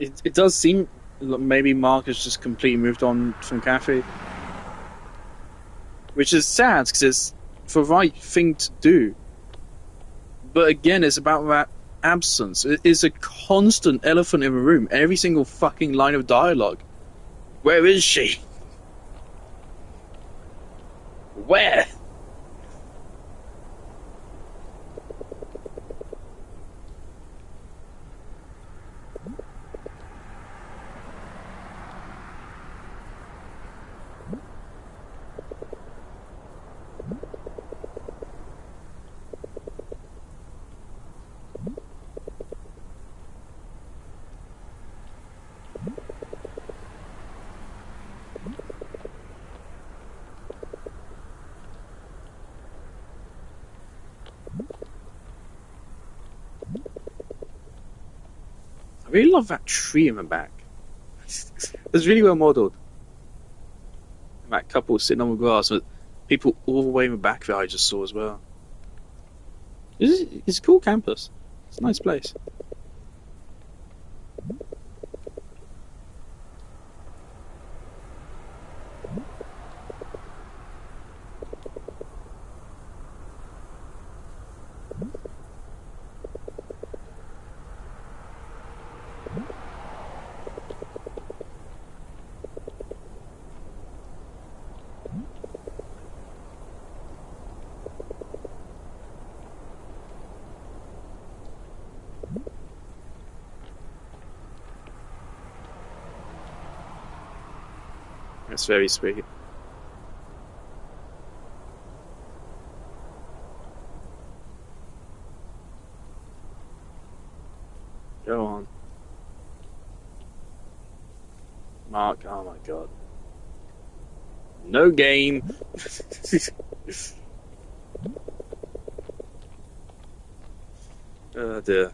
It does seem maybe Mark has just completely moved on from Kathy, which is sad because it's the right thing to do. But again, it's about that absence. It is a constant elephant in the room. Every single fucking line of dialogue. Where is she? Where? I really love that tree in the back. It's really well modelled. That couple sitting on the grass, but people all the way in the back that I just saw as well. It's a cool campus. It's a nice place. That's very sweet. Go on. Mark, oh my god. No game. Oh dear.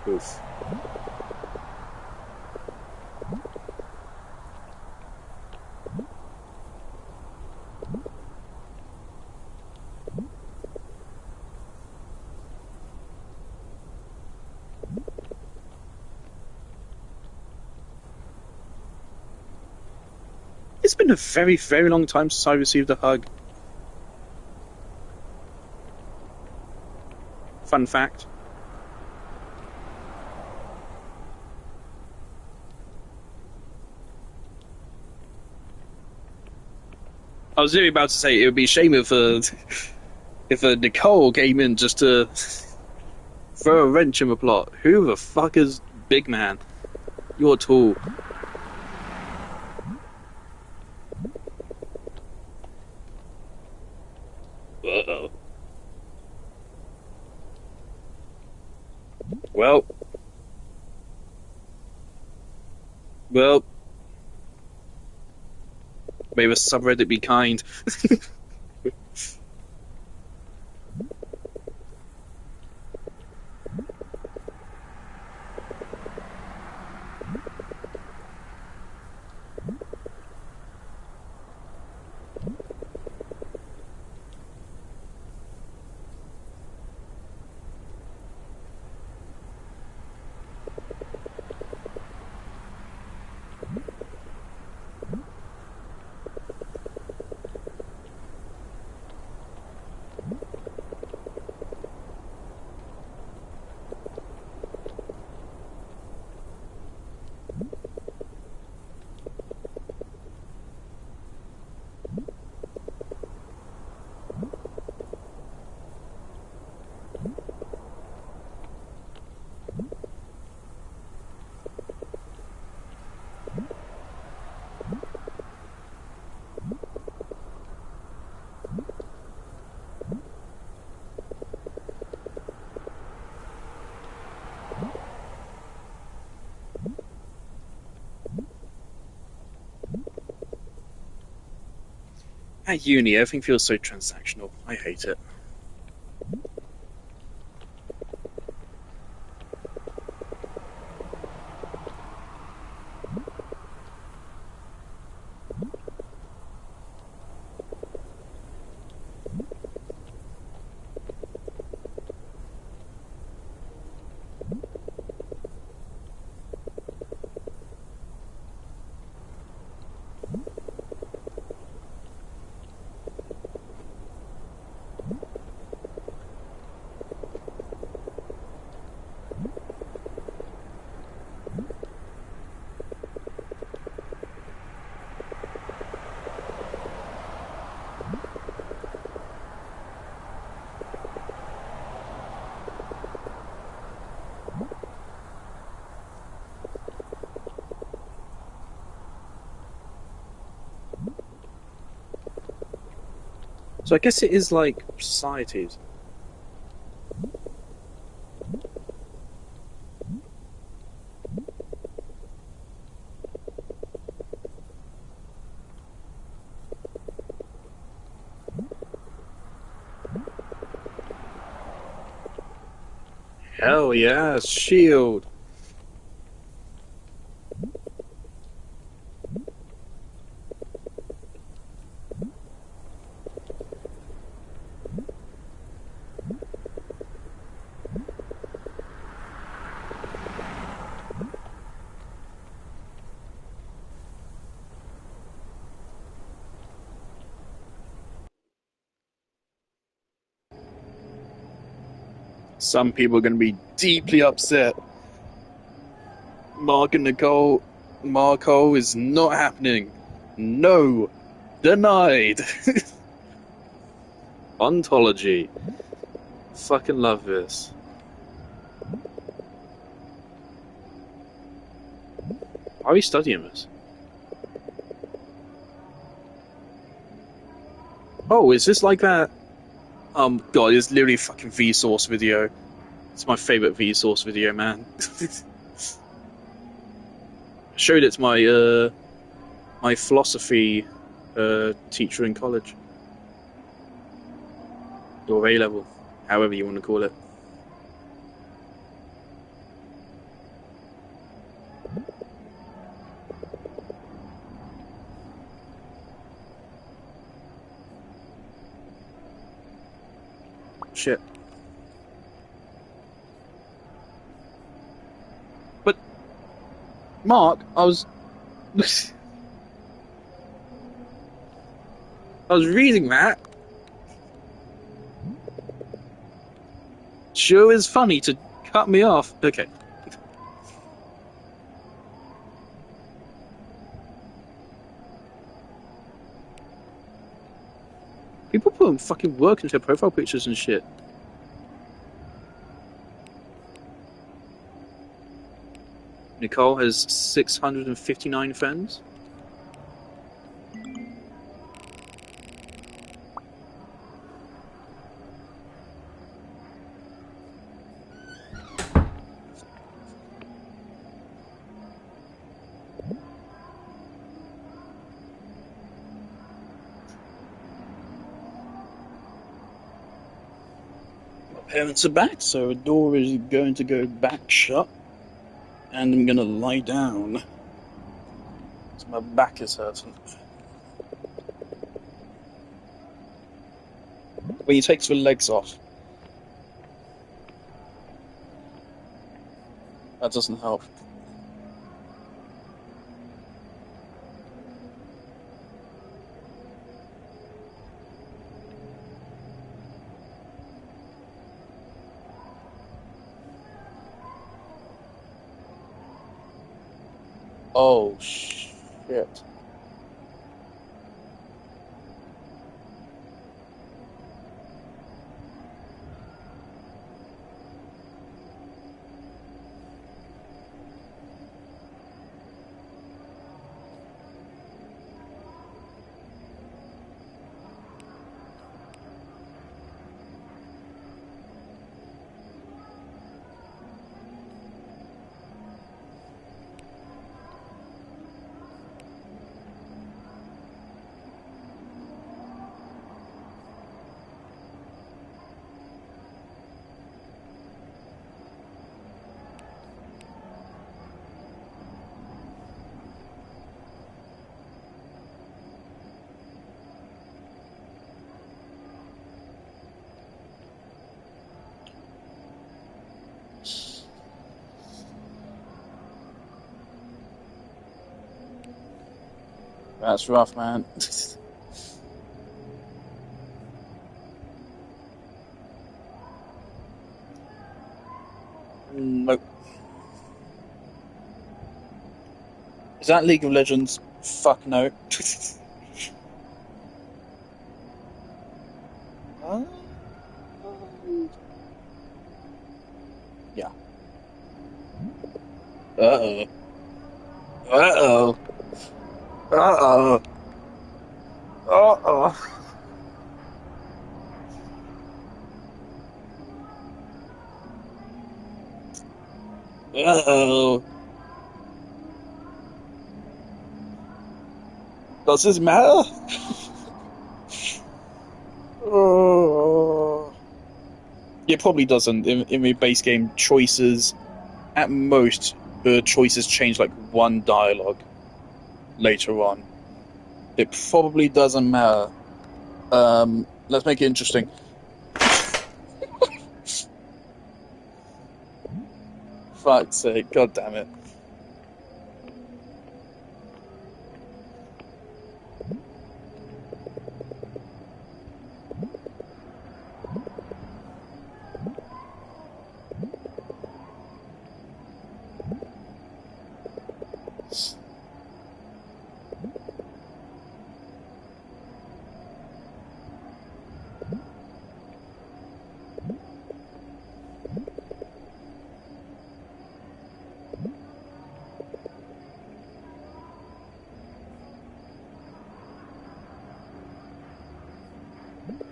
Oof. It's been a very, very long time since I received a hug. Fun fact. I was really about to say it would be a shame if Nicole came in just to throw a wrench in the plot. Who the fuck is Big Man? You're tall. Uh-oh. Well, well, may the subreddit be kind. At uni, everything feels so transactional. I hate it. So I guess it is like societies. Hell yeah, shield. Some people are going to be deeply upset. Mark and Nicole, Marco is not happening. No, denied. Ontology. Fucking love this. Why are we studying this? Oh, is this like that? God, it's literally a fucking Vsauce video. It's my favorite Vsauce video, man. Showed it to my philosophy teacher in college or A level, however you want to call it. Shit. But Mark, I was I was reading that. Sure is funny to cut me off. Okay. People put fucking work into their profile pictures and shit. Nicole has 659 friends. My parents are back, so the door is going to go back shut, and I'm gonna lie down. So my back is hurting. When you take the legs off, that doesn't help. Oh shit. That's rough, man. Nope. Is that League of Legends? Fuck no. Um, yeah. Uh-oh. Uh-oh. Uh-oh. Uh-oh. Uh-oh. Does this matter? Oh. It probably doesn't. In the base game, choices, at most, the choices change like one dialogue later on. It probably doesn't matter. Let's make it interesting. Fuck's sake, god damn it.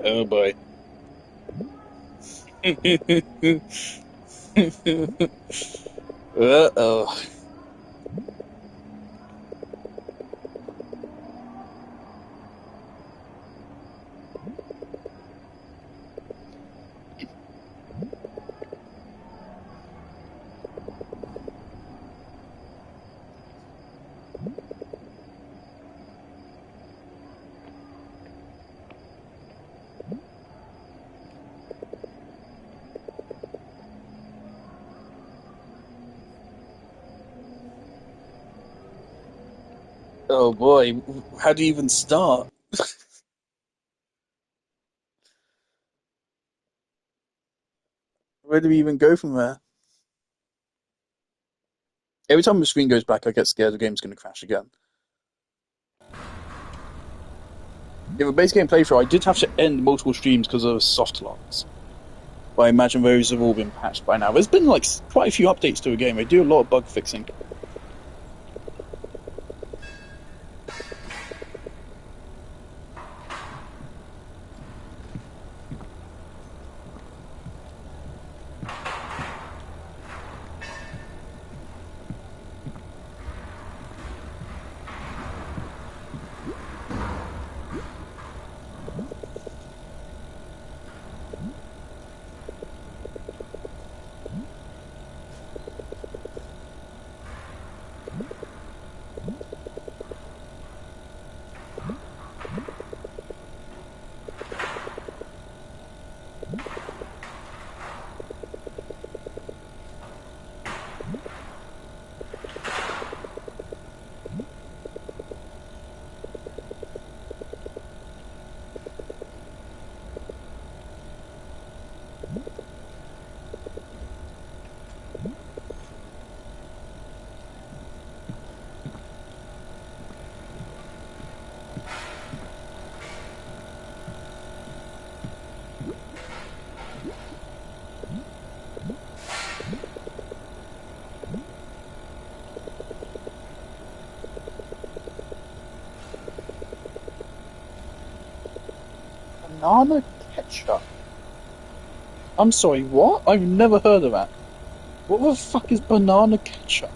Oh boy. Uh-oh. Oh boy. How do you even start? Where do we even go from there? Every time the screen goes black, I get scared the game's going to crash again. In the base game playthrough, I did have to end multiple streams because of soft locks. But I imagine those have all been patched by now. There's been like quite a few updates to the game. They do a lot of bug fixing. Banana ketchup? I'm sorry, what? I've never heard of that. What the fuck is banana ketchup?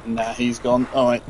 Nah, he's gone. Alright.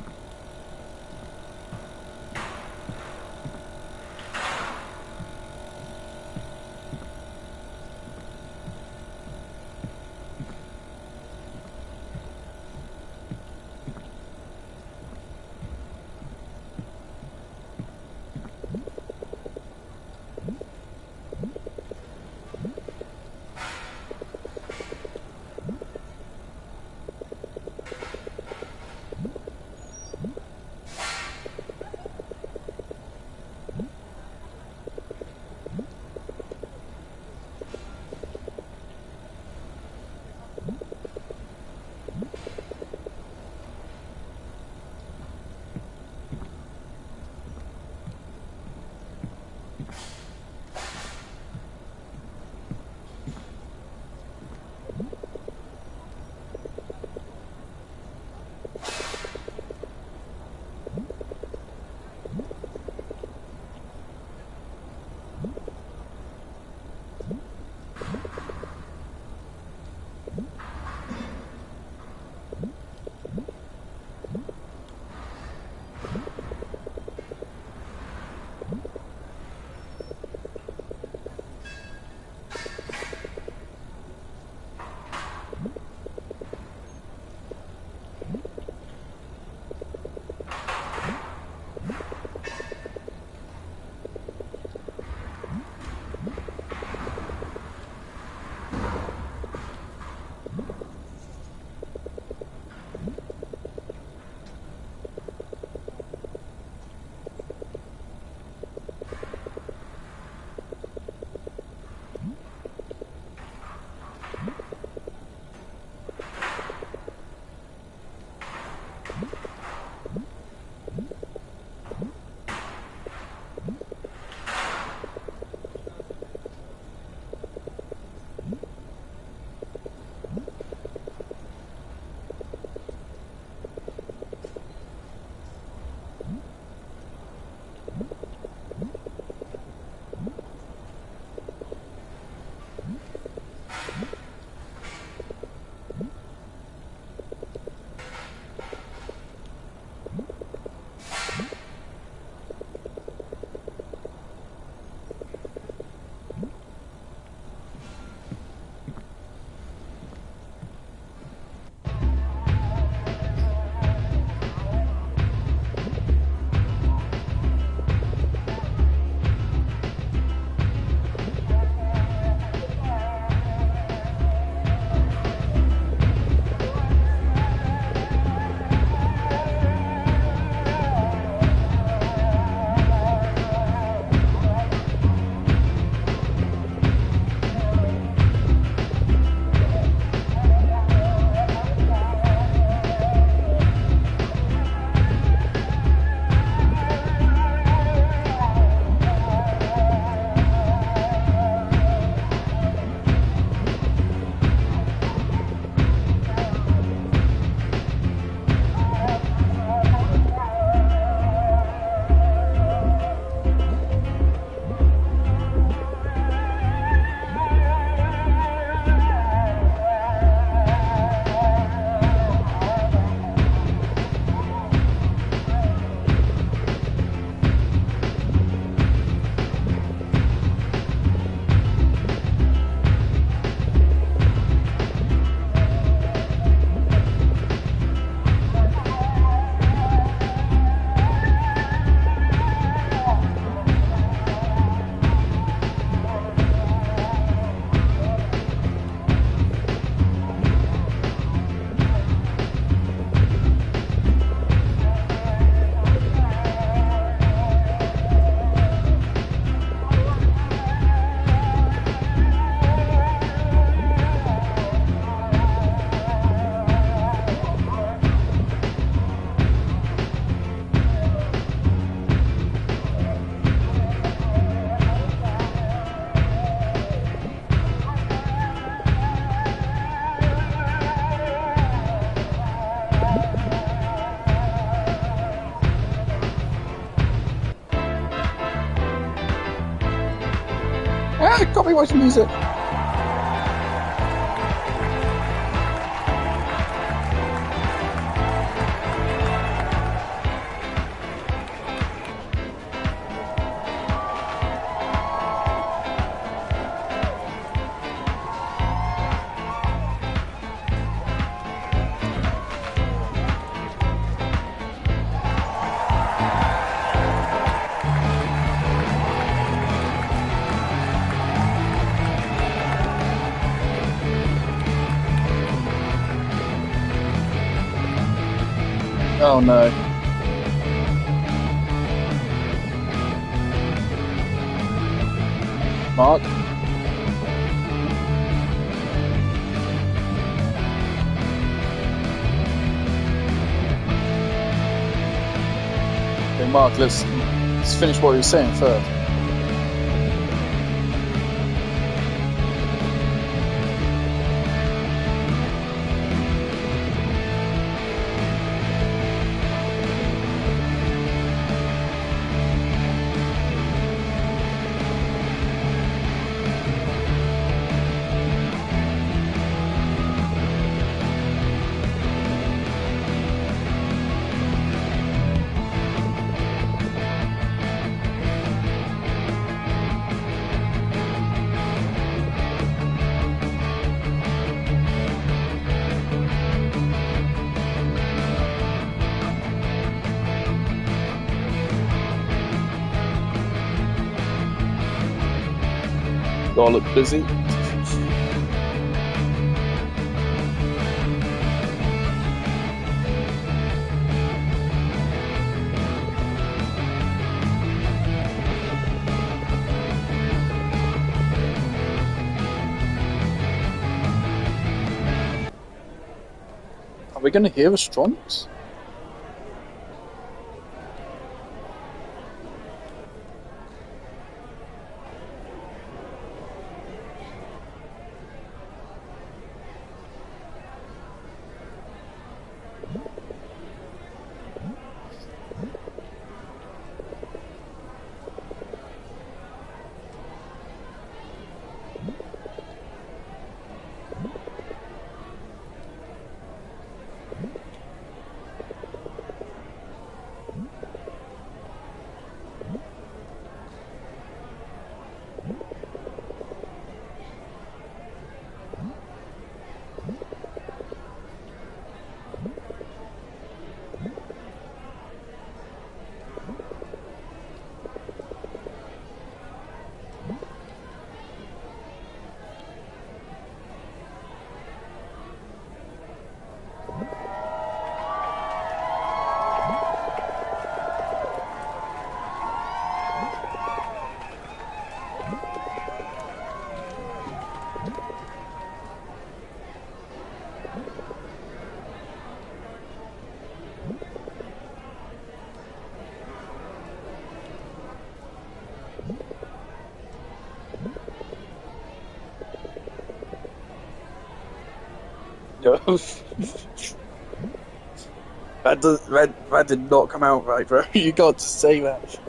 Copyright music. Oh no. Mark? Okay, Mark, let's finish what you were saying first. Do I look busy? Are we going to hear Astronics? No. That did not come out right, bro. You got to say that.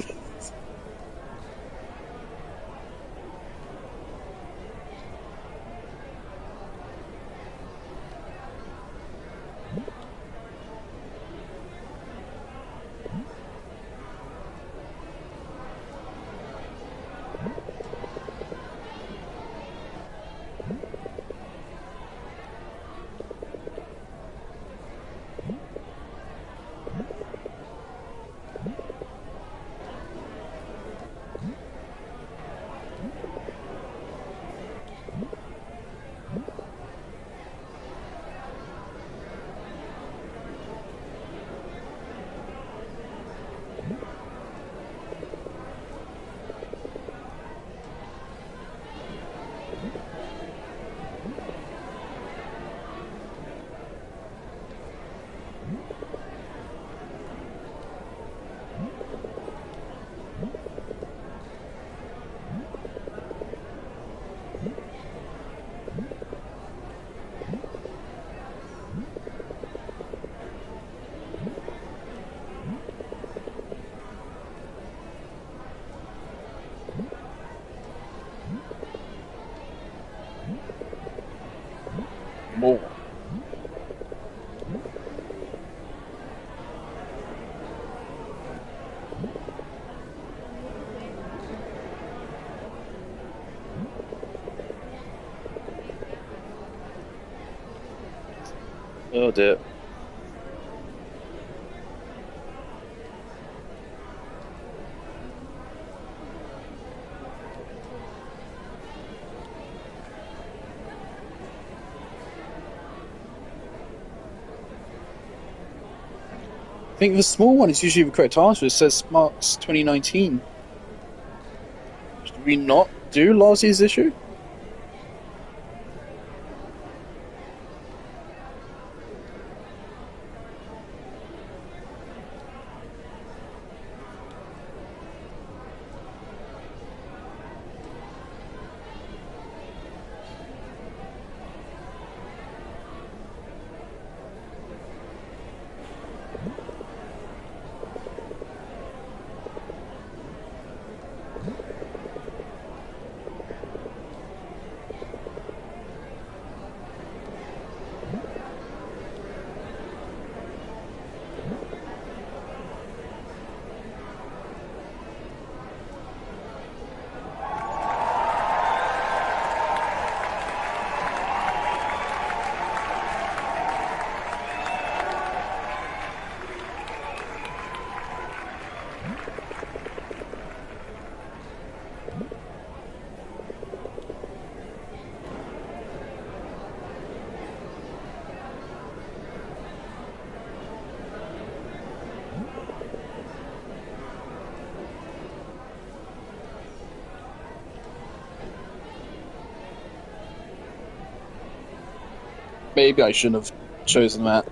Oh dear. I think the small one is usually the correct answer. It says Marks 2019. Did we not do last year's issue? Maybe I shouldn't have chosen that.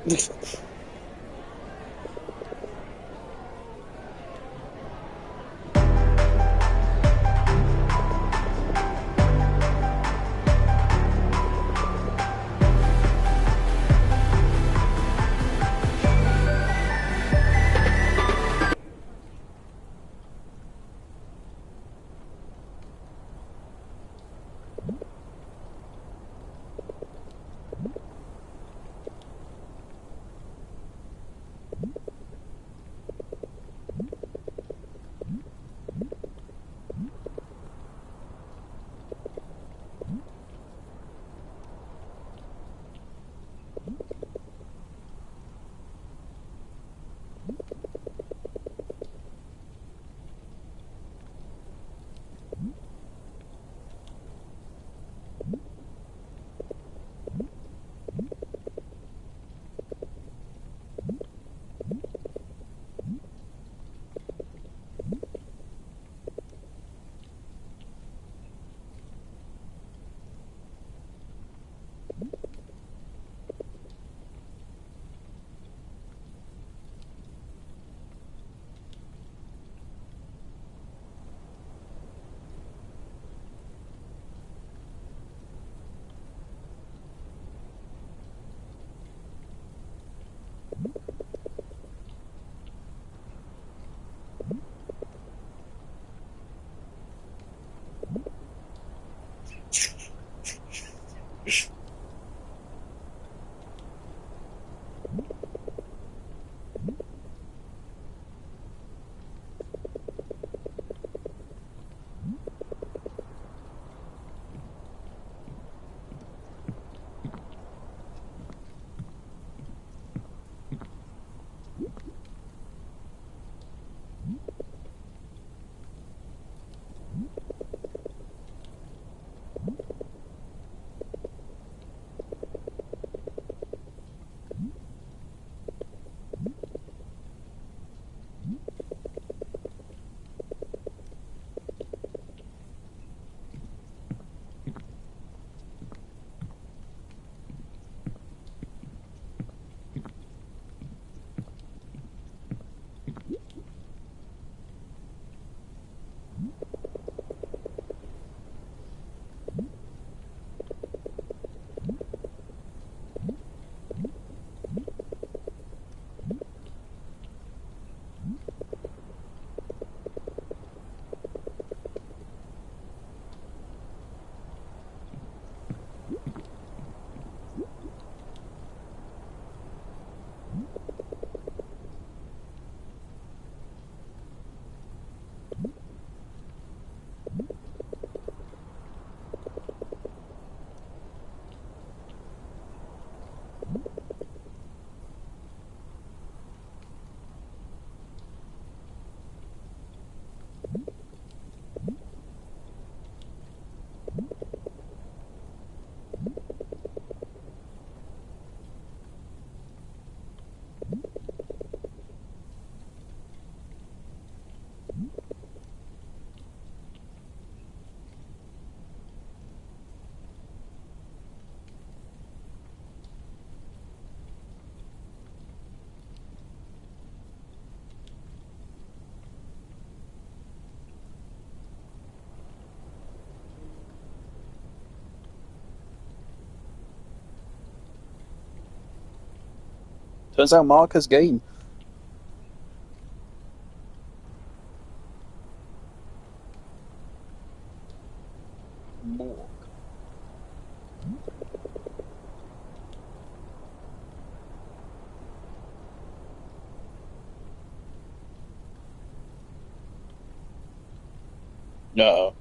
Turns out Mark has game. Morg. No.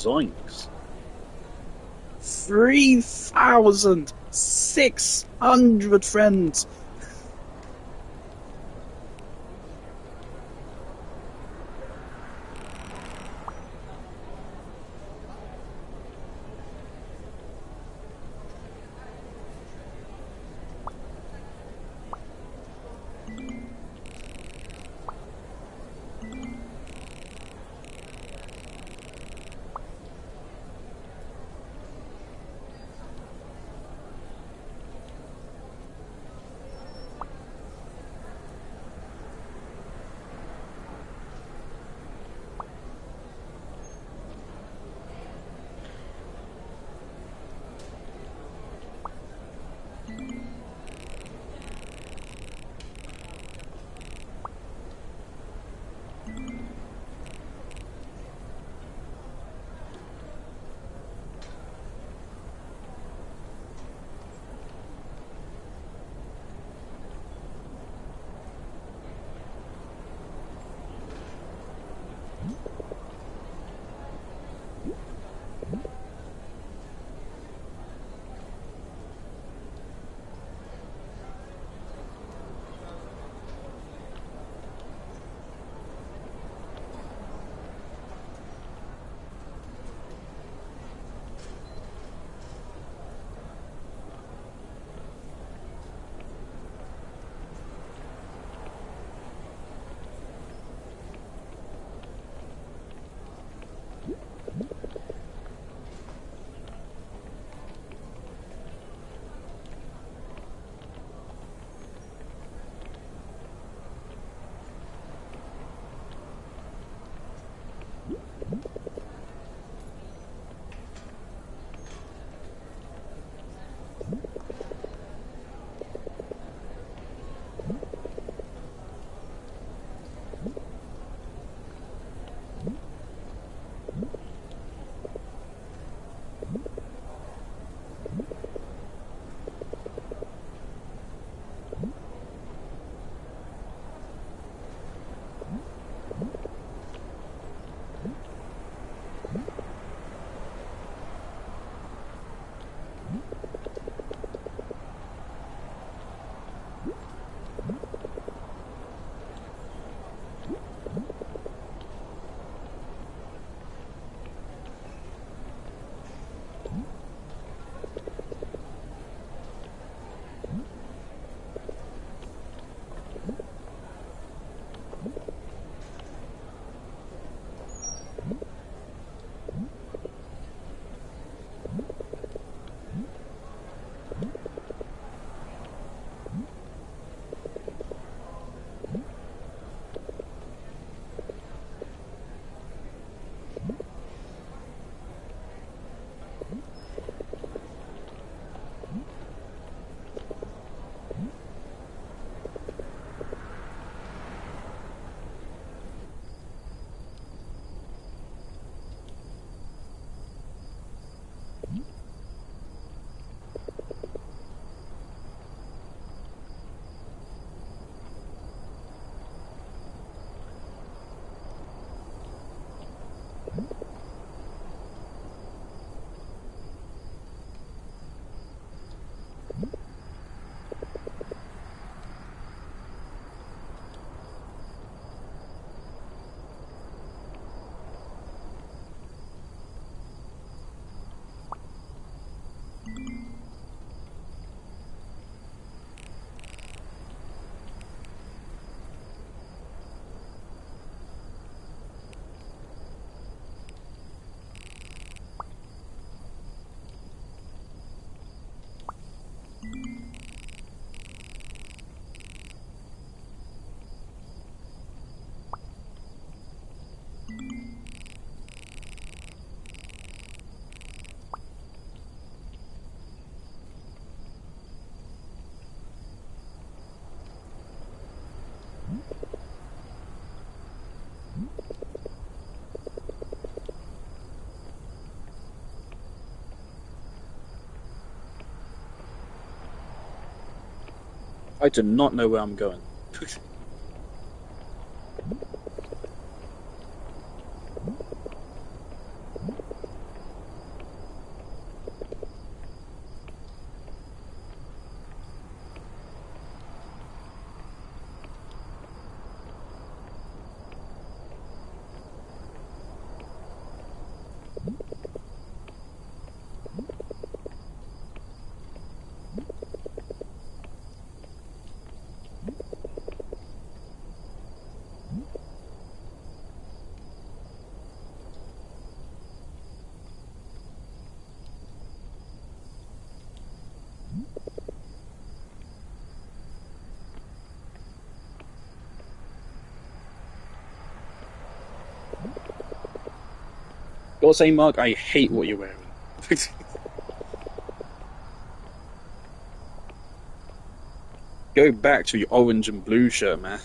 Zoinks. 3,600 friends. I do not know where I'm going. Gotta say, Mark, I hate what you're wearing. Go back to your orange and blue shirt, man.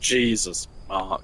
Jesus, Mark.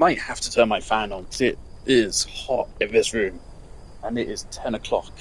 might have to turn my fan on because it is hot in this room, and it is 10 o'clock.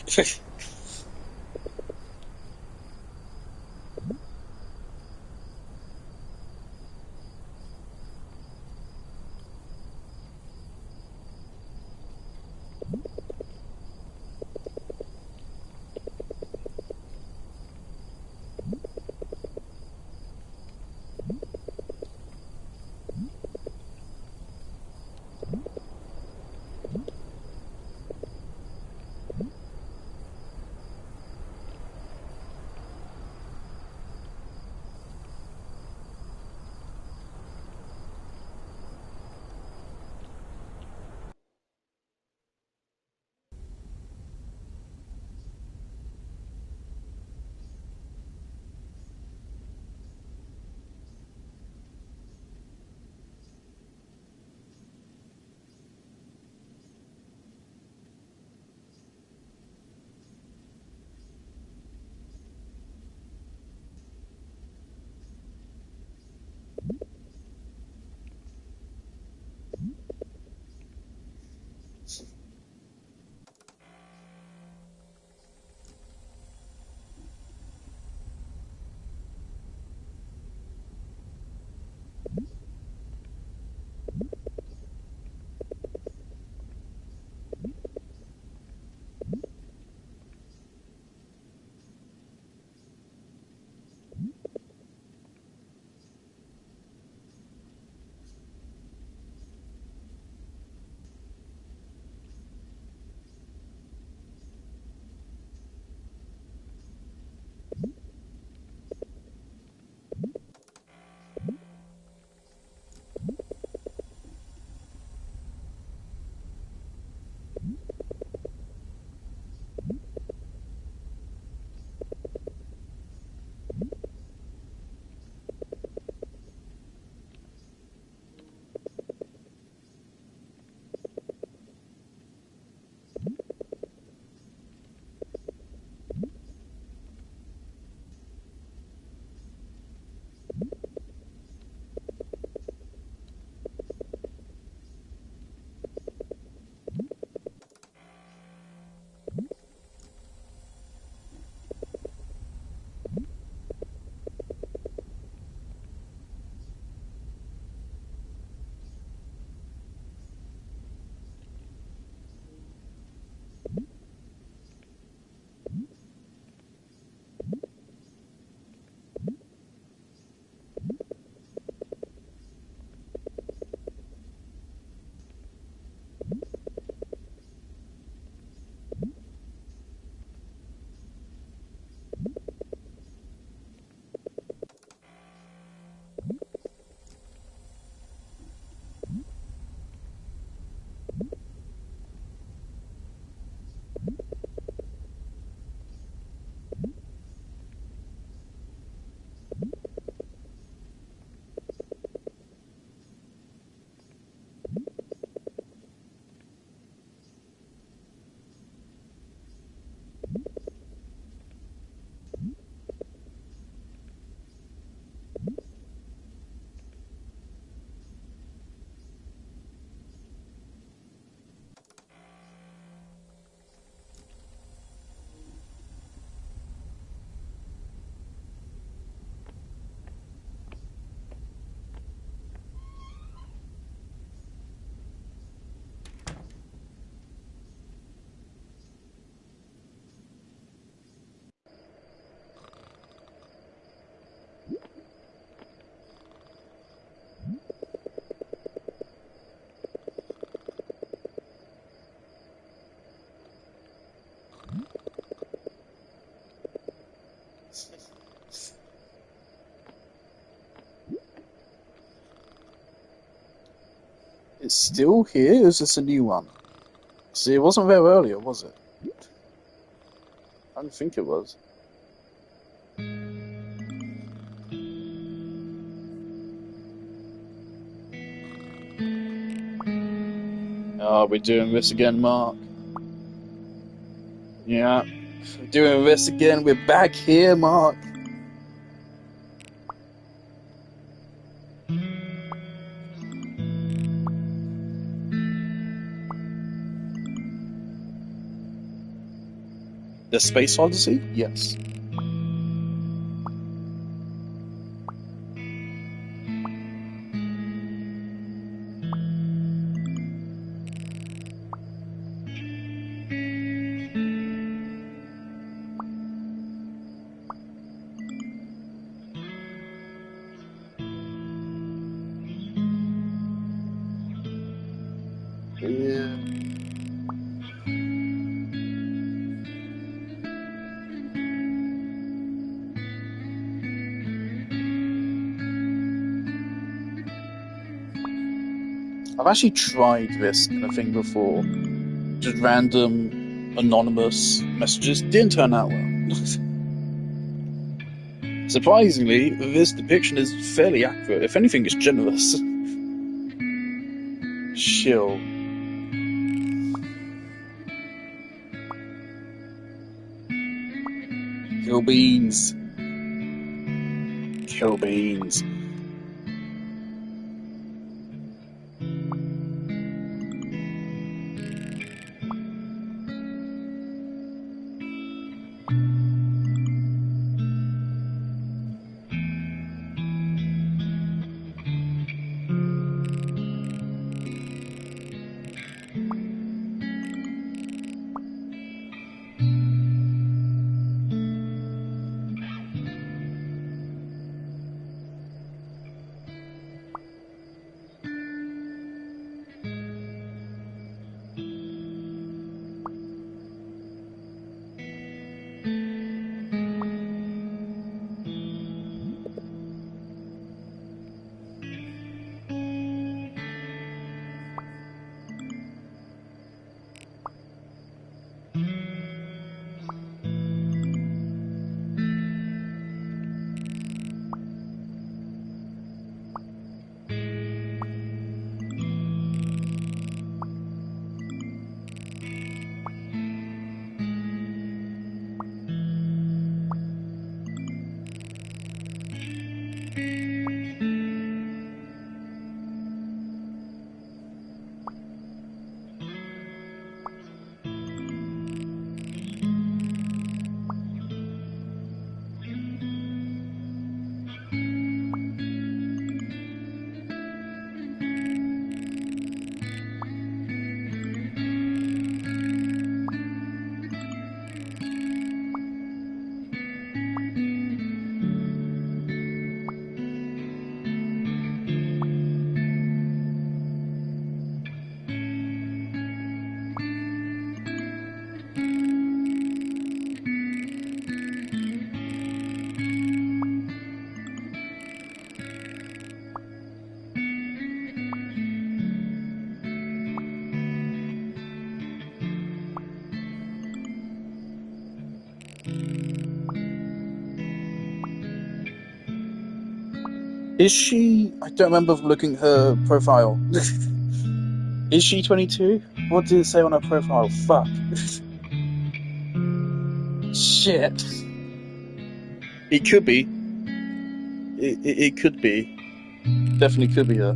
It's still here? Or is this a new one? See, it wasn't there earlier, was it? I don't think it was. Oh, we're doing this again, Mark. Yeah, we're doing this again. We're back here, Mark. The Space Odyssey? Yes. Yeah. I've actually tried this kind of thing before. Just random, anonymous messages. Didn't turn out well. Surprisingly, this depiction is fairly accurate. If anything, it's generous. Chill. Kill beans. Kill beans. Is she? I don't remember looking at her profile. Is she 22? What did it say on her profile? Fuck. Shit. It could be. It could be. Definitely could be her.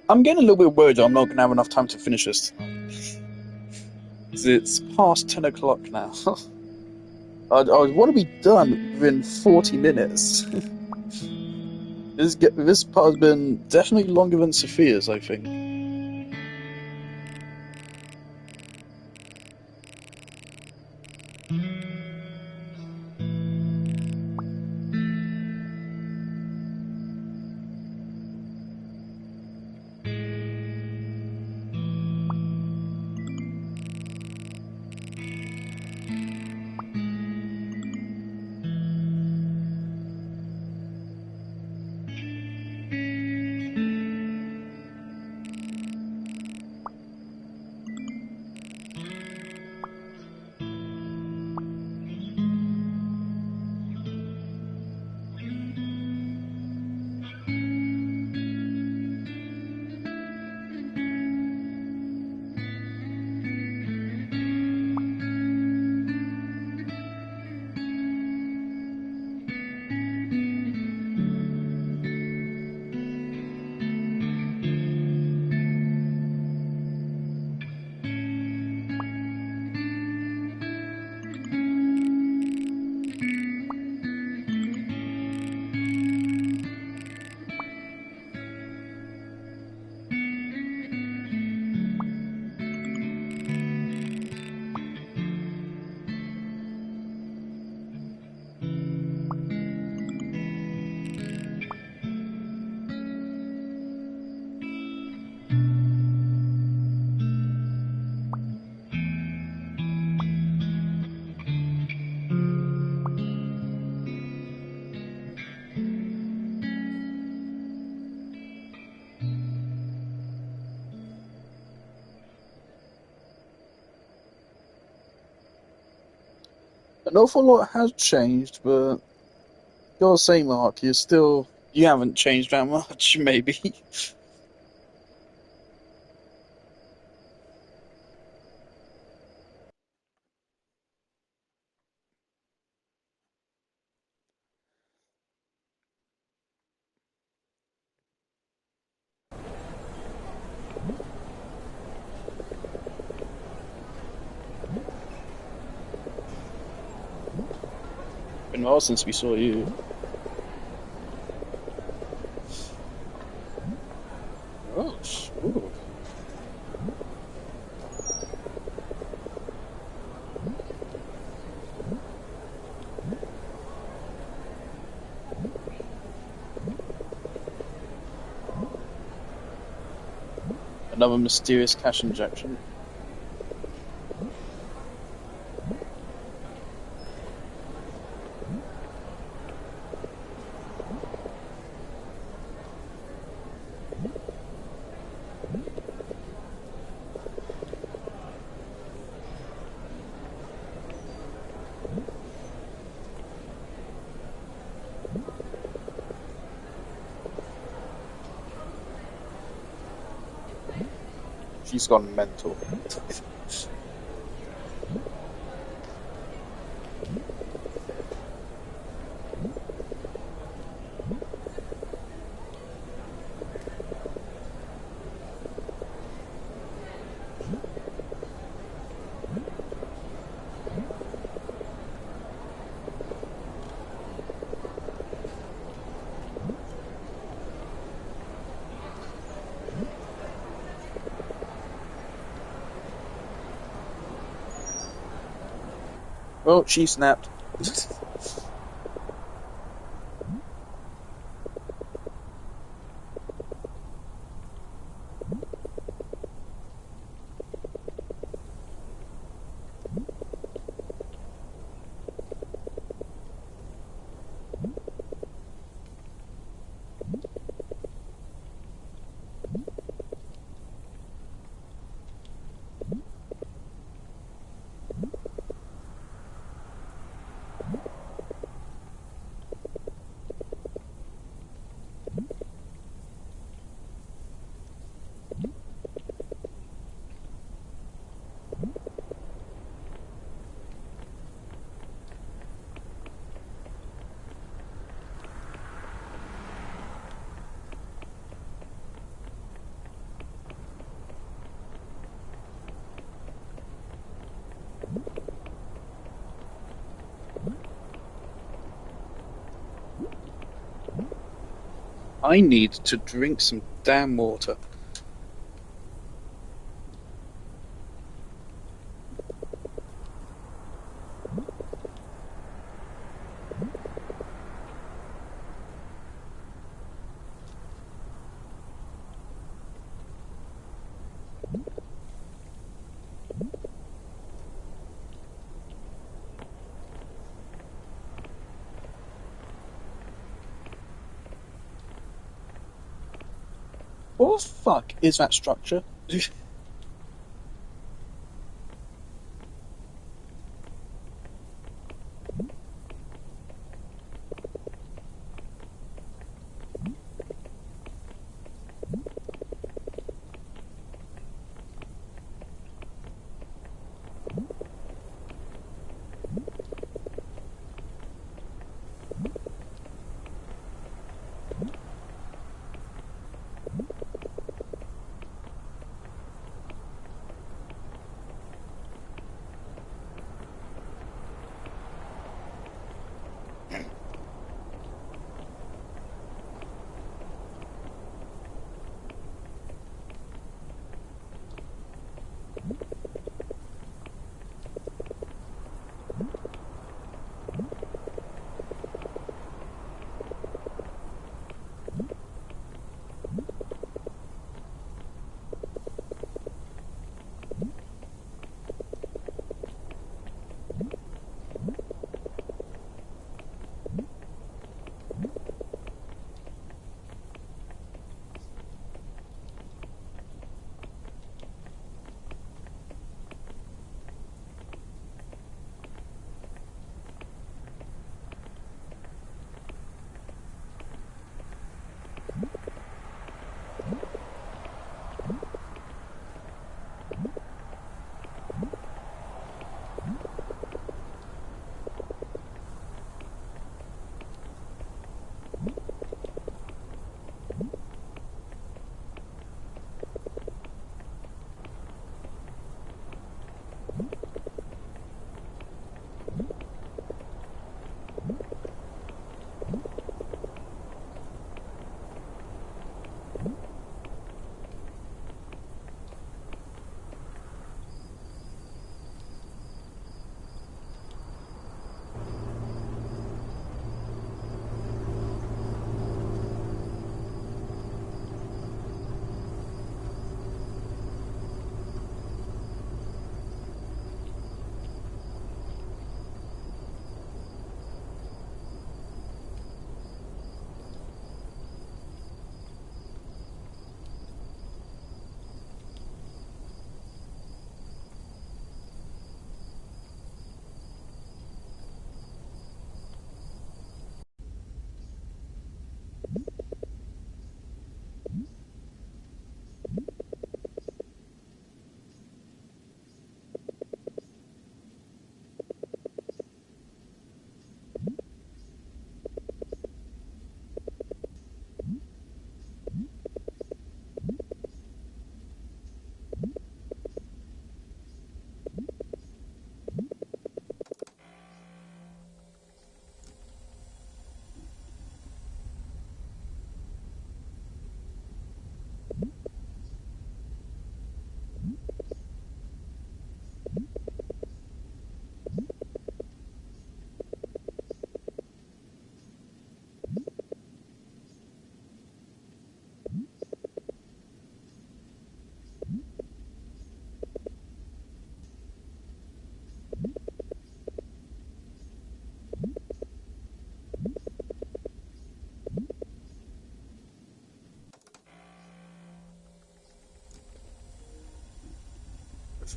I'm getting a little bit worried I'm not going to have enough time to finish this tonight. 'Cause it's past 10 o'clock now. I want to be done within 40 minutes. This part has been definitely longer than Sophia's, I think. An awful lot has changed, but gotta say, Mark, you haven't changed that much, maybe. Been a while since we saw you. Oh, ooh. Another mysterious cash injection. She's gone mental. Well, she snapped. I need to drink some damn water. What the fuck is that structure?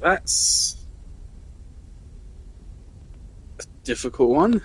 That's a difficult one.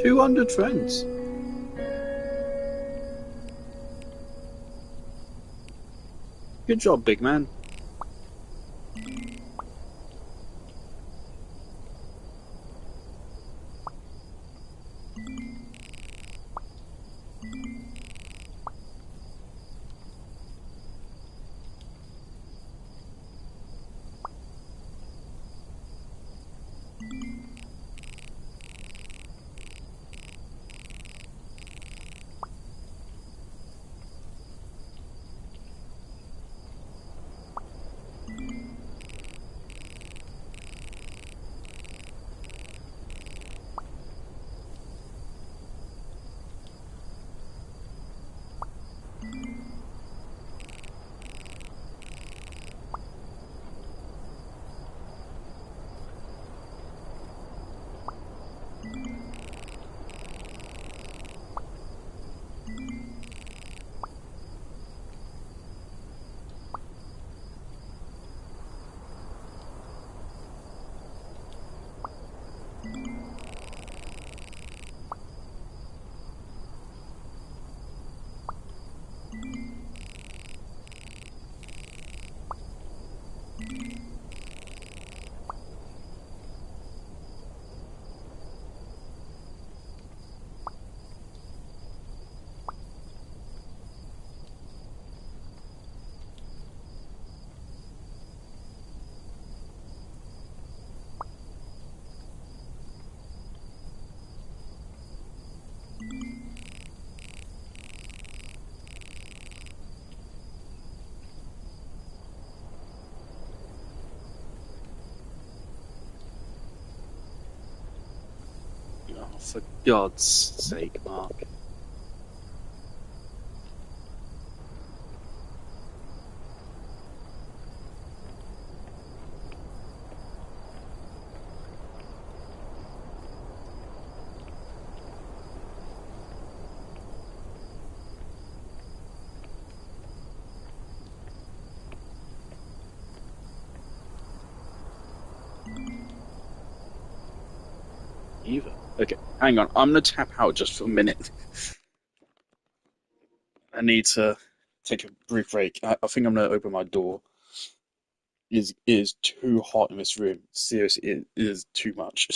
200 friends. Good job, big man. Oh, for God's sake, Mark. Either. Okay, hang on. I'm gonna tap out just for a minute. I need to take a brief break. I think I'm gonna open my door. It is too hot in this room. Seriously, it is too much.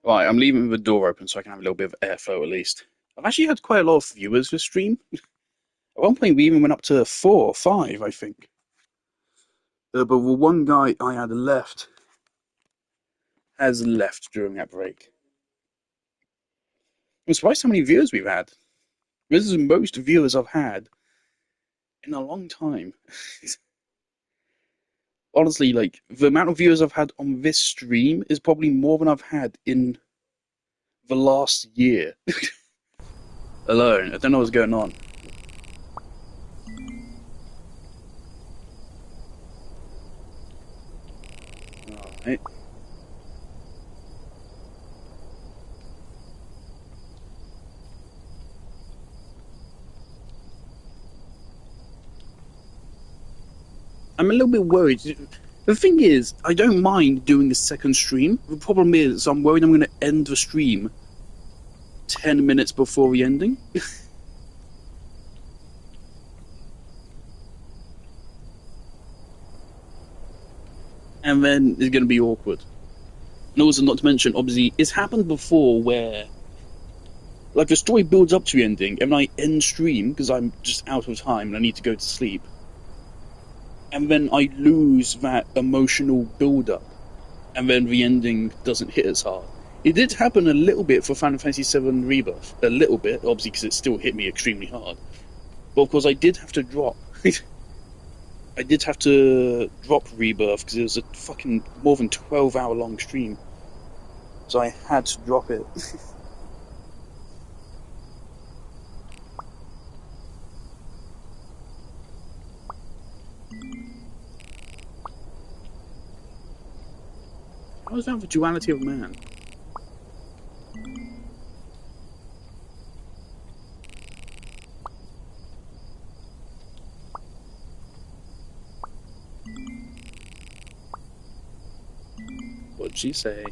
Right, I'm leaving the door open so I can have a little bit of airflow at least. I've actually had quite a lot of viewers this stream. At one point, we even went up to 4 or 5, I think. But the one guy I had left has left during that break. I'm surprised how many viewers we've had. This is the most viewers I've had in a long time. Honestly, like the amount of viewers I've had on this stream is probably more than I've had in the last year alone. I don't know what's going on. Alright. I'm a little bit worried. The thing is, I don't mind doing the second stream. The problem is, I'm worried I'm going to end the stream 10 minutes before the ending. And then it's going to be awkward. And also, not to mention, obviously, it's happened before where, like, the story builds up to the ending, and I end stream because I'm just out of time and I need to go to sleep. And then I lose that emotional build up, and then the ending doesn't hit as hard. It did happen a little bit for Final Fantasy VII Rebirth. A little bit, obviously, because it still hit me extremely hard. But of course, I did have to drop. I did have to drop Rebirth because it was a fucking more than 12-hour long stream. So I had to drop it. How is that the duality of man? What'd she say?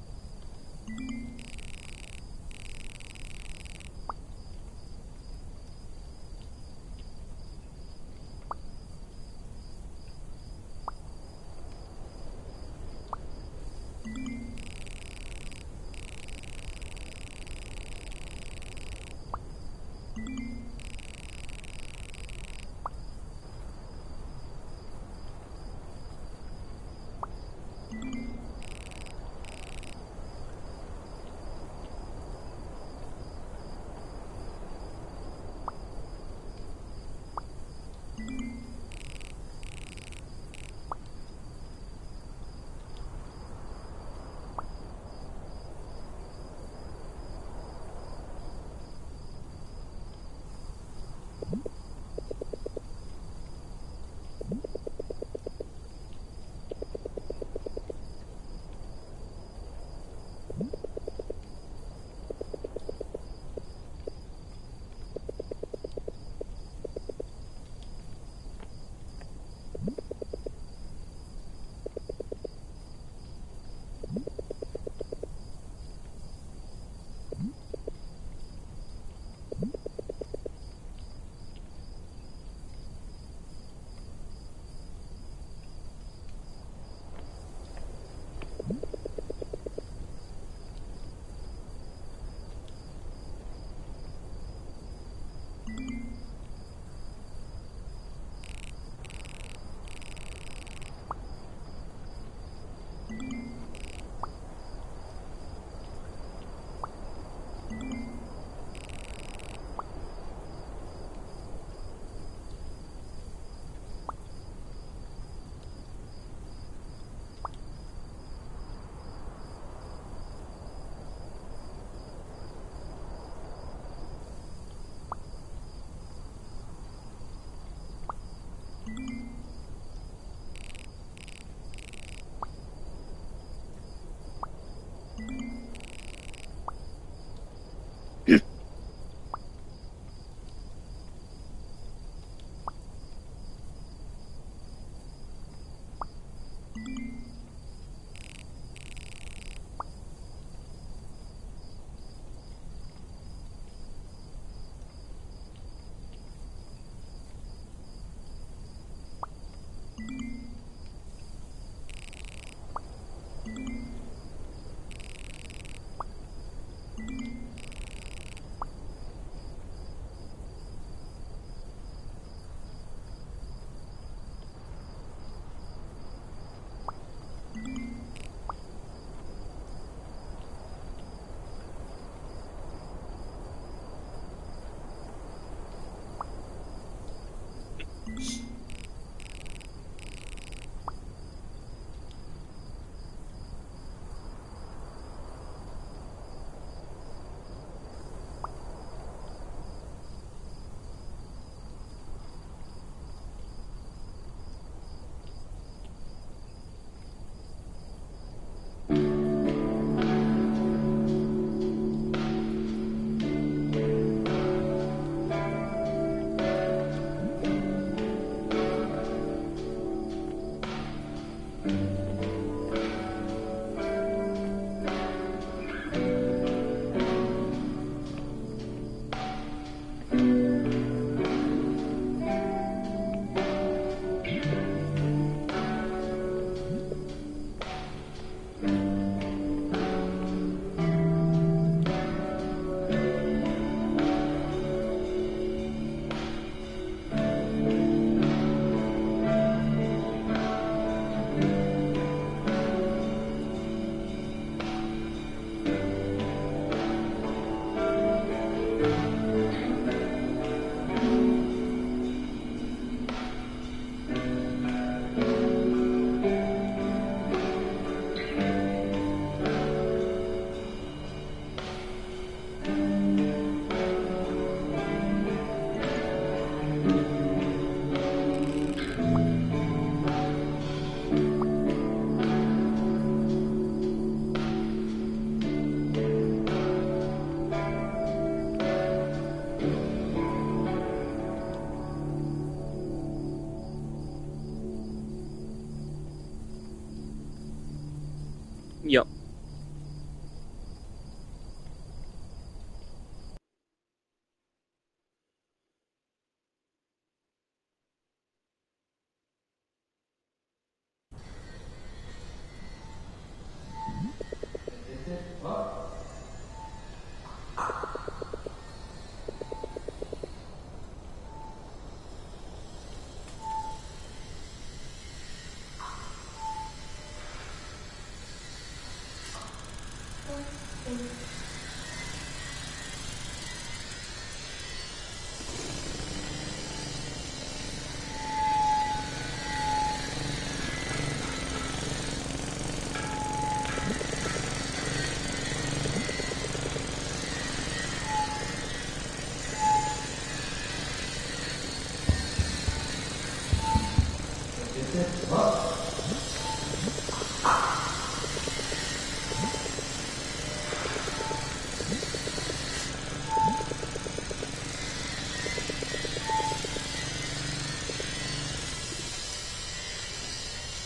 Yep.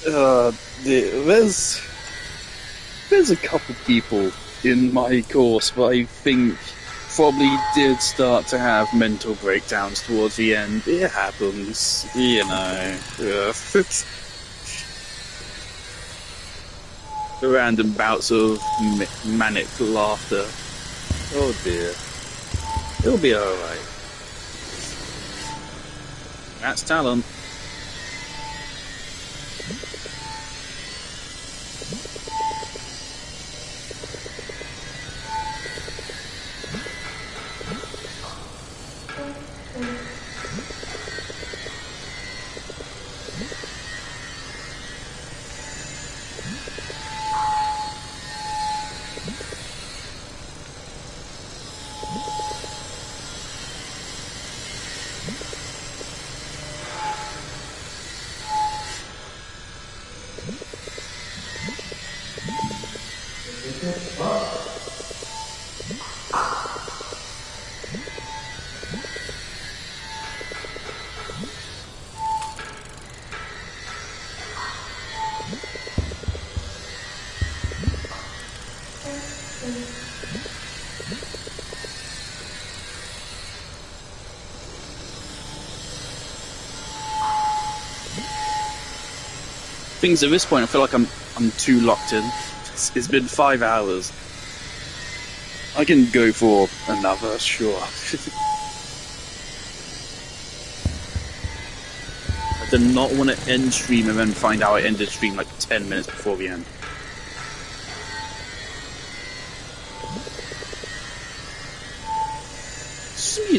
Uh, there's a couple people in my course that I think probably did start to have mental breakdowns towards the end. It happens, you know. Random bouts of manic laughter. Oh dear. It'll be alright. That's talent. Things at this point, I feel like I'm too locked in. It's been 5 hours. I can go for another, sure. I do not want to end stream and then find out I ended stream like 10 minutes before the end.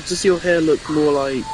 Does your hair look more like...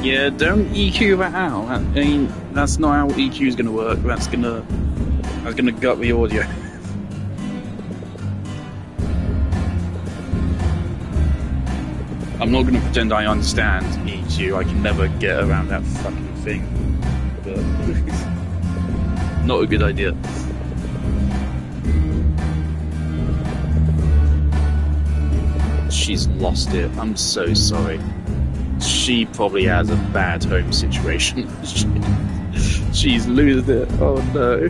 Yeah, don't EQ that out. I mean, that's not how EQ is going to work. That's gonna gut the audio. I'm not going to pretend I understand EQ. I can never get around that fucking thing. But not a good idea. She's lost it. I'm so sorry. She probably has a bad home situation. She's losing it. Oh no.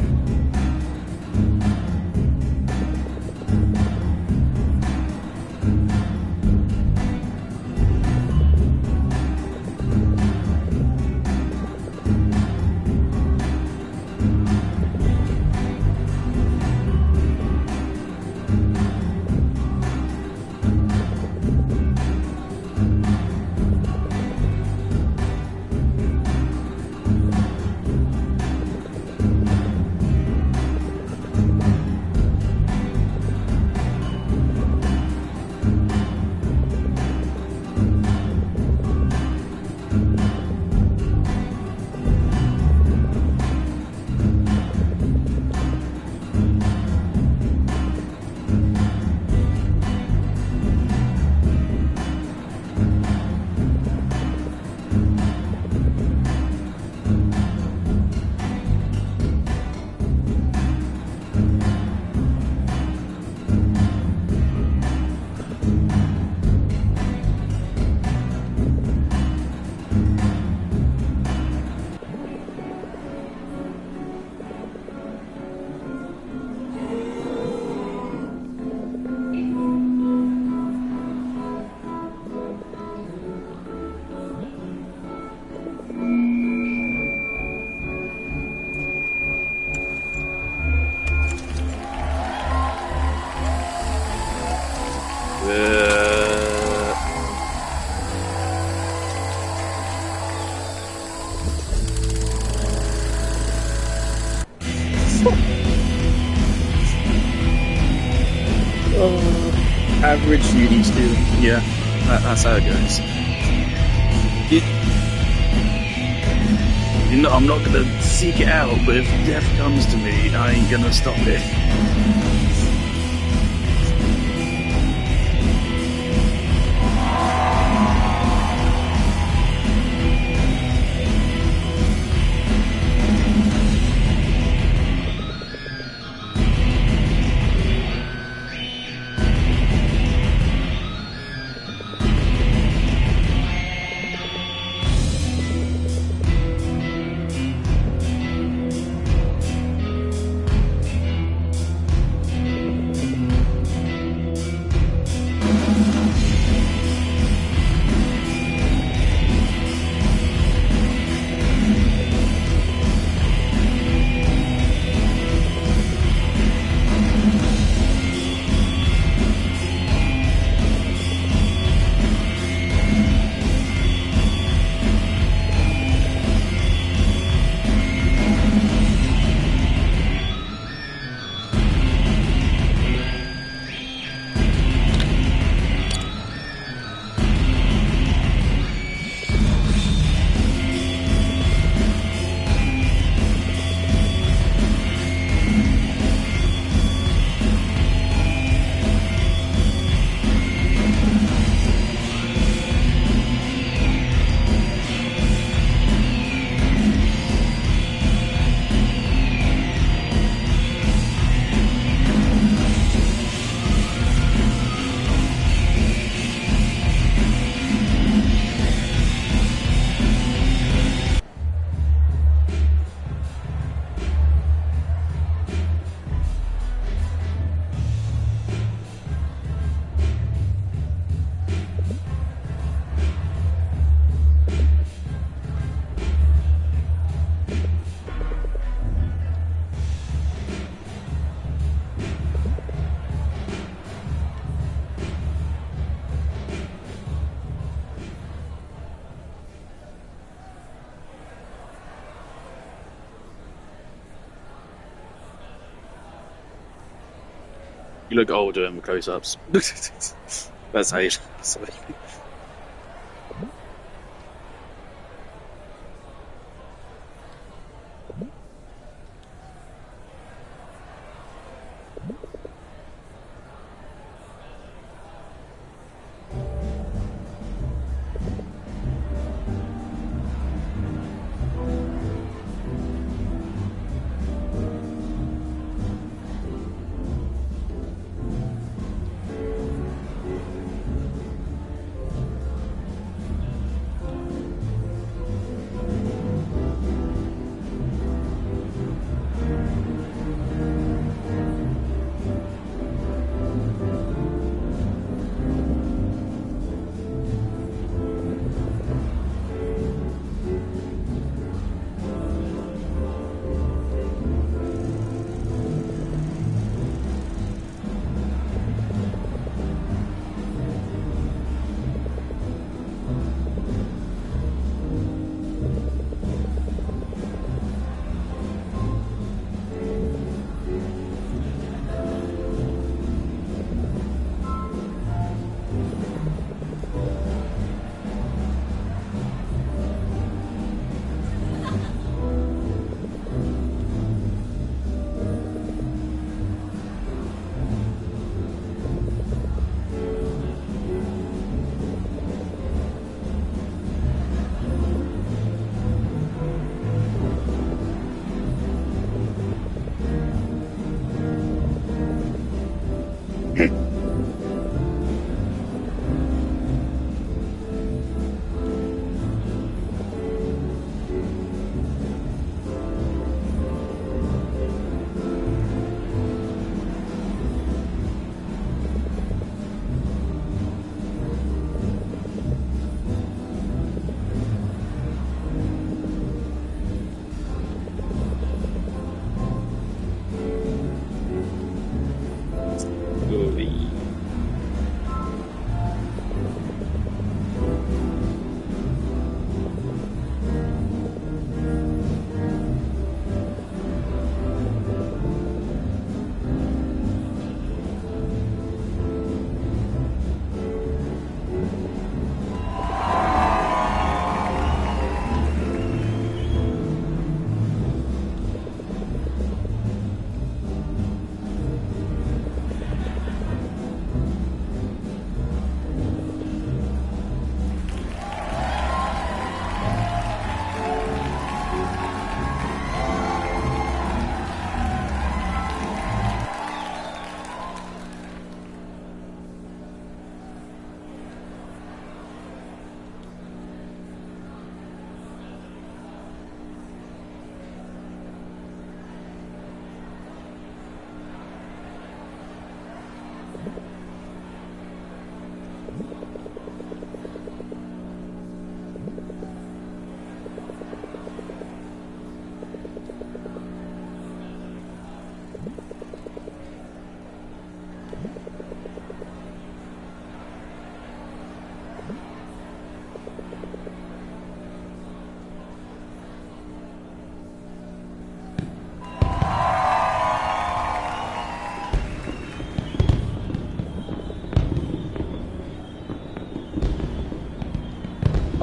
average uni student. Yeah, that's how it goes. You, I'm not gonna seek it out, but if death comes to me, I ain't gonna stop it. You look older in the close-ups. That's how you. Sorry.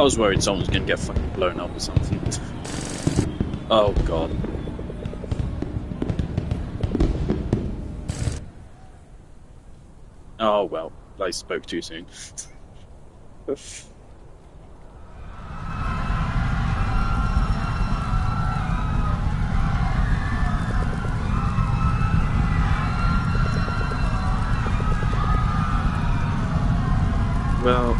was worried someone was gonna get fucking blown up or something. Oh god. Oh well, I spoke too soon. Well,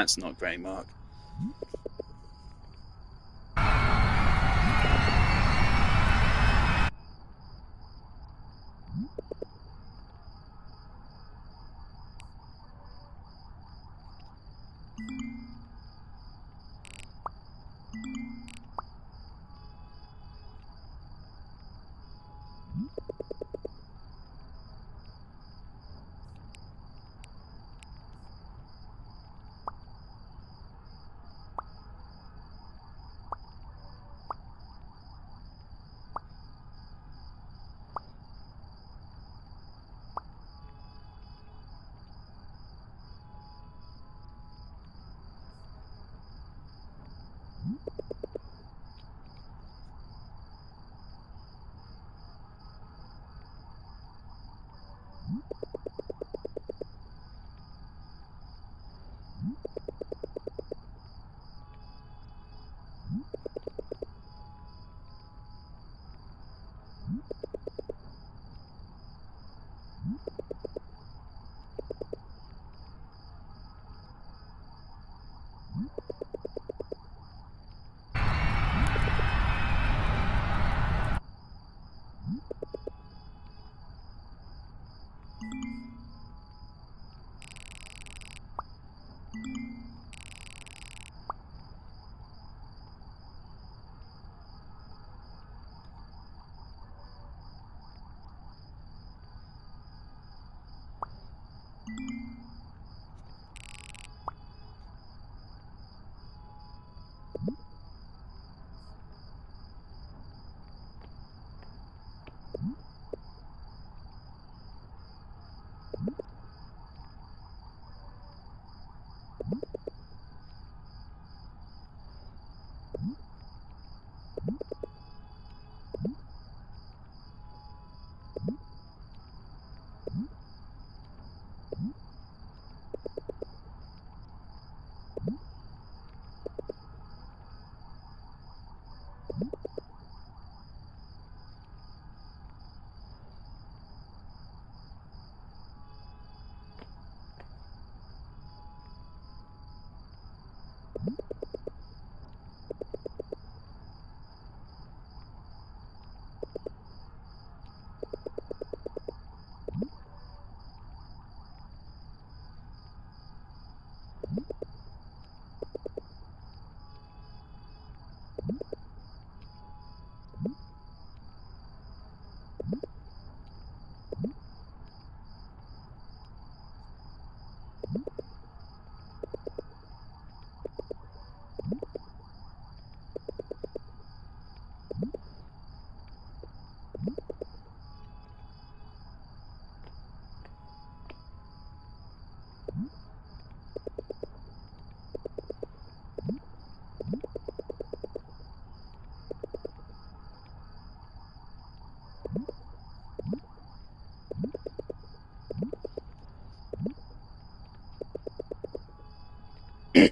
that's not great, Mark. you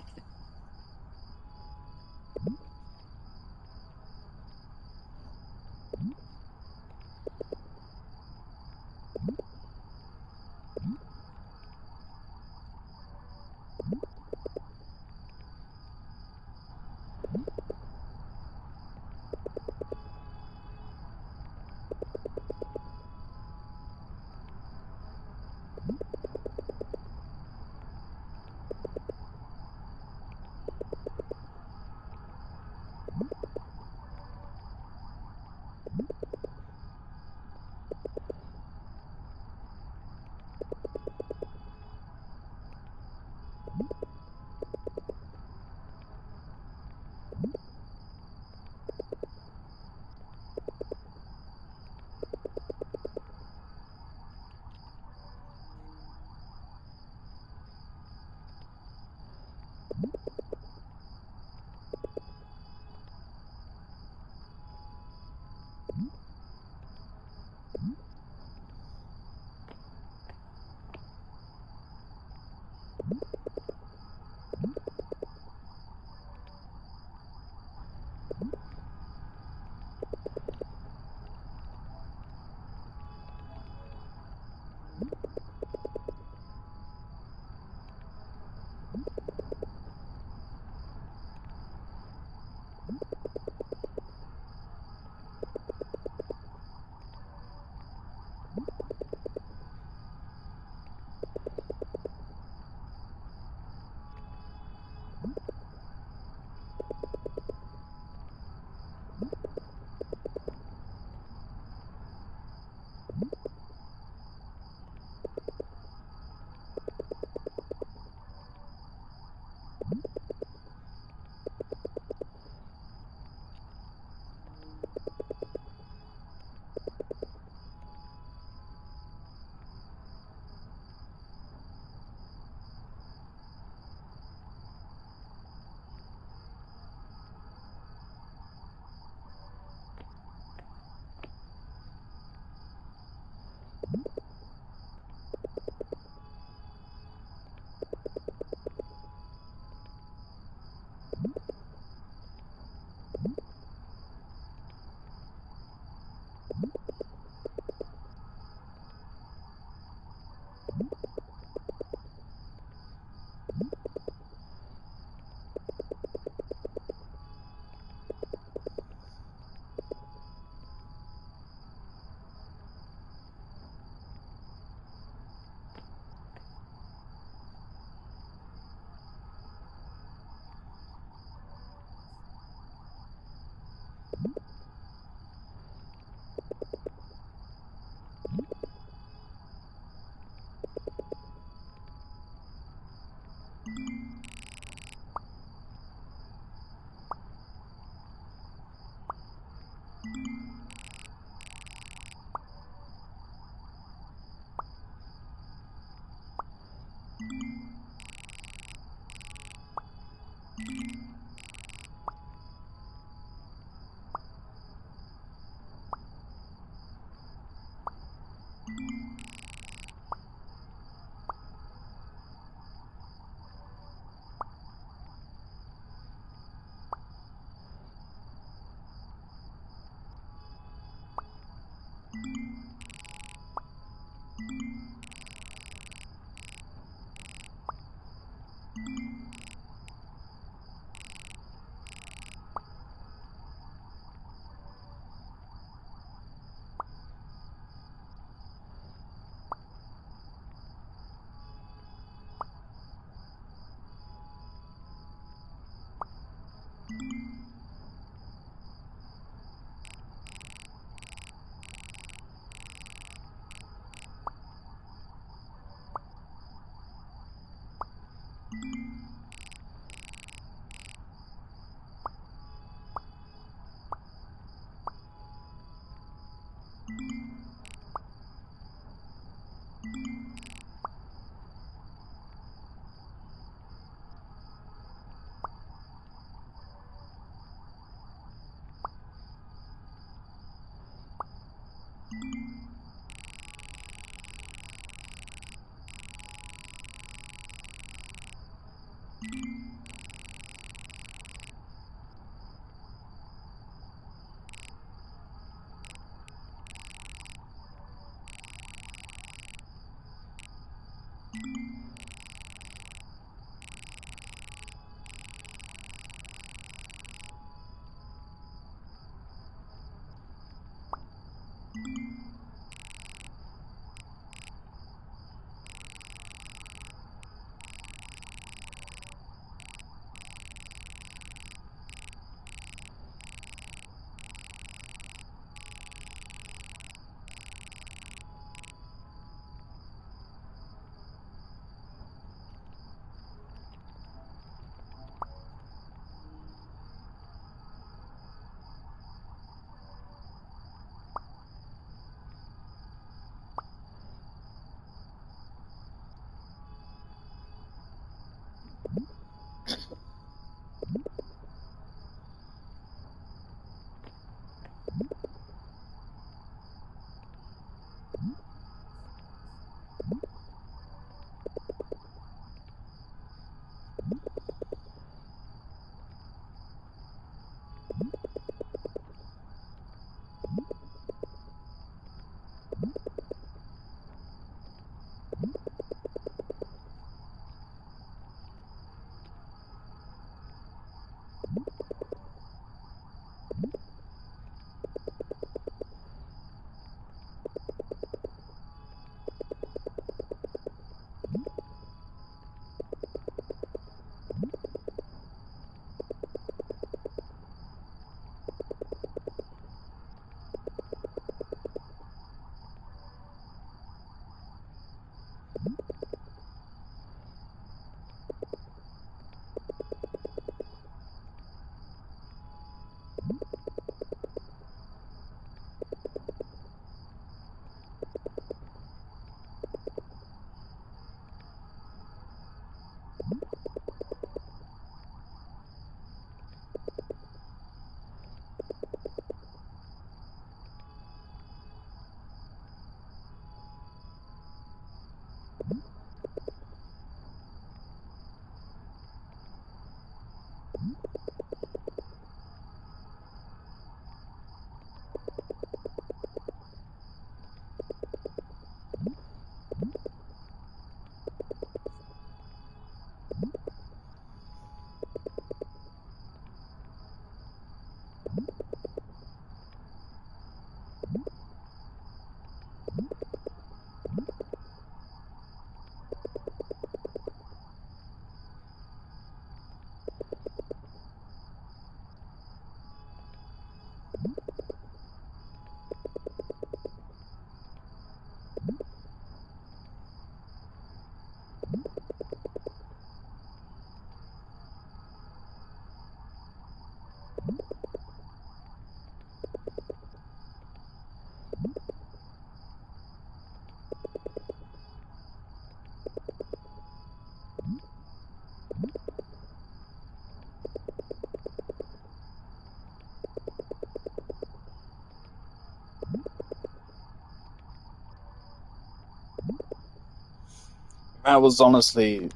That was honestly,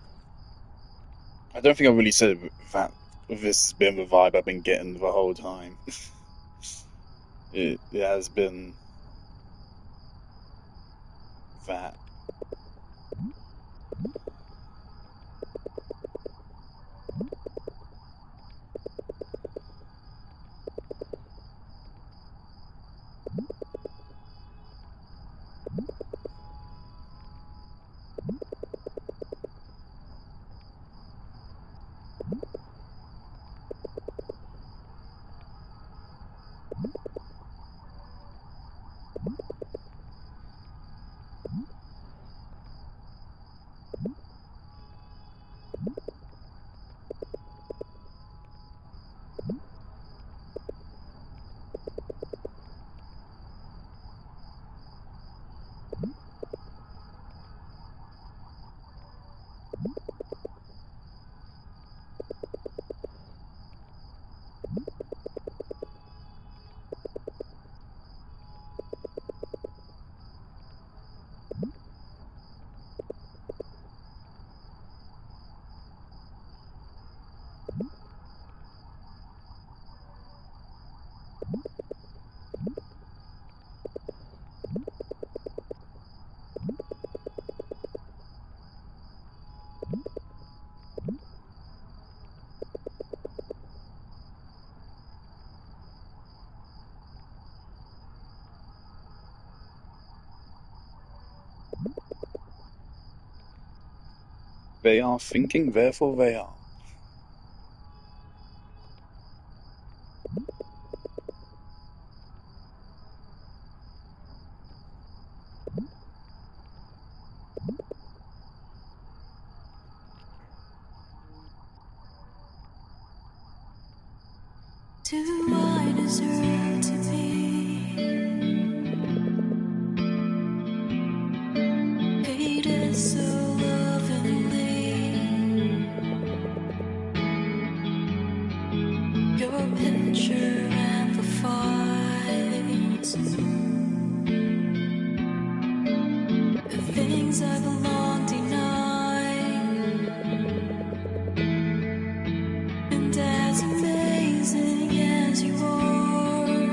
I don't think I really said that this has been the vibe I've been getting the whole time. It has been that. They are thinking, therefore they are. Do I deserve to be hated so lovingly? Your picture amplifies the things I've long denied. And as amazing as you are,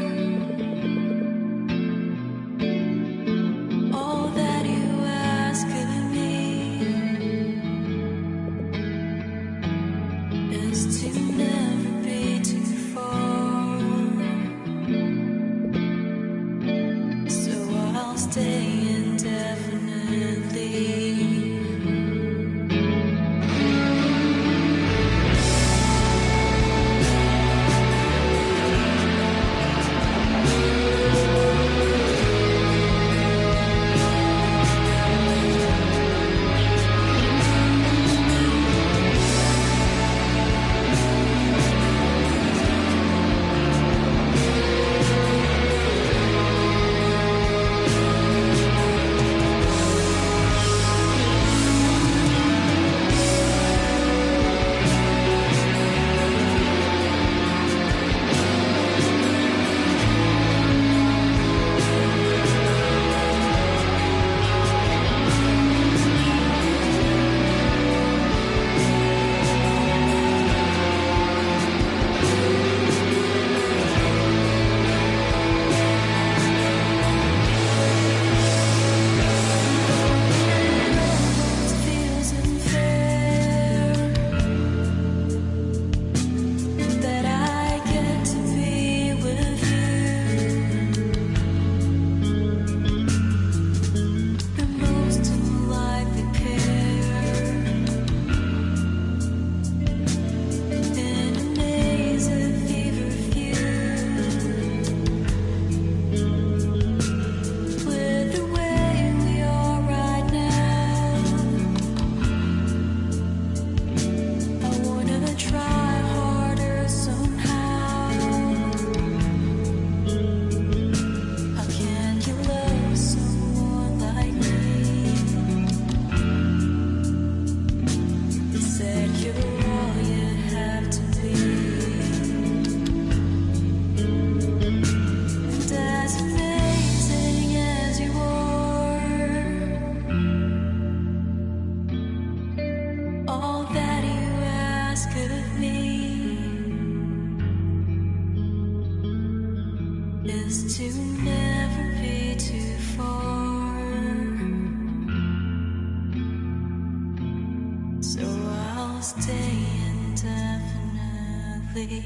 me is to never be too far. So I'll stay indefinitely.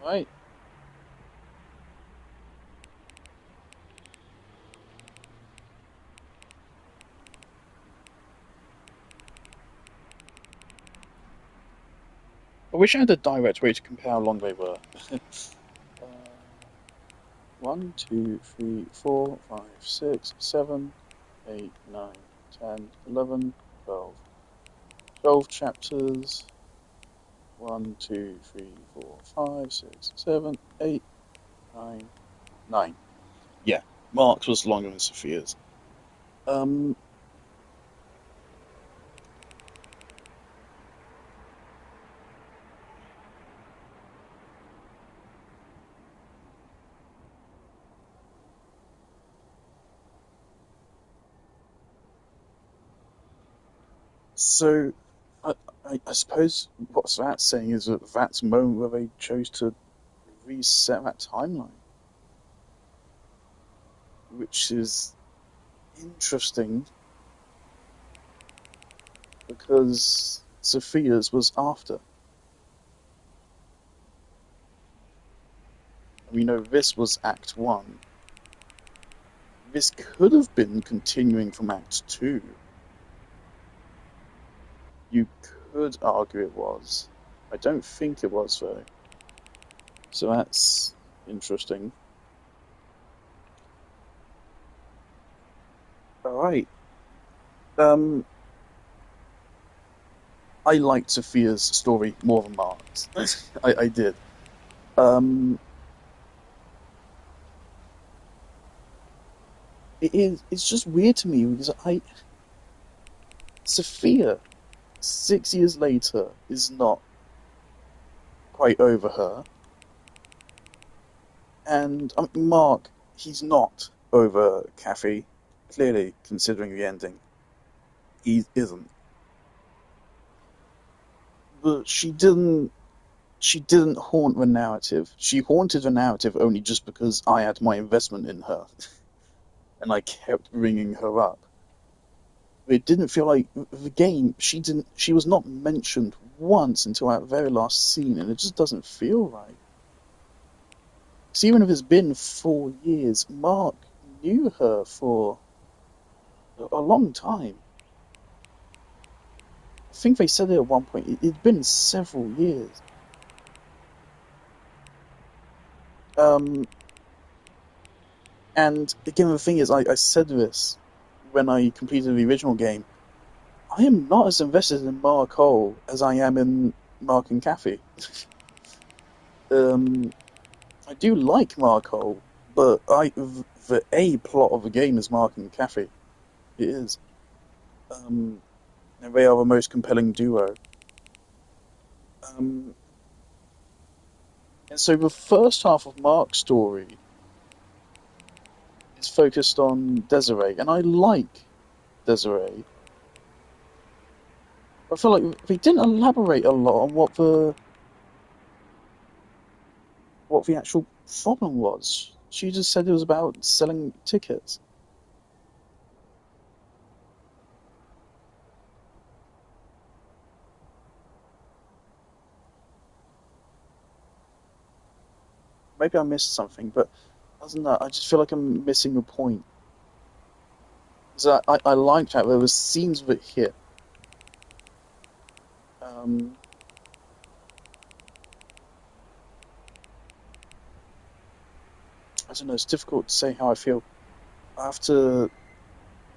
Right. I wish I had a direct way to compare how long they were. uh, 1, 2, 3, 4, 5, 6, 7, 8, 9, 10, 11, 12. 12 chapters. 1, 2, 3, 4, 5, 6, 7, 8, 9, 9. Yeah, Mark's was longer than Sophia's. Um, so I, I suppose what that's saying is that that's the moment where they chose to reset that timeline, which is interesting because Sophia's was after. We know this was Act 1. This could have been continuing from Act 2. You could argue it was. I don't think it was, though. So that's interesting. All right. Um, I liked Sophia's story more than Mark's. I did. Um, it's just weird to me because Sophia 6 years later is not quite over her, and Mark, he's not over Kathy. Clearly, considering the ending, he isn't. But she didn't haunt the narrative. She haunted the narrative only just because I had my investment in her and I kept bringing her up. It didn't feel like the game. She was not mentioned once until that very last scene, and it just doesn't feel right. So even if it's been 4 years, Mark knew her for a long time. I think they said it at one point. It'd been several years. Um, and again, the thing is, I said this when I completed the original game. I am not as invested in Mark Cole as I am in Mark and Kathy. Um, I do like Mark Cole, but the A plot of the game is Mark and Kathy. It is. Um, and they are the most compelling duo. Um, and so the first half of Mark's story is focused on Desiree, and I like Desiree. I feel like they didn't elaborate a lot on what the actual problem was. She just said it was about selling tickets. Maybe I missed something, but other than that, I just feel like I'm missing a point. So I liked how there was scenes of it hit. Um, I don't know. It's difficult to say how I feel. I have to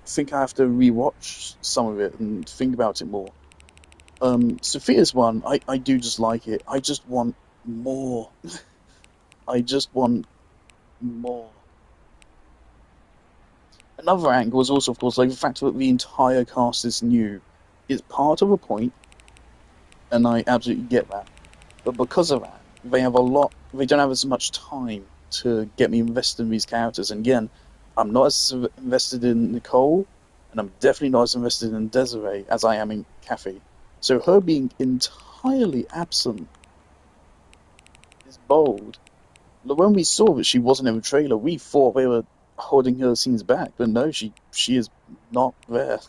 think I have to rewatch some of it and think about it more. Sophia's one, I do just like it. I just want more. I just want more. Another angle is also, of course, like the fact that the entire cast is new is part of a point, and I absolutely get that. But because of that, they don't have as much time to get me invested in these characters. And again, I'm not as invested in Nicole, and I'm definitely not as invested in Desiree as I am in Kathy. So her being entirely absent is bold. Like, when we saw that she wasn't in the trailer, we thought they were holding her scenes back, but no, she is not there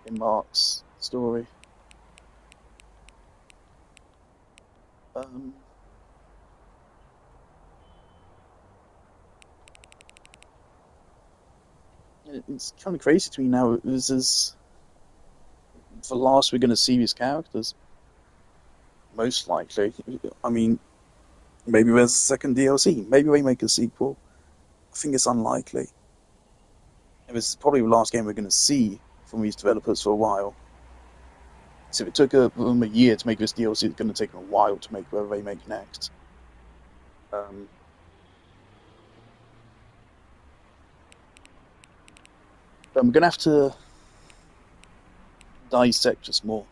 in Mark's story. Um, it's kind of crazy to me now. This is the last we're going to see these characters, most likely. I mean, maybe there's a second DLC. Maybe they make a sequel. I think it's unlikely. And this is probably the last game we're going to see from these developers for a while. So if it took them a year to make this DLC, it's going to take them a while to make whatever they make next. Um, but I'm going to have to dissect this more.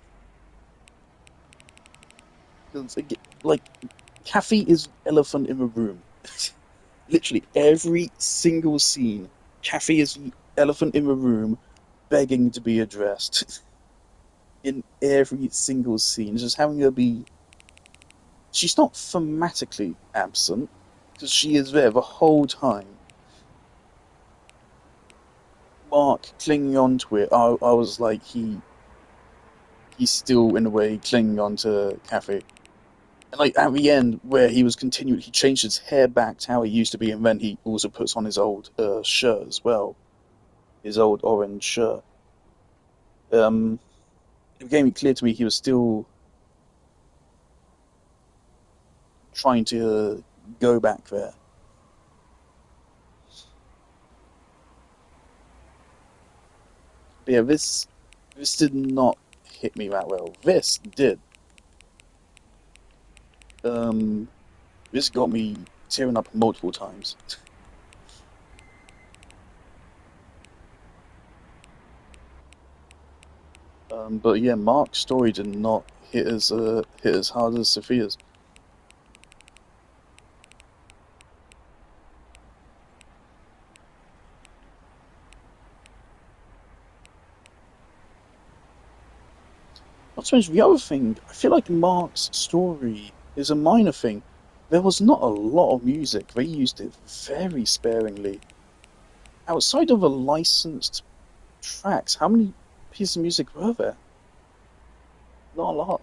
Because, like, Kathy is elephant in the room. Literally every single scene, Kathy is the elephant in the room begging to be addressed. In every single scene, just having her be. She's not thematically absent, because she is there the whole time. Mark clinging on to it, I was like, he's still, in a way, clinging on to Kathy. And, like, at the end, where he changed his hair back to how he used to be, and then he also puts on his old shirt as well, his old orange shirt. Um, it became clear to me he was still trying to go back there. But yeah, this did not hit me that well. This did. Um, this got me tearing up multiple times. But yeah, Mark's story did not hit as hard as Sophia's. Not to mention the other thing, I feel like Mark's story is a minor thing. There was not a lot of music. They used it very sparingly. Outside of the licensed tracks, how many pieces of music were there? Not a lot.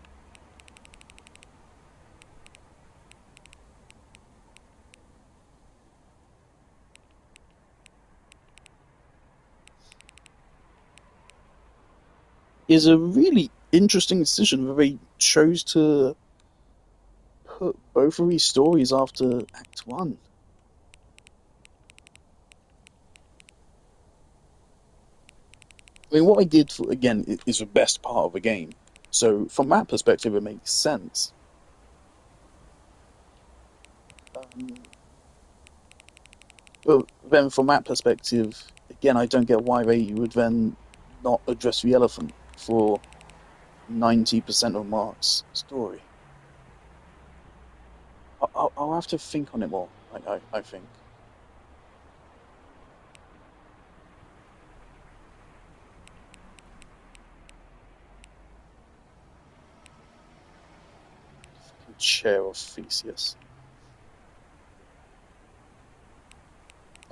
Is a really interesting decision that they chose to put both of these stories after Act One. I mean, what they did for, again is the best part of the game. So from that perspective, it makes sense. Um, but then from that perspective, again, I don't get why they would then not address the elephant for 90% of Mark's story. I'll have to think on it more. I think. Chair of Theseus.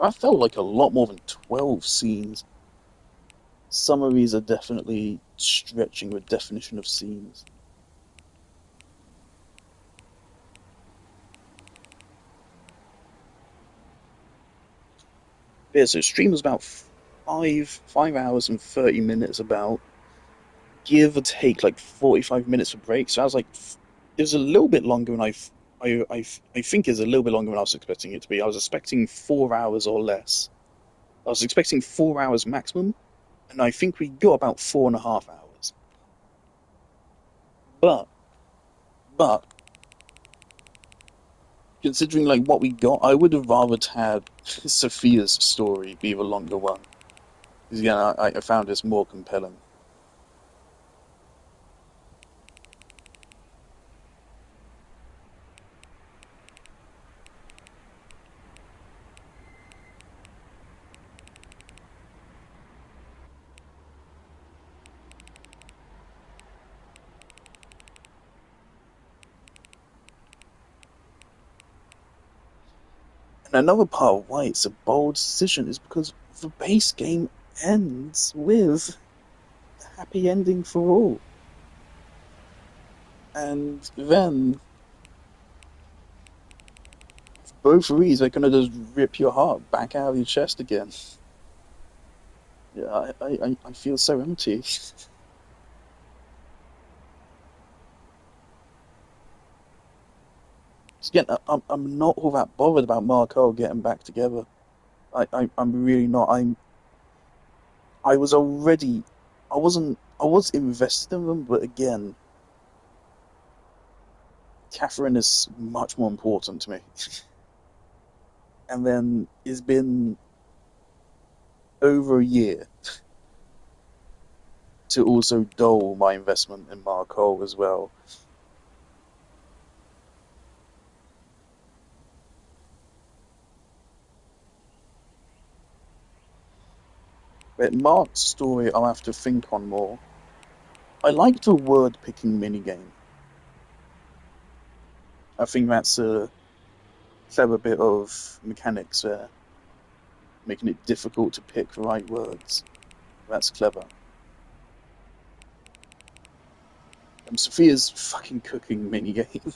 I felt like a lot more than 12 scenes. Some of these are definitely stretching the definition of scenes. Yeah, so stream was about 5 hours and 30 minutes, about give or take like 45 minutes for break. So I was like, it was a little bit longer than I think it's a little bit longer than I was expecting it to be. I was expecting 4 hours or less. I was expecting 4 hours maximum, and I think we got about 4.5 hours. But but considering like what we got, I would have rather had Sophia's story be the longer one. Because again, I found this more compelling. And another part of why it's a bold decision is because the base game ends with a happy ending for all. And then both of these are gonna just rip your heart back out of your chest again. Yeah, I feel so empty. Again, I'm not all that bothered about Marco getting back together. I'm really not. I was already, I was invested in them, but again, Catherine is much more important to me. And then it's been over a year to also dull my investment in Marco as well. But Mark's story, I'll have to think on more. I like the word picking minigame. I think that's a clever bit of mechanics there, making it difficult to pick the right words. That's clever. Sophia's fucking cooking minigame.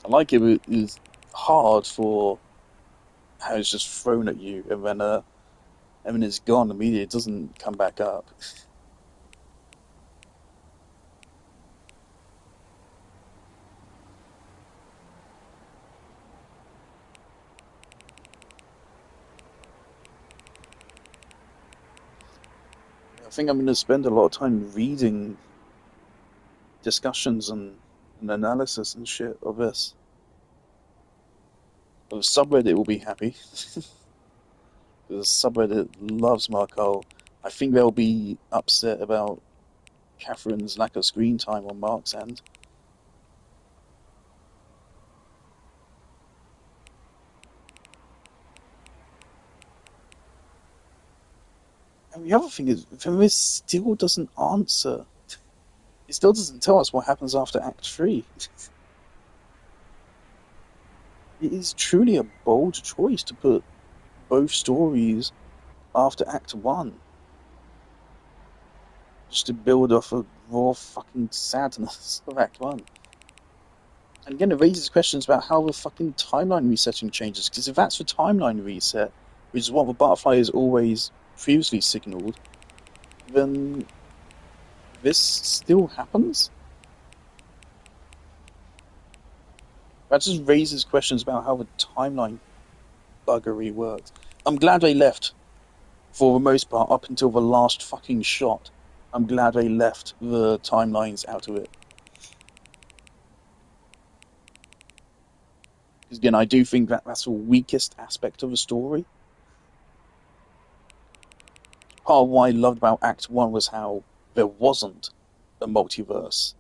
I like it, but it's hard for how it's just thrown at you and then it's gone immediately. It doesn't come back up. I think I'm going to spend a lot of time reading discussions and analysis and shit of this. The subreddit will be happy. The subreddit loves Marco. I think they'll be upset about Catherine's lack of screen time on Mark's end. And the other thing is, this still doesn't answer. It still doesn't tell us what happens after Act 3. It is truly a bold choice to put both stories after Act 1, just to build off of raw fucking sadness of Act 1. And again, it raises questions about how the fucking timeline resetting changes, because if that's the timeline reset, which is what the butterfly has always previously signaled, then this still happens? That just raises questions about how the timeline buggery works. I'm glad they left, for the most part, up until the last fucking shot. I'm glad they left the timelines out of it. Because again, I do think that that's the weakest aspect of the story. Part of what I loved about Act 1 was how there wasn't a multiverse,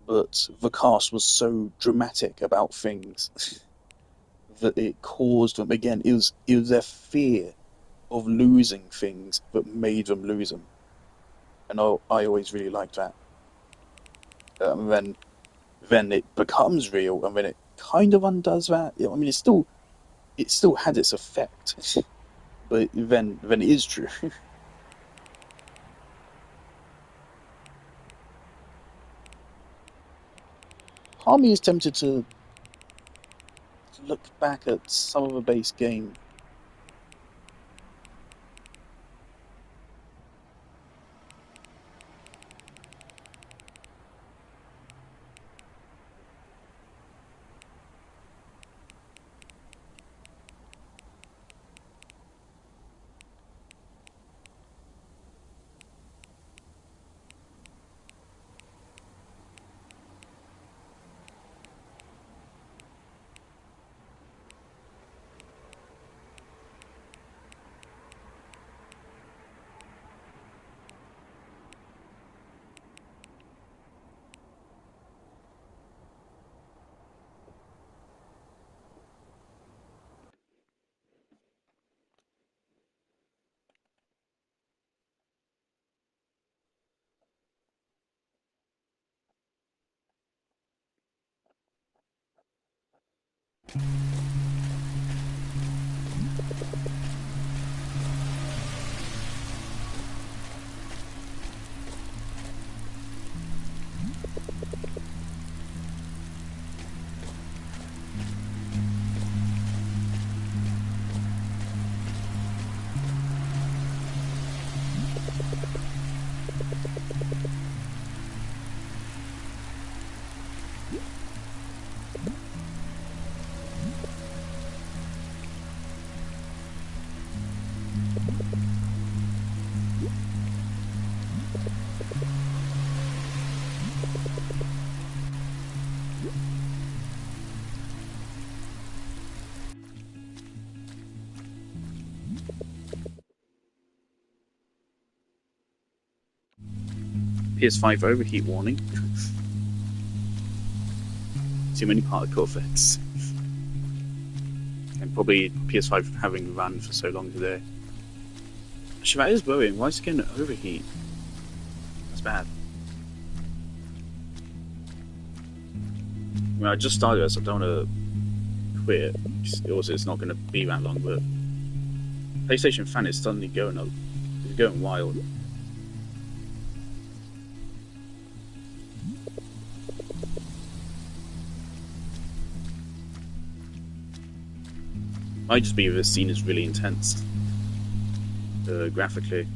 but the cast was so dramatic about things that it caused them. Again, it was their fear of losing things that made them lose them. And I always really liked that. Then it becomes real, and then it kind of undoes that. I mean, it still had its effect, but then it is true. Part of me is tempted to look back at some of the base game. PS5 overheat warning. Too many particle effects. And probably PS5 having run for so long today. Actually, that is worrying. Why is it getting overheat? That's bad. I mean, I just started this, so I don't want to quit. Also, it's not going to be that long, but PlayStation fan is suddenly it's going wild. Might just be this scene is really intense graphically.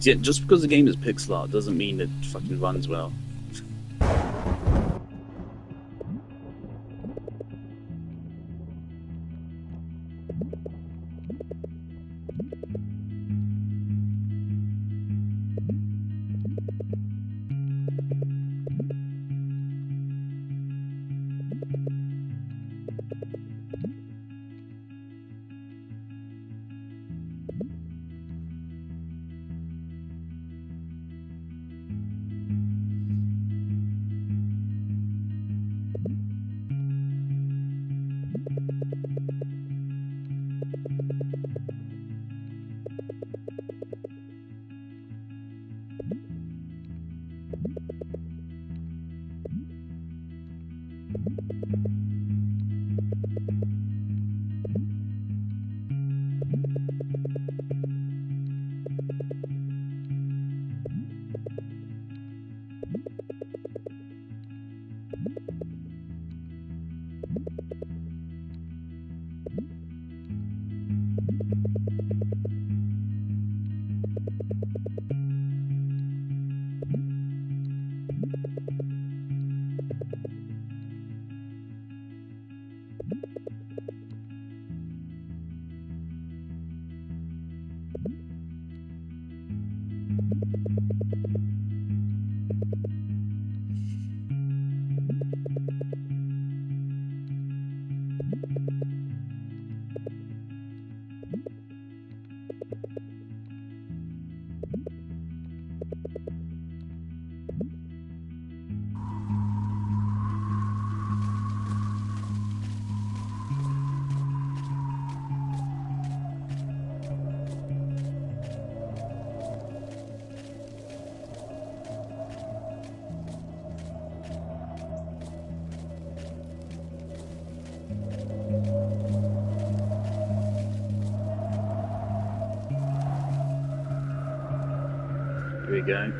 Yeah, just because the game is pixel art doesn't mean it fucking runs well. Here we go.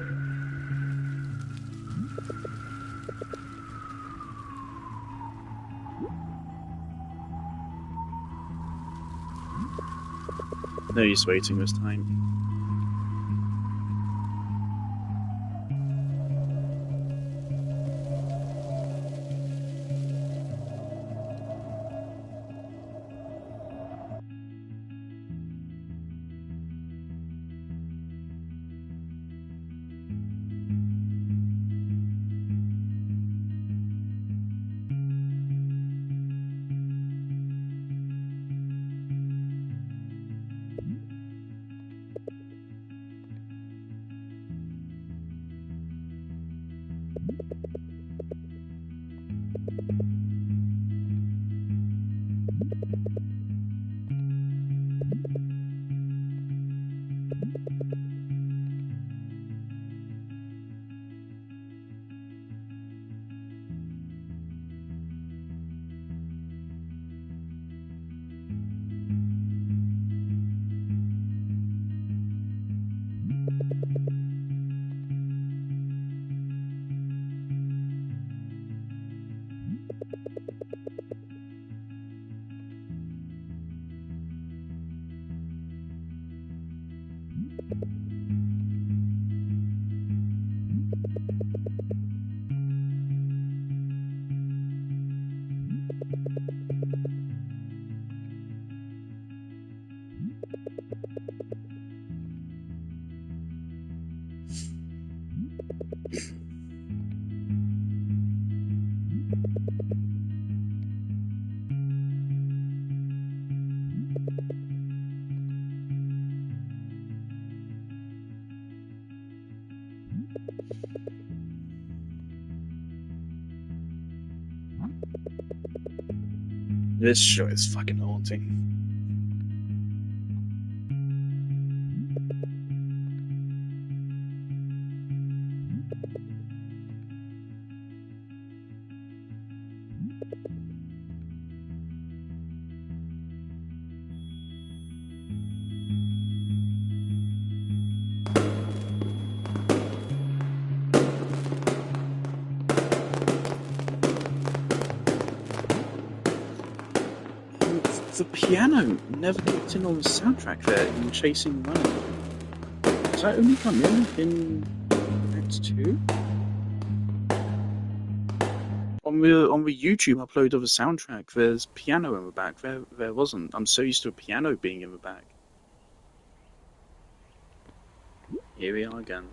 No use waiting this time. This show is fucking haunting. The piano never kicked in on the soundtrack there in Chasing Running. Does that only come in Act 2? On the YouTube upload of the soundtrack, there's piano in the back. There wasn't. I'm so used to a piano being in the back. Here we are again.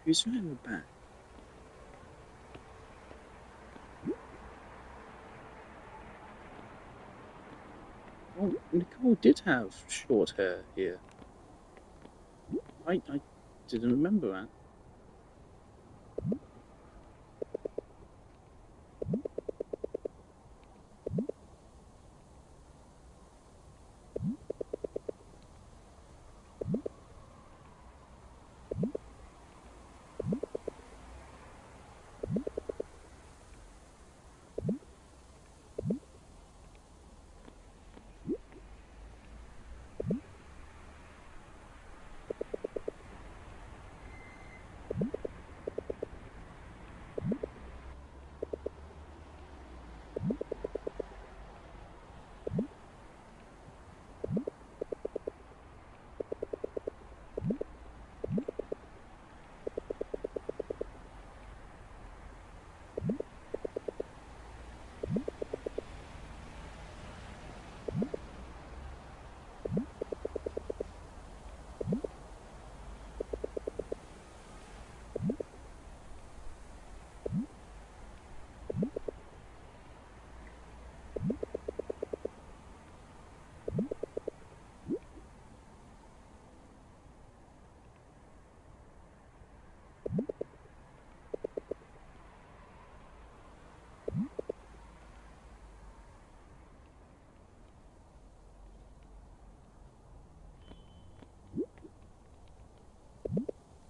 Who's that in the back? Oh, Nicole did have short hair here. I didn't remember that.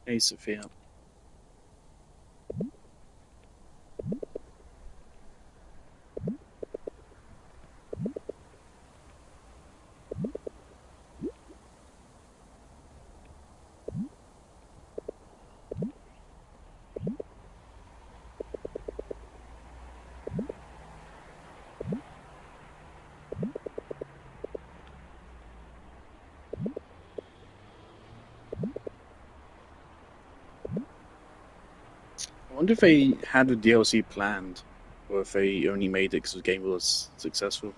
Hey, Sophia. I wonder if they had a DLC planned, or if they only made it because the game was successful.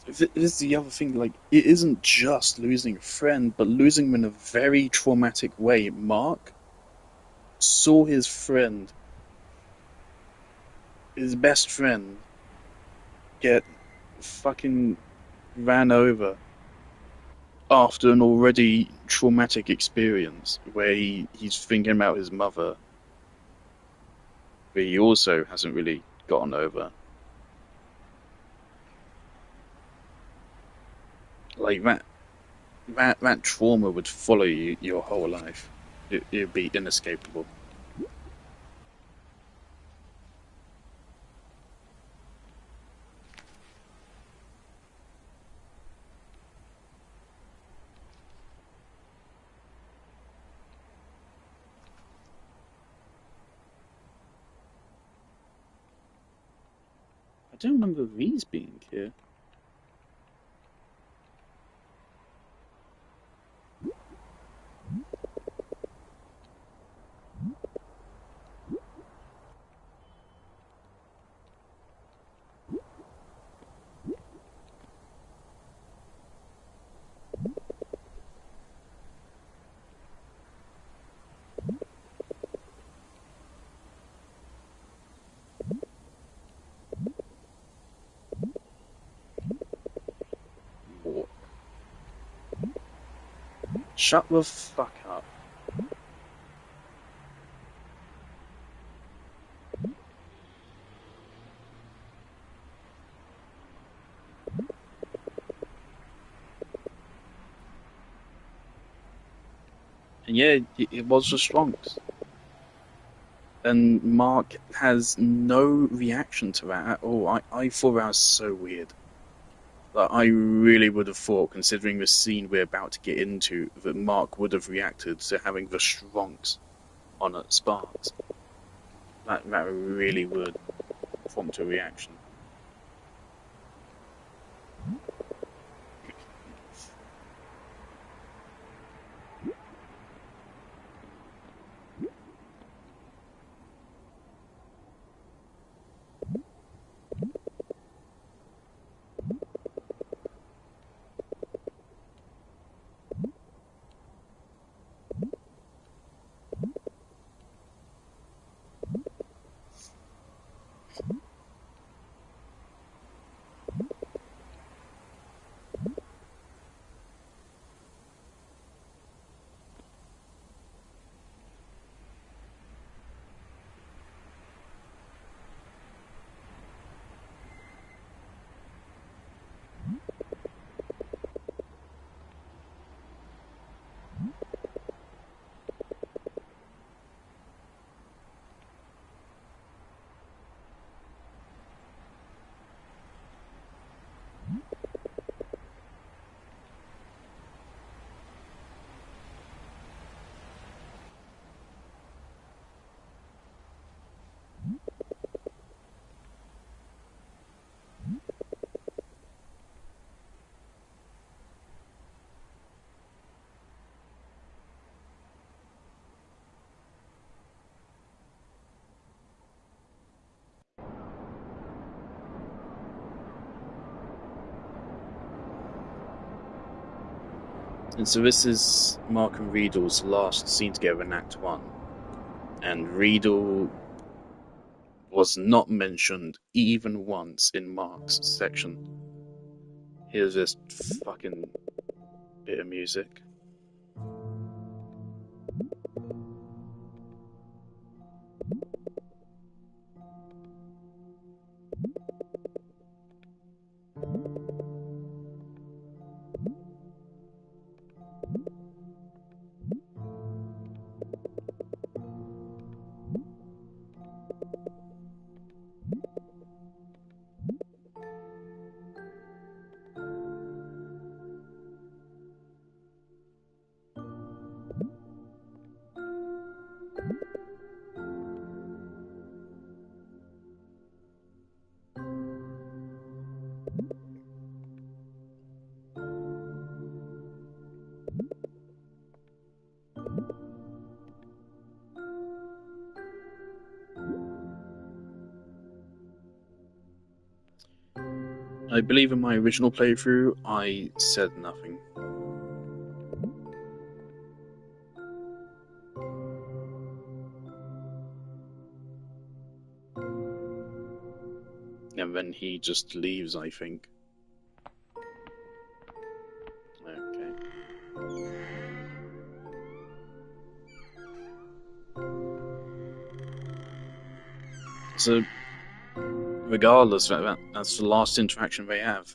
This is the other thing, like, it isn't just losing a friend, but losing him in a very traumatic way. Mark saw his friend his best friend get fucking ran over after an already traumatic experience where he's thinking about his mother, but he also hasn't really gotten over. Like that trauma would follow you your whole life. It'd be inescapable. I don't remember these being here. What? Shut the fuck up. And yeah, it was the Strongs. And Mark has no reaction to that at all. I thought that was so weird. Like, I really would have thought, considering the scene we're about to get into, that Mark would have reacted to having the Strongs on at Sparks. That really would prompt a reaction. And so this is Mark and Riedel's last scene together in Act 1. And Riedel was not mentioned even once in Mark's section. Here's this fucking bit of music. I believe in my original playthrough, I said nothing. And then he just leaves, I think. Okay. So, regardless, that's the last interaction they have.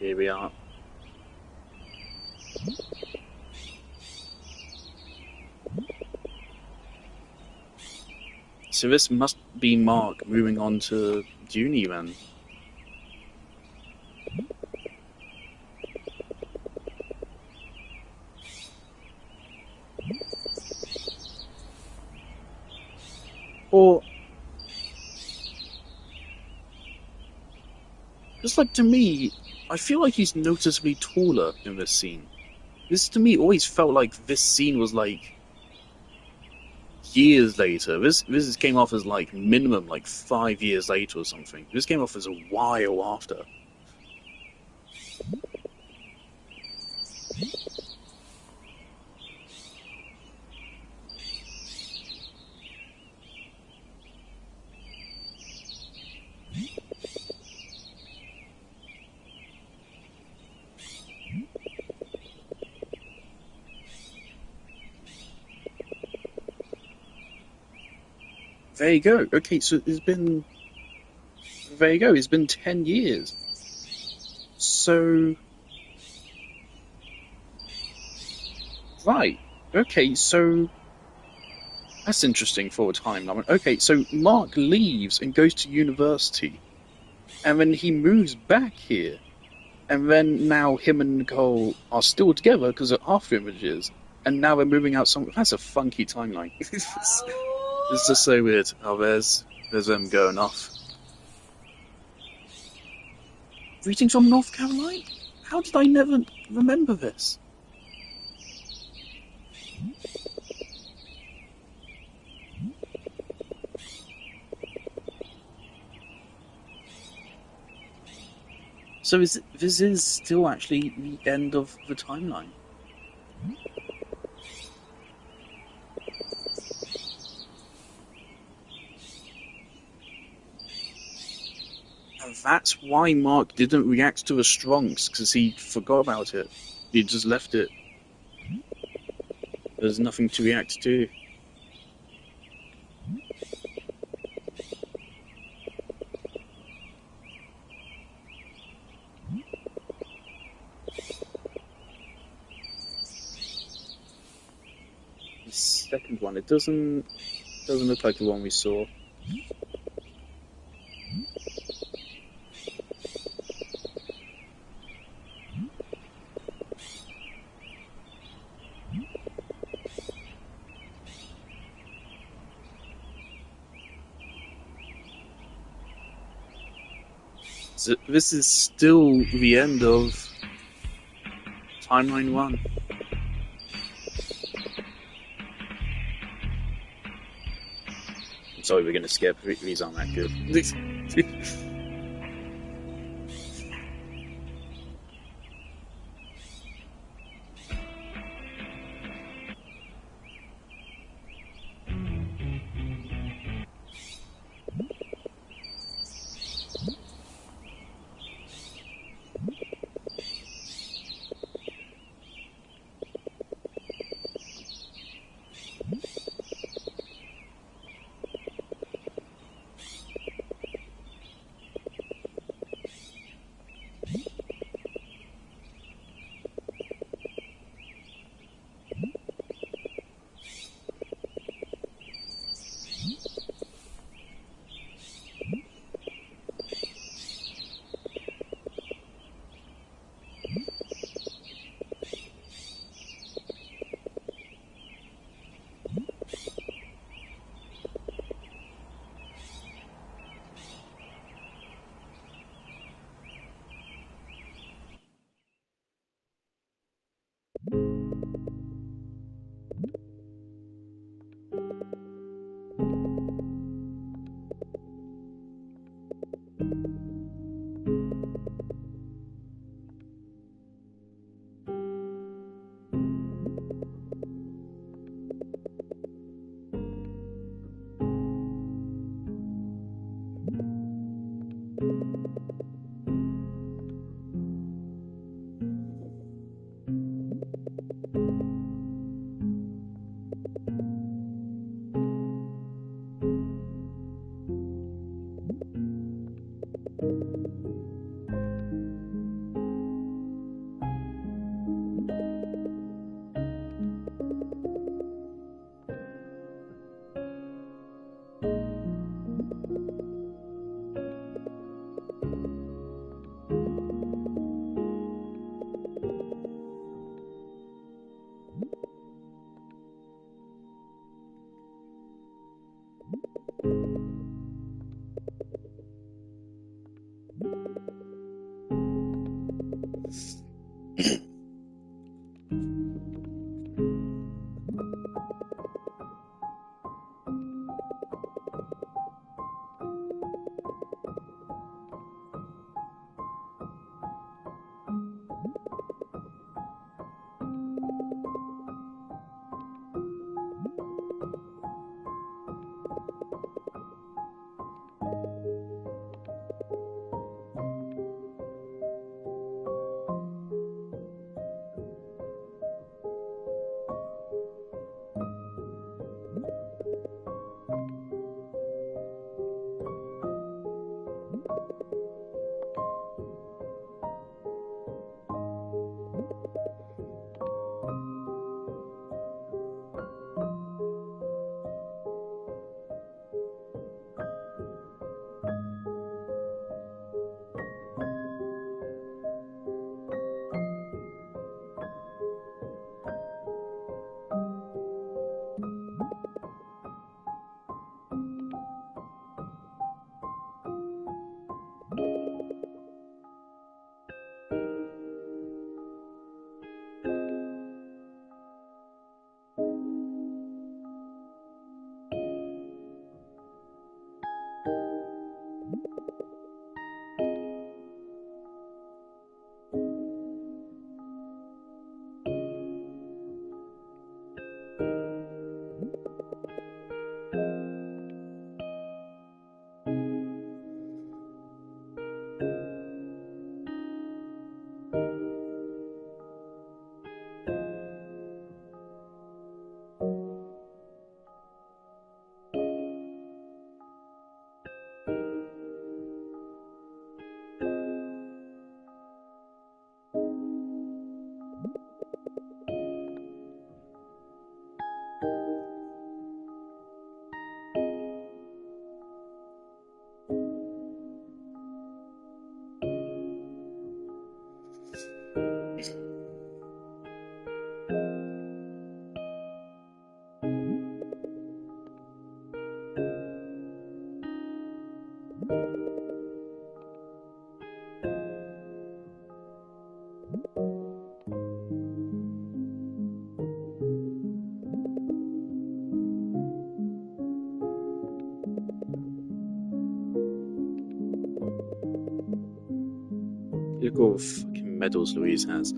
Here we are. So this must be Mark moving on to uni then. Or, just like to me, I feel like he's noticeably taller in this scene. This to me always felt like this scene was like years later. This came off as like minimum like 5 years later or something. This came off as a while after. There you go. Okay, so it's been there you go. It's been 10 years. So right. Okay, so that's interesting for a timeline. Okay, so Mark leaves and goes to university, and then he moves back here, and then now him and Nicole are still together because of Afterimages, and now they're moving out somewhere. That's a funky timeline. It's just so weird. Oh, there's them going off. Greetings from North Carolina? How did I never remember this? So this is still actually the end of the timeline. And that's why Mark didn't react to the Strongs, because he forgot about it. He just left it. There's nothing to react to. The second one, it doesn't look like the one we saw. So this is still the end of Timeline 1. I'm sorry, we're going to skip. These aren't that good. Look at all the fucking medals Louise has.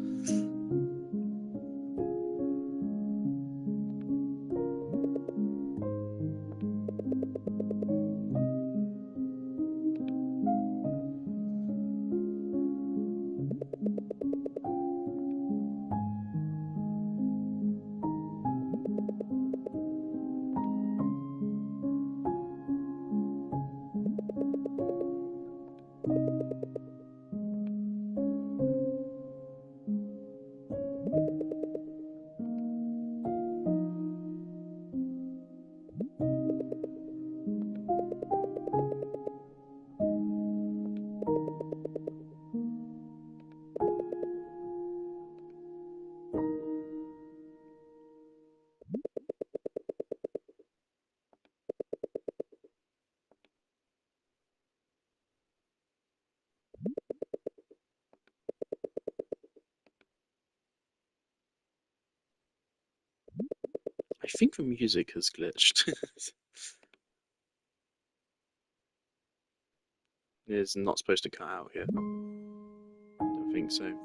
I think the music has glitched. It's not supposed to cut out here. Don't think so.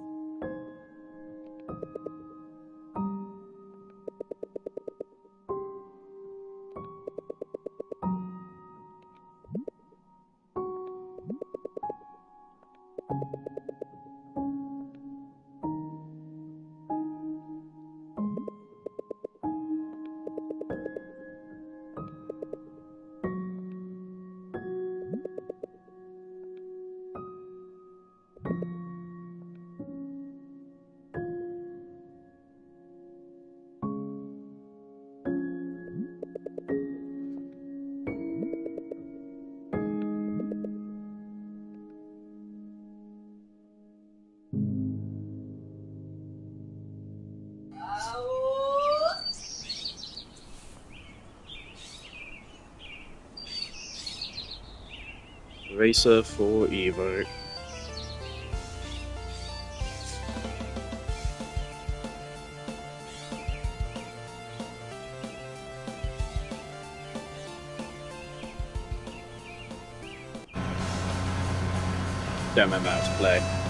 Racer for Evo. Don't remember how to play.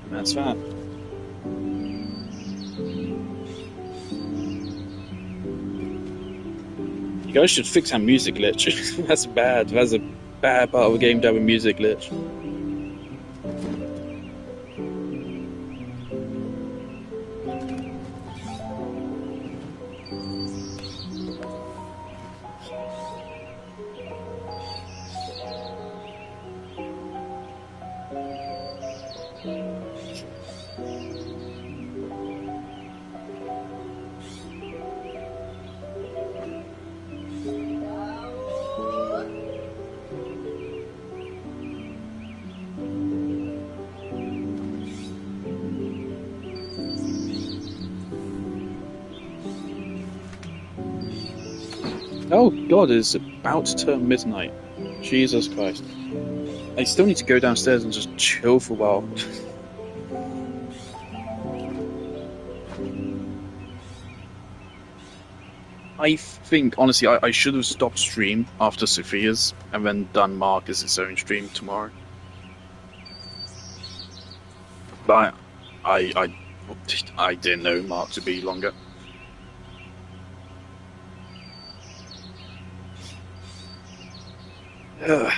And that's that. You guys should fix that music glitch. That's bad. That's a bad part of the game to have a music glitch. Oh god, it's about to turn midnight. Jesus Christ. I still need to go downstairs and just chill for a while. I think, honestly, I should have stopped stream after Sophia's and then done Marcus's own stream tomorrow. But I didn't know Mark to be longer. Ugh.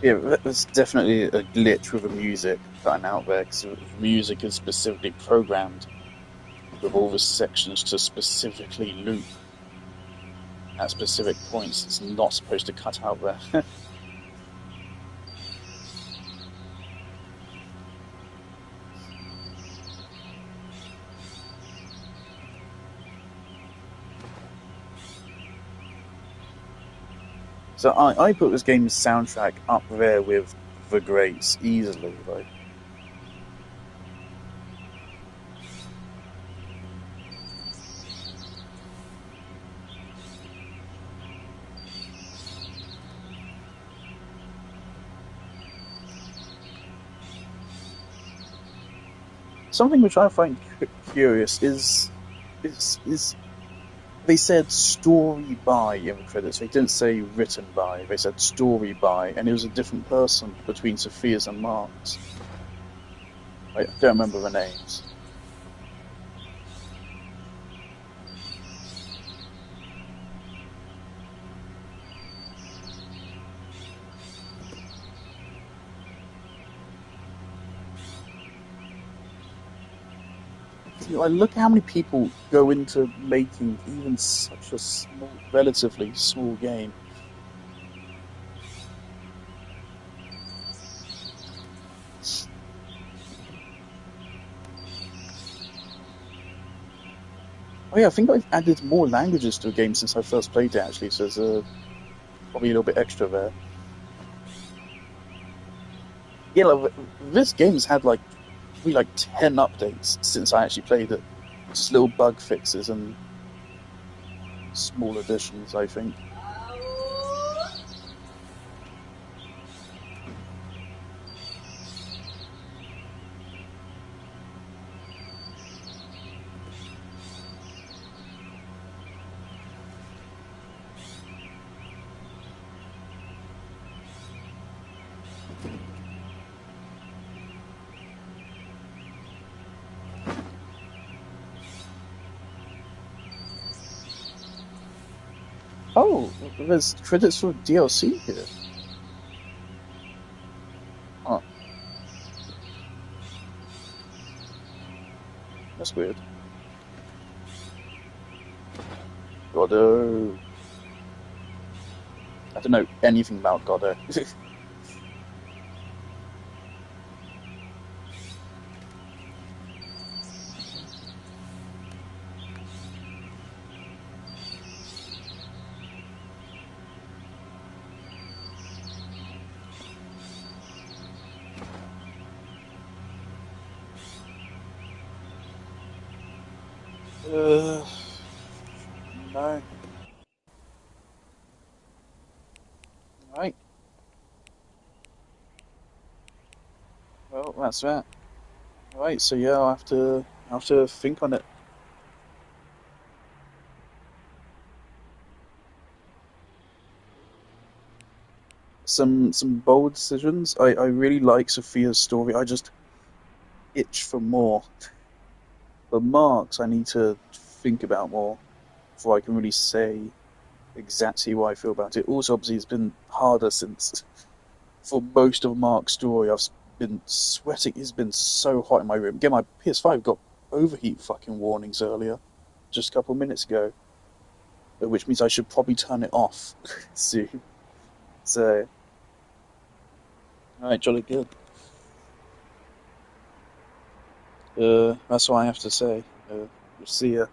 Yeah, there's definitely a glitch with the music cutting out there because the music is specifically programmed with all the sections to specifically loop at specific points. It's not supposed to cut out there. So I put this game's soundtrack up there with the greats easily. Like something which I find curious is they said story by in the credits. They didn't say written by. They said story by, and it was a different person between Sophia's and Mark's. I don't remember the names. Like, look how many people go into making even such a small, relatively small game. Oh yeah, I think I've added more languages to a game since I first played it. Actually, so there's probably a little bit extra there. Yeah, like, this game's had like probably like 10 updates since I actually played it. Just little bug fixes and small additions, I think. Oh, there's credits for DLC here. Oh, that's weird. Godot. I don't know anything about Godot. uh, no. Right. Well, that's that. Right. So yeah, I'll have to think on it. Some bold decisions. I really like Sophia's story. I just itch for more. But Mark's, I need to think about more before I can really say exactly what I feel about it. Also, obviously, it's been harder since for most of Mark's story. I've been sweating. It's been so hot in my room. Again, my PS5 got overheat fucking warnings earlier, just a couple of minutes ago, which means I should probably turn it off soon. So, all right, jolly good. That's all I have to say. See ya.